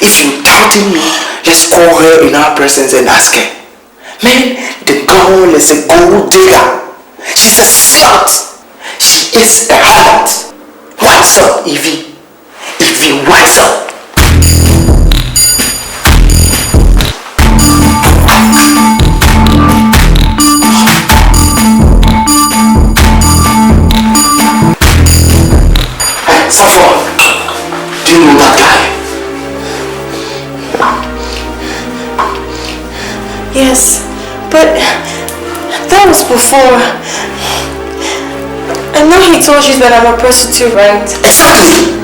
If you doubting me, just call her in our presence and ask her. Man, the girl is a gold digger. She's a slut. She is a harlot. What's up, Evie? Evie, what's up? Saffron, do you know that guy? Yes, but that was before. I know he told you that I'm a prostitute, right? Exactly.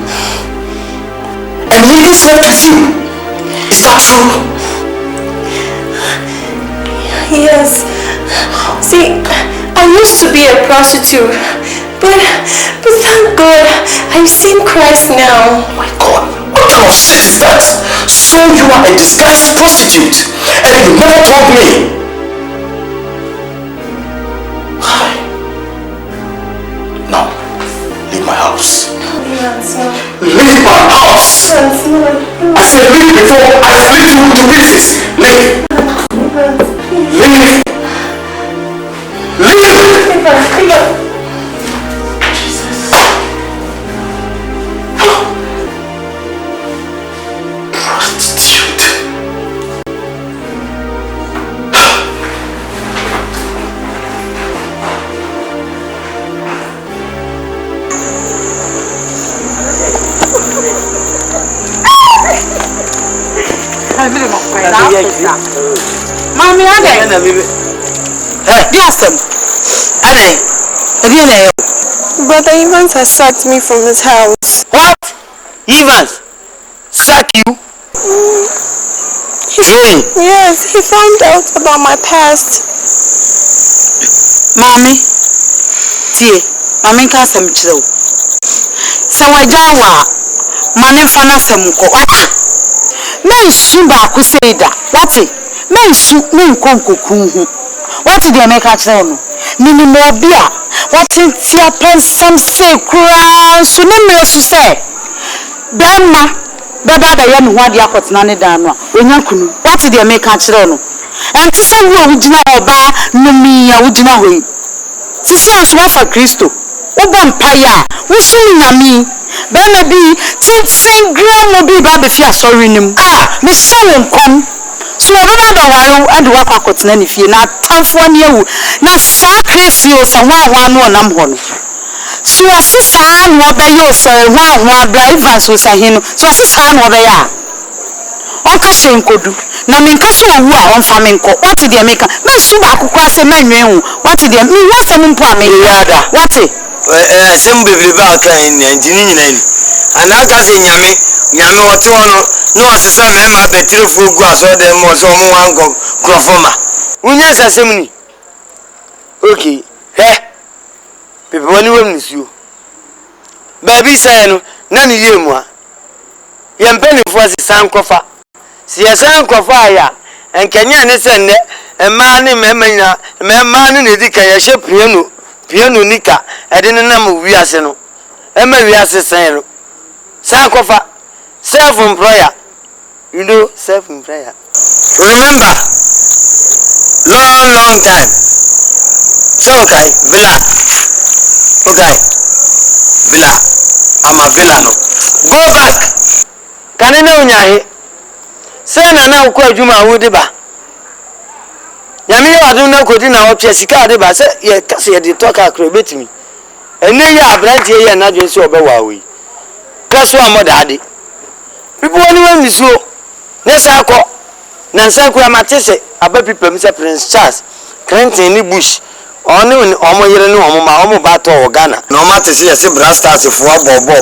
And he slept with you. Is that true? Yes. See, I used to be a prostitute, but thank God, I've seen Christ now. Oh my God, what kind of shit is that? So you are a disguised prostitute, and you never told me. Now, leave my house. Leave my house! I said leave before I split you into pieces. Leave! Leave! Leave! Jesus. Prostitute. Mommy, I Brother Evans has sacked me from his house. What? Evans? Sack you? Yes, he found out about my past. Mommy, tie, Mommy can't some chill. So I jawa, money fana some ko. Men sumba kuseda. What it? Men su men konko kuhu. What did they make a tell? Nini mobia. What in tia pen some say crown so no so say. Grandma, baba da yam wadi akot nane danwa. Onyankunu. What did they make a tell? And to say we ujina oba no mi ya ujina hoyi. Sisi ansuwa for Kristo. Oba mpaya. Usumi nyami. Bema bi tintin gram obi ba be fi asori nim. Me so wonkom. So baba da wayo ade wakwa akotena ne fie na tamfo ne ewu. Na sa kresi o sa hwa no nam ho no. So asisa no be yo so hwa driver so sa hinu. So asisa no be ya. Onka hyenkodu. Na menka so owu a onfa menko. What did they make? Me su ba akukwa se manwen hu. What did they? Me wasa mpo ameyada. What? Sem bebre ba kan ni ntini nyina ni anaka se nyame oto no asesa me ma betire fu ogu aso dem mo so mo wan krofoma unya sasem ni okay pepe woni wam ni suo baby say no na ni yemu a ye mpeni fu asesa nkofa si yesa nkofa ya enkenya ne se ne ema ne mema nyina mema ne ne dika ye hye piano nika edene nam wiase no ema wiase sen no sakofa self employer you know self employer remember long time so okay villa I'm a villa no go back kanene unyahe say na ukwa adwuma awudi ba Yami adu na kodi na opia sika de ba se ye kase ye de talk akro betimi ene ya abranti ye na dwen se obewa we kaso amoda ade people anyone misuo ne sako na nsanku amatese abapipam se Prince Charles Clinton ni Bush oni omo yere ni omo ma omo ba to Ghana na omo atese ye se Brastars fo abobo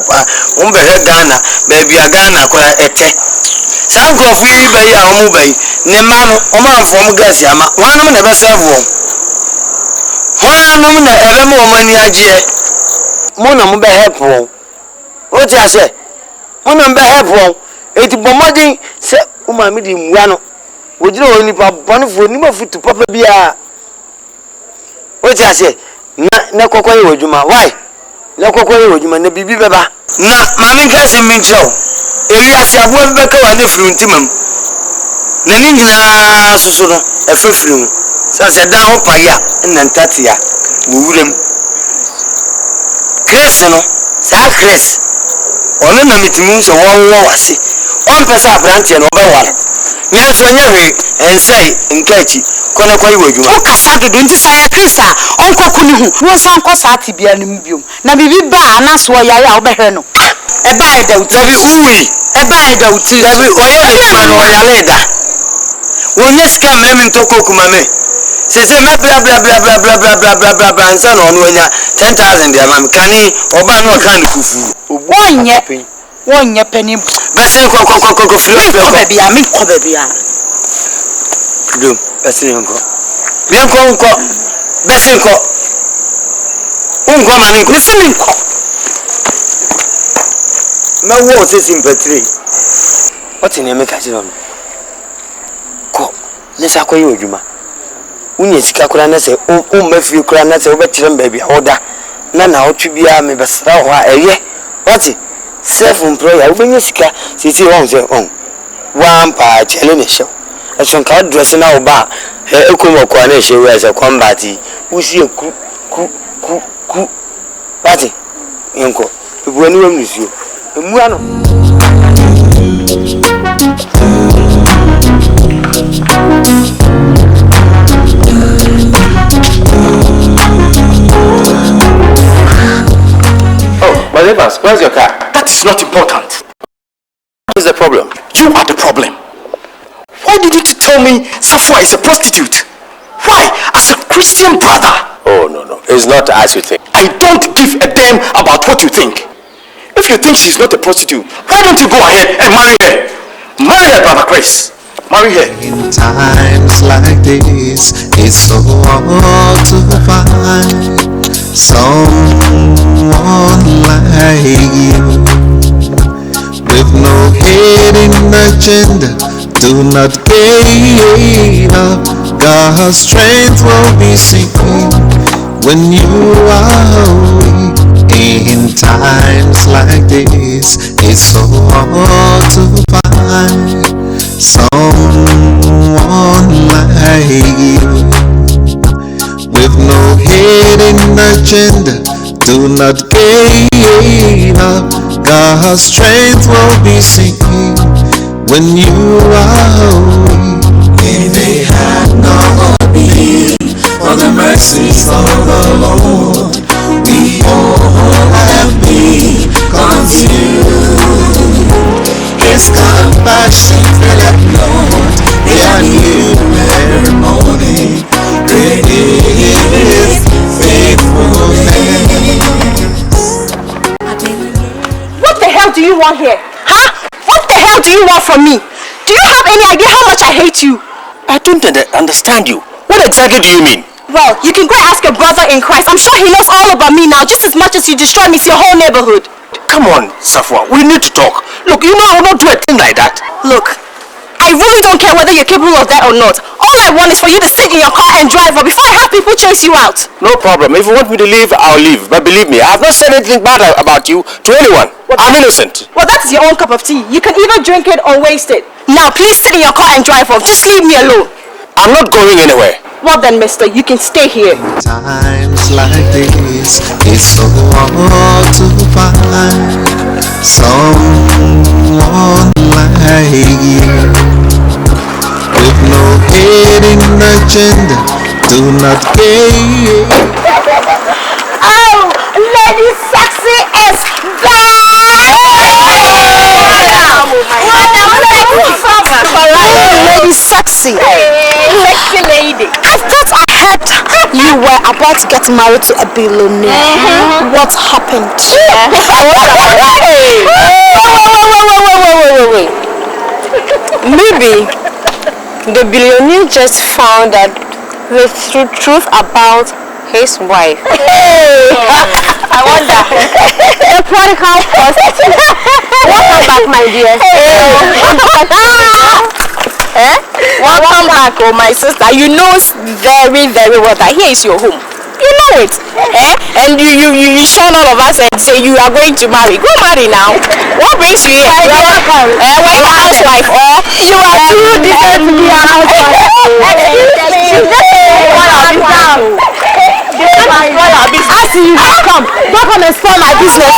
on be he Ghana be bia Ghana ko ete sankofu yi be ya omo bai ne ma no omo anfo gas ama wanum na be serve won wanum na ebe mo mani agye mo na mo be help won o ti ase mo na be help won eti bomodin se o ma mi di muwa no wojira oni pa bonfo ni ma futu papa bia o ti ase na kokoye wajuma why Na kokko ye wodwuma na bibi beba. Na maame nkase mi nkyerɛw. Ewi ase aboa bi bɛka wa ne firi ntimam. Na ni nyina soso no efefiri mu. Sase da ho paya na ntatia wo wuram. Chris no, sa Chris. Ono na mitimu so wonwo wase. On pesa abrante no obeware. Nya so nya hwe ensai nkachi kona kwai wodwuma. O kasa dodo nti sa ya Chris a onkoku ni hu. Wo san ko sa tibia no mbiom. Na bibi ba anaso yare a obehwe no. Eba e da uti bi uwi. Eba e da uti. Dabi oye adwuma no yare da. Wonya sika memi ntoko kumame. Sese me bla ansa no ono nya 10,000 dia mam kani oba no kan kufu. Wonye pani. Bese ko flo. Ko bebia mi ko bebia. Dum bese nko. Bien ko bese ko. Unko mani ko bese mi ko. Ma wo se sympathy. What in make it on? Ko nesa ko yi odwuma. Unye sika kura na se o mafiri kura na se o betirem ba bia oda na otwe bia me besra ho a eye what self employer o benye sika sisi won se on wan pa chele ne show e so nka dress na oba ekomo kwa na shewe as combat usi ku what enko ebu ani wam nisuo emu ano. But Evans, where's your car? That is not important. What is the problem? You are the problem. Why did you tell me Safwa is a prostitute? Why? As a Christian brother. Oh, no. It's not as you think. I don't give a damn about what you think. If you think she's not a prostitute, why don't you go ahead and marry her? Marry her, Brother Chris. Marry her. In times like this, it's so hard to find someone like you, with no hidden agenda. Do not give up. God's strength will be seen when you are weak. In times like this, it's so hard to find someone like you, with no hidden agenda. Do not give up. God's strength will be seen when you are weak. If they had not been for the mercies of the Lord, we all have been consumed. His compassion faileth not, they are new every morning. Great is faithfulness. What the hell do you want here? Huh? What the hell do you want from me? Do you have any idea how much I hate you? I don't understand you. What exactly do you mean? Well, you can go and ask your brother in Christ. I'm sure he knows all about me now, just as much as you destroy me to your whole neighborhood. Come on, Safwa, we need to talk. Look, you know I will not do a thing like that. Look, I really don't care whether you're capable of that or not. All I want is for you to sit in your car and drive off before I have people chase you out. No problem. If you want me to leave, I'll leave. But believe me, I have not said anything bad about you to anyone. I'm innocent. Well, that's your own cup of tea. You can either drink it or waste it. Now, please sit in your car and drive off. Just leave me alone. I'm not going anywhere. Well then, mister, you can stay here. Times like this, it's so hard to find someone like you, with no hidden agenda. Do not give. Oh, Lady Sexy is back! Lady Sexy. Sexy lady. I thought I heard you were about to get married to a billionaire. What happened? Wait. Maybe the billionaire just found out the truth about his wife. I wonder. The prodigal prostitute. Welcome back, my dear. Welcome back, oh my sister. You know very, very well that here is your home. You know it. And you shun all of us and say you are going to marry. Go marry now. What brings you here? Were you a housewife or you are too different to be a housewife? As you come, don't come and spoil my business.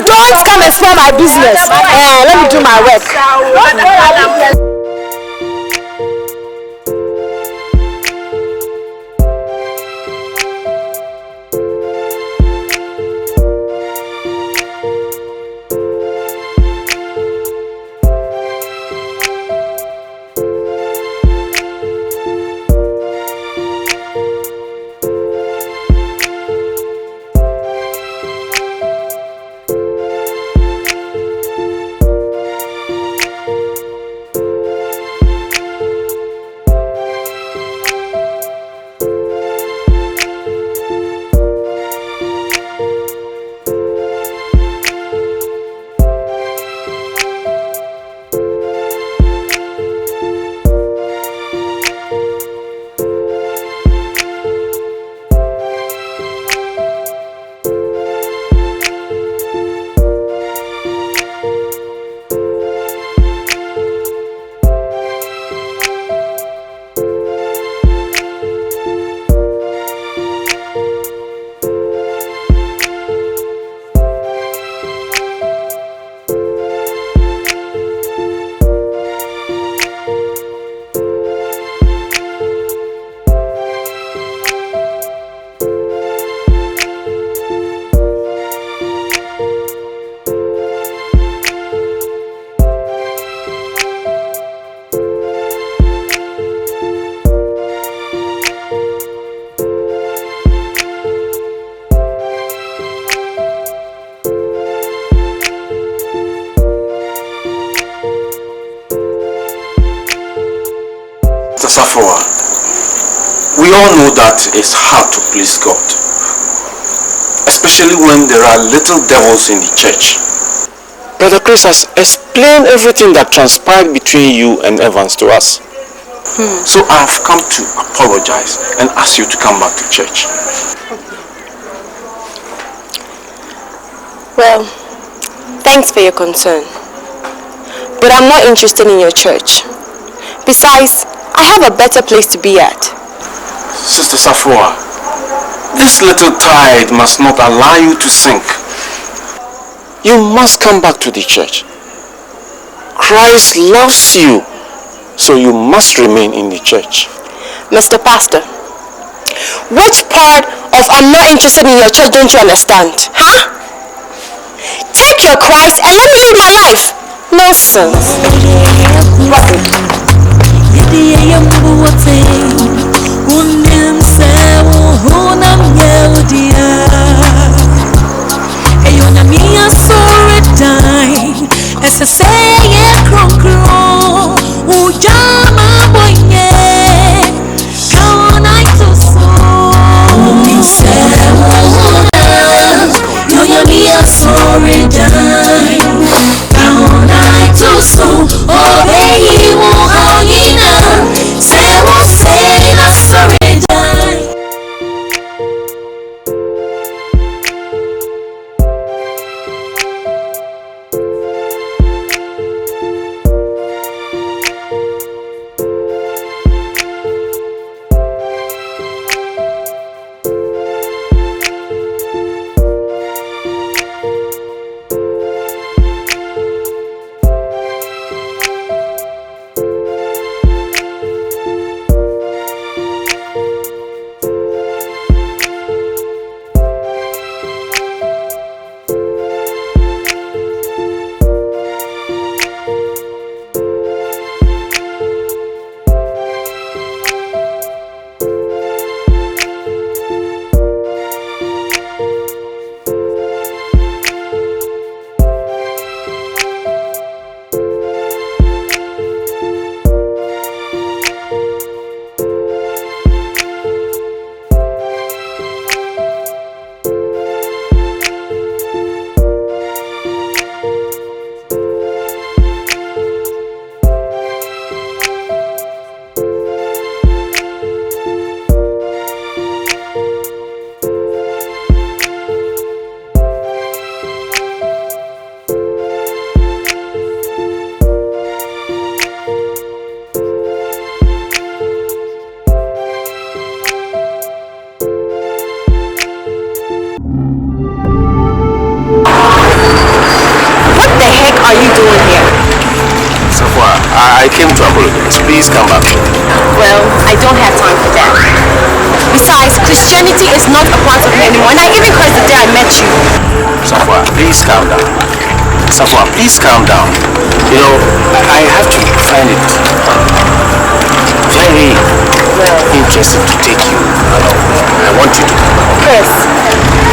Don't come and spoil my business. Let me do my work. We all know that it's hard to please God, especially when there are little devils in the church. Brother Chris has explained everything that transpired between you and Evans to us. So I have come to apologize and ask you to come back to church. Well, thanks for your concern. But I'm not interested in your church. Besides, I have a better place to be at. Sister Safua, this little tide must not allow you to sink. You must come back to the church. Christ loves you, so you must remain in the church. Mr. Pastor, which part of I'm not interested in your church don't you understand? Huh? Take your Christ and let me live my life. Nonsense. Essa ceia cron o jama boye kaona TOSO no ya mia sorry dai kaona TOSO oh hey wo hangina say na sorry dai. apologize. Please come back. Well, I don't have time for that. Besides, Christianity is not a part of me anymore, and I even cursed the day I met you. Safwa, please calm down. Safwa, please calm down. You know, I have to find it very interesting to take you along. I want you to come along. Chris,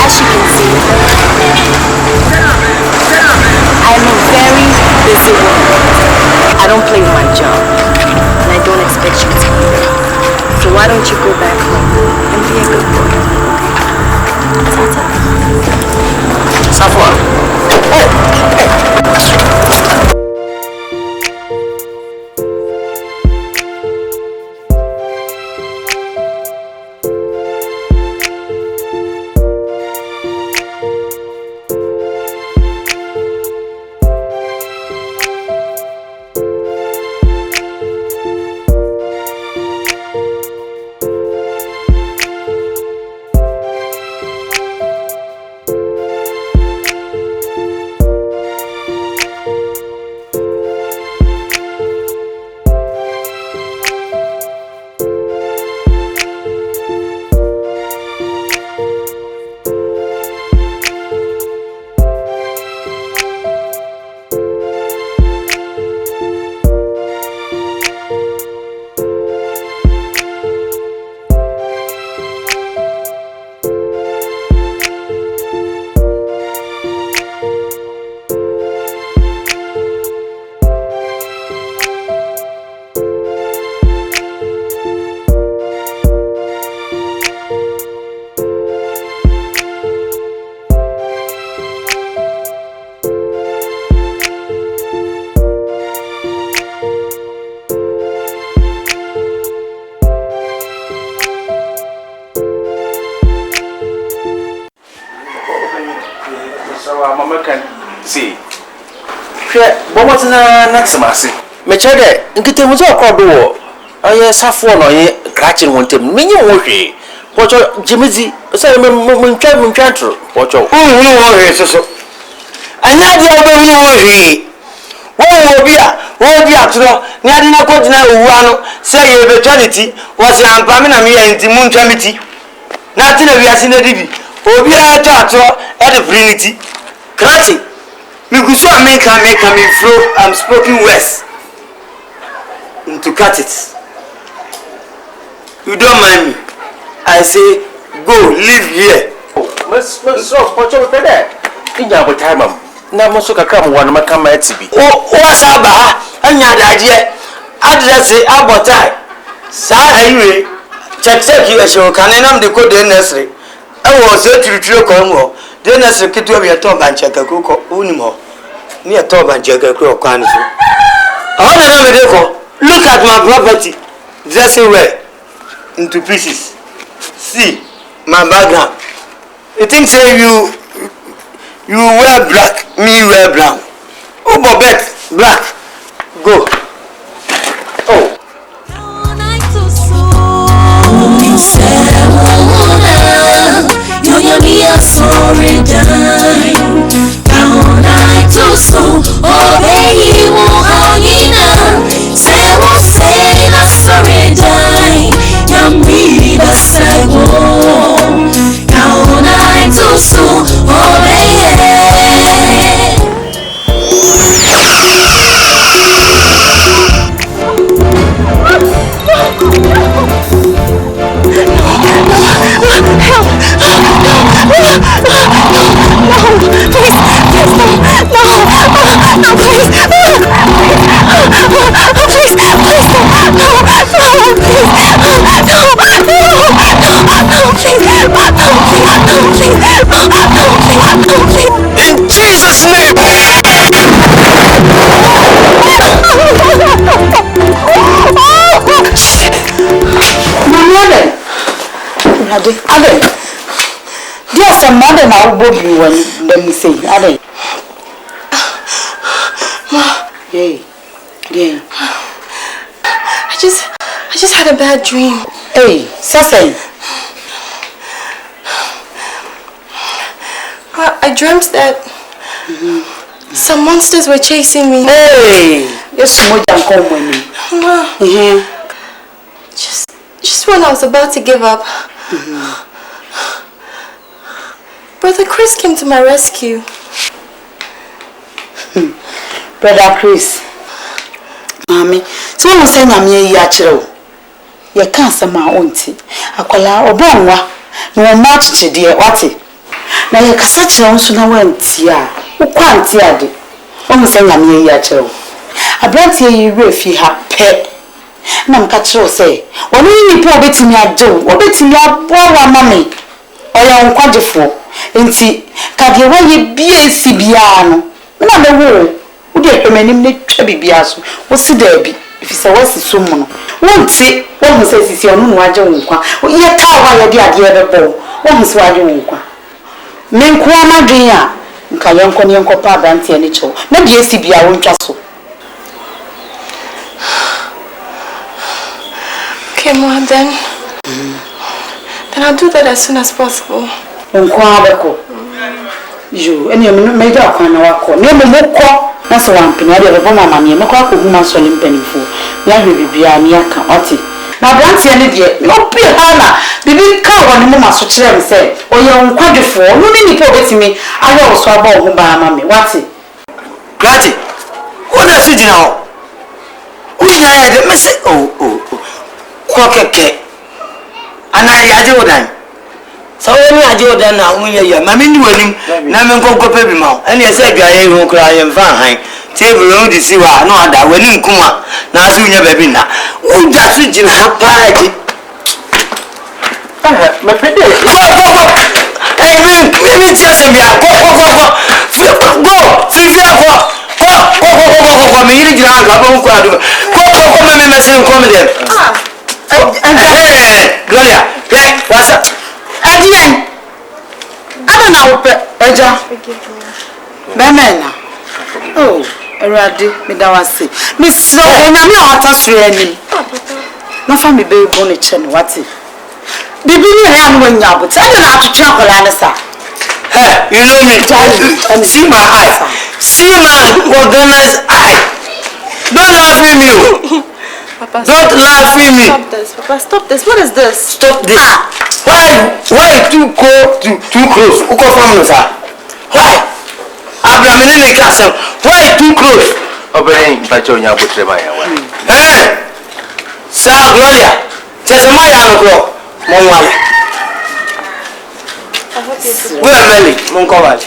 as you can see, I'm a very busy woman. I don't play my job, and I don't expect you to either. So why don't you go back home and be a good boy? Tata. Safwa. Mechade, nkite muzo akodo aye safo no ye krachin wontem menye wo hwe pocho jimizi so muntwa tro pocho wo hwe soso anya dia wo hwe wo bi atro ni ade na kodina owu ano say ye eventuality was ampame na me ya nti muntwa miti na ati na wiase na dibi obi atro e de trinity krachin me guso make me flow. I'm spoken west to cut it. You don't mind me. I say go live here. So what you there? In your time na mo so kakra mo wan maka ma atibi. O wasaba anya daje address abotai. Sa ayiwe check you show kan nam de code nursery. E wo se tiritiro ko mo. Dennis Kitu be a top and check a cook unimo. Near top and check a crook can so. Look at my property. Dressing well into pieces. See my background. You think say you wear black, me wear brown. Oh Bobette, black. Go. Oh. Sorry, dime. Down I TOSO, obey you, hanging say, won't say, not sorry, dime. Young me, the same. Down I TOSO, obey In Jesus' name. Ade. There's some mother now body when let me say. Ade. Yeah. I just had a bad dream. Hey, Sasa. I dreamt that some monsters were chasing me. Hey, Yes, Just when I was about to give up, Brother Chris came to my rescue. Brother Chris, Mommy, so I'm saying I'm here. You can't say my auntie. I call her Obonwa. No match to dear Watty. Now you can such a so now went here. Who can't hear it? I'm saying I'm here. I brought you if you have pet. Nam Catro say, when you poor bit in your do, or bit in your poor mammy, or your quadrifo, and see, can you wear ye be a Sibiano? Not the word. Would you recommend him to be Biaso? What's the derby? If it's a West Summon, won't say, one who says it's your own Wajonqua, or your tower, your dear ball, one who's Wajonqua. Men Quama Dria, Kayanko Yanko Pabanti and Nicho, maybe a Sibia won't trust. Okay, Ma, then I'll do that as soon as possible. You and your major Quanawako, never more. That's one penny of a bomber money, no crack of woman solim penny for. Never be a near Camati. Now, Blancy and Lydia, no peer Hannah, the big cow on the moment so children say, or your own quadrifo, no need to get me. I also about whom by mammy. What's it? Granted, what does it now? We had a message. Quack, and I do then. So when I do that now, when you're mammy winning, Naman Coco Pebble, and you said, I won't cry and fine. Table road is you are not that when you come up. Now, soon you're baby now. Oh, that's what you have party. My friend, hey, maybe just a go, Gloria, what's up? Again, I don't know, Eja. Bemena. Oh, Eradi, Midawasi. Miss Slow, and I'm not a friend. No family baby bonnet, what's it? Bibi hand when you but I don't have to travel, Anissa. Hey, you know me, and see my eyes. See my organized eye. Don't laugh at me. Papa, don't laugh at me. Stop this, Papa, stop this. What is this? Stop this. Why too close? Who come from us? Why? Abraham in the castle. Why too close? Obey, but you're not put my way. Eh? Sir Gloria, there's a my uncle. Monwale. We are Melly, Monkowale.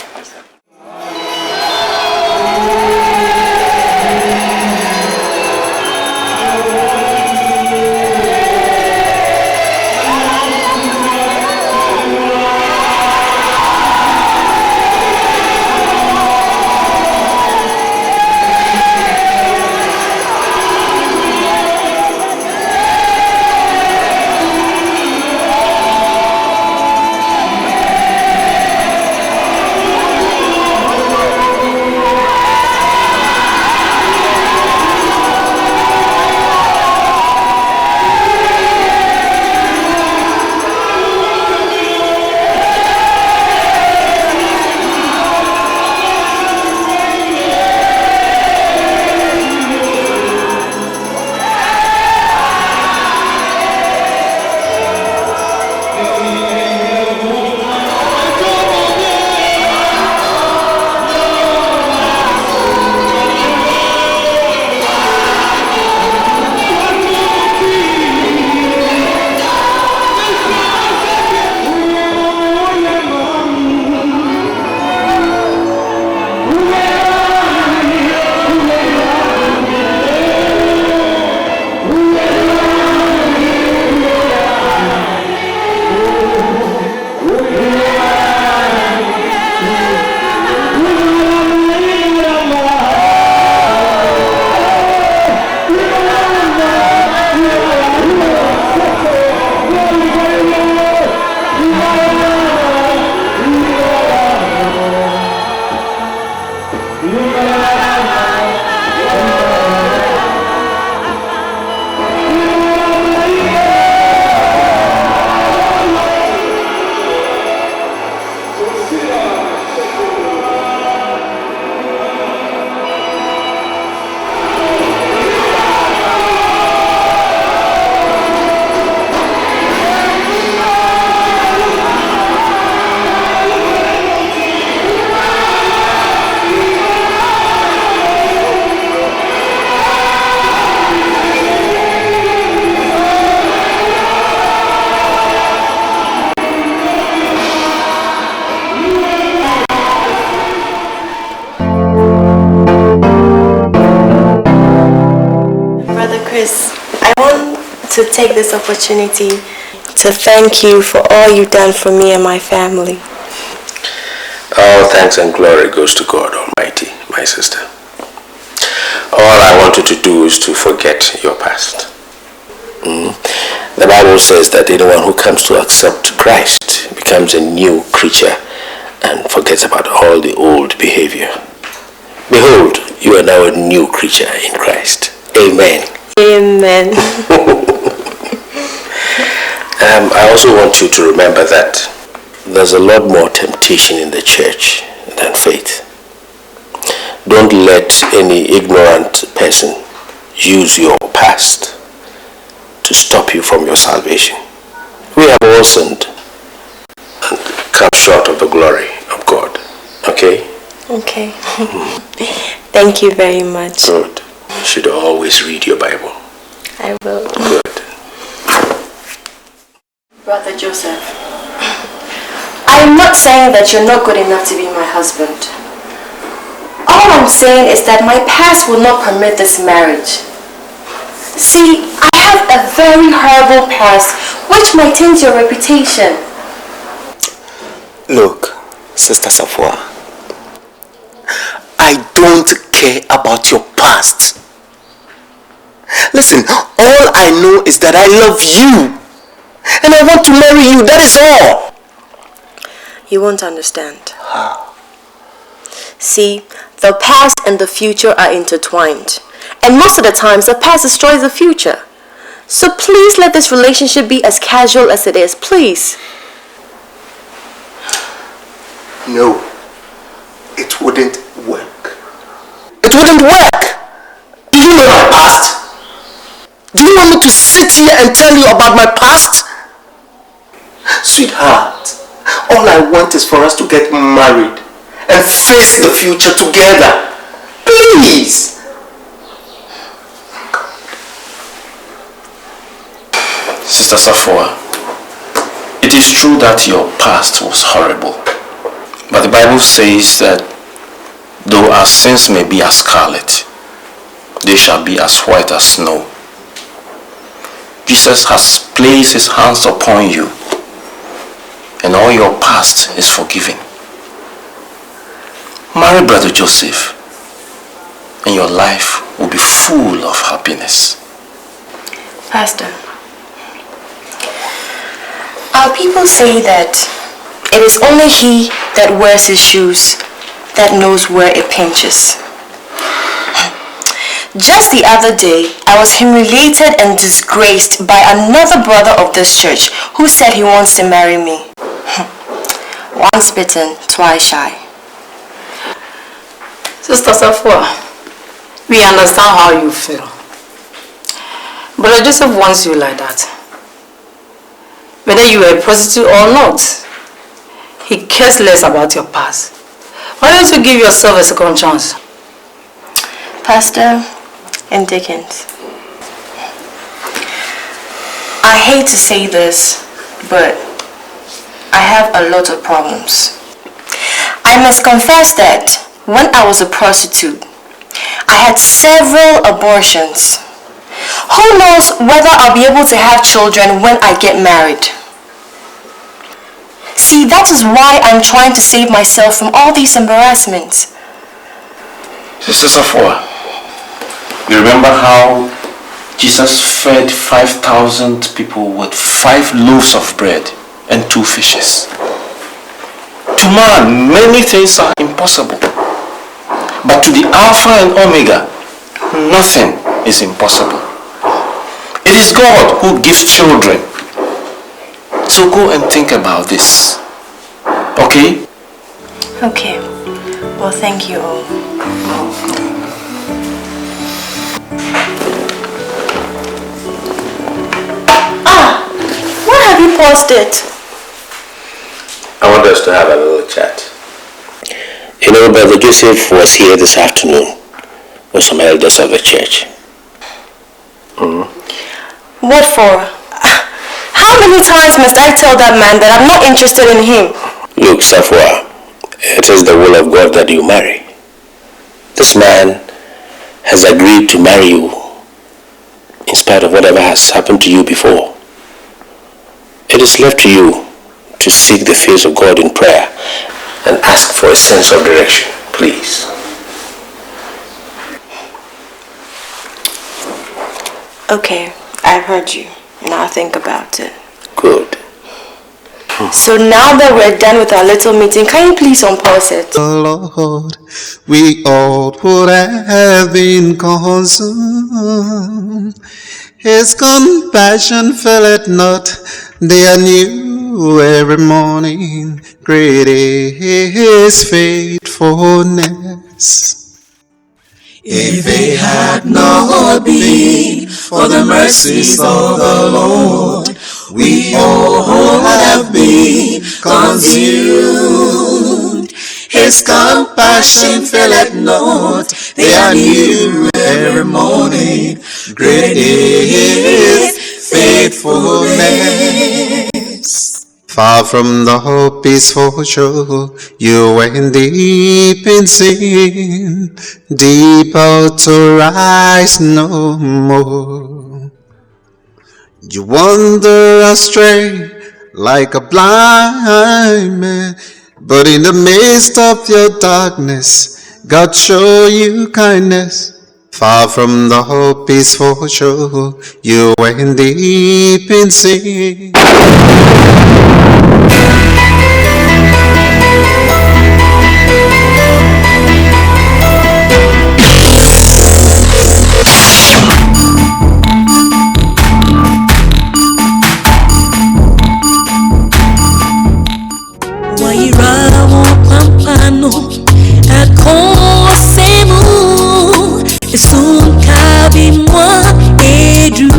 to take this opportunity to thank you for all you've done for me and my family. All thanks and glory goes to God Almighty, my sister. All I want you to do is to forget your past. The Bible says that anyone who comes to accept Christ becomes a new creature and forgets about all the old behavior. Behold, you are now a new creature in Christ. Amen. Amen. I also want you to remember that there's a lot more temptation in the church than faith. Don't let any ignorant person use your past to stop you from your salvation. We have all sinned and come short of the glory of God. Okay? Okay. Thank you very much. Good. You should always read your Bible. I will. Good. Brother Joseph, I am not saying that you're not good enough to be my husband. All I'm saying is that my past will not permit this marriage. See, I have a very horrible past which might taint your reputation. Look, Sister Safwa, I don't care about your past. Listen, all I know is that I love you. And I want to marry you, that is all. You won't understand. See, the past and the future are intertwined. And most of the times, the past destroys the future. So please let this relationship be as casual as it is, please. No, it wouldn't work. It wouldn't work. Do you know my past? Do you want me to sit here and tell you about my past? Sweetheart, all I want is for us to get married and face the future together. Please. Sister Safwa, it is true that your past was horrible. But the Bible says that though our sins may be as scarlet, they shall be as white as snow. Jesus has placed his hands upon you, and all your past is forgiven. Marry Brother Joseph, and your life will be full of happiness. Pastor, our people say that it is only he that wears his shoes that knows where it pinches. Just the other day, I was humiliated and disgraced by another brother of this church who said he wants to marry me. Once bitten, twice shy. Sister Safwa, we understand how you feel. Brother Joseph wants you like that. Whether you are a prostitute or not, he cares less about your past. Why don't you give yourself a second chance? Pastor and Dickens, I hate to say this, but I have a lot of problems. I must confess that when I was a prostitute, I had several abortions. Who knows whether I'll be able to have children when I get married? See, that is why I'm trying to save myself from all these embarrassments. Sister Safwa, you remember how Jesus fed 5,000 people with 5 loaves of bread and 2 fishes? To man, many things are impossible. But to the Alpha and Omega, nothing is impossible. It is God who gives children. So go and think about this. Okay? Okay. Well, thank you all. Why have you paused it? I want us to have a little chat. You know, Brother Joseph was here this afternoon with some elders of the church. What for? How many times must I tell that man that I'm not interested in him? Look, Safwa, it is the will of God that you marry. This man has agreed to marry you in spite spite of whatever has happened to you before. It is left to you to seek the face of God in prayer and ask for a sense of direction, please. Okay, I've heard you. Now think about it. Good. So now that we're done with our little meeting, can you please unpause it? Lord, we all would have been consumed. His compassion faileth not, they are new every morning. Great is his faithfulness. If it had not been for the mercies of the Lord, we all would have been consumed. His compassion faileth not, they are new every morning. Great is faithfulness. Far from the peaceful shore, you went deep in sin, deep out to rise no more. You wander astray like a blind man, but in the midst of your darkness, God show you kindness. Far from the peaceful shore, you went deep in sin. Wairamo pampano akosemu esunkabi mwa edu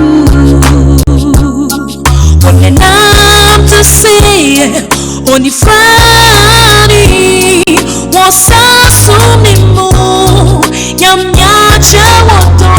when I'm to say on the Friday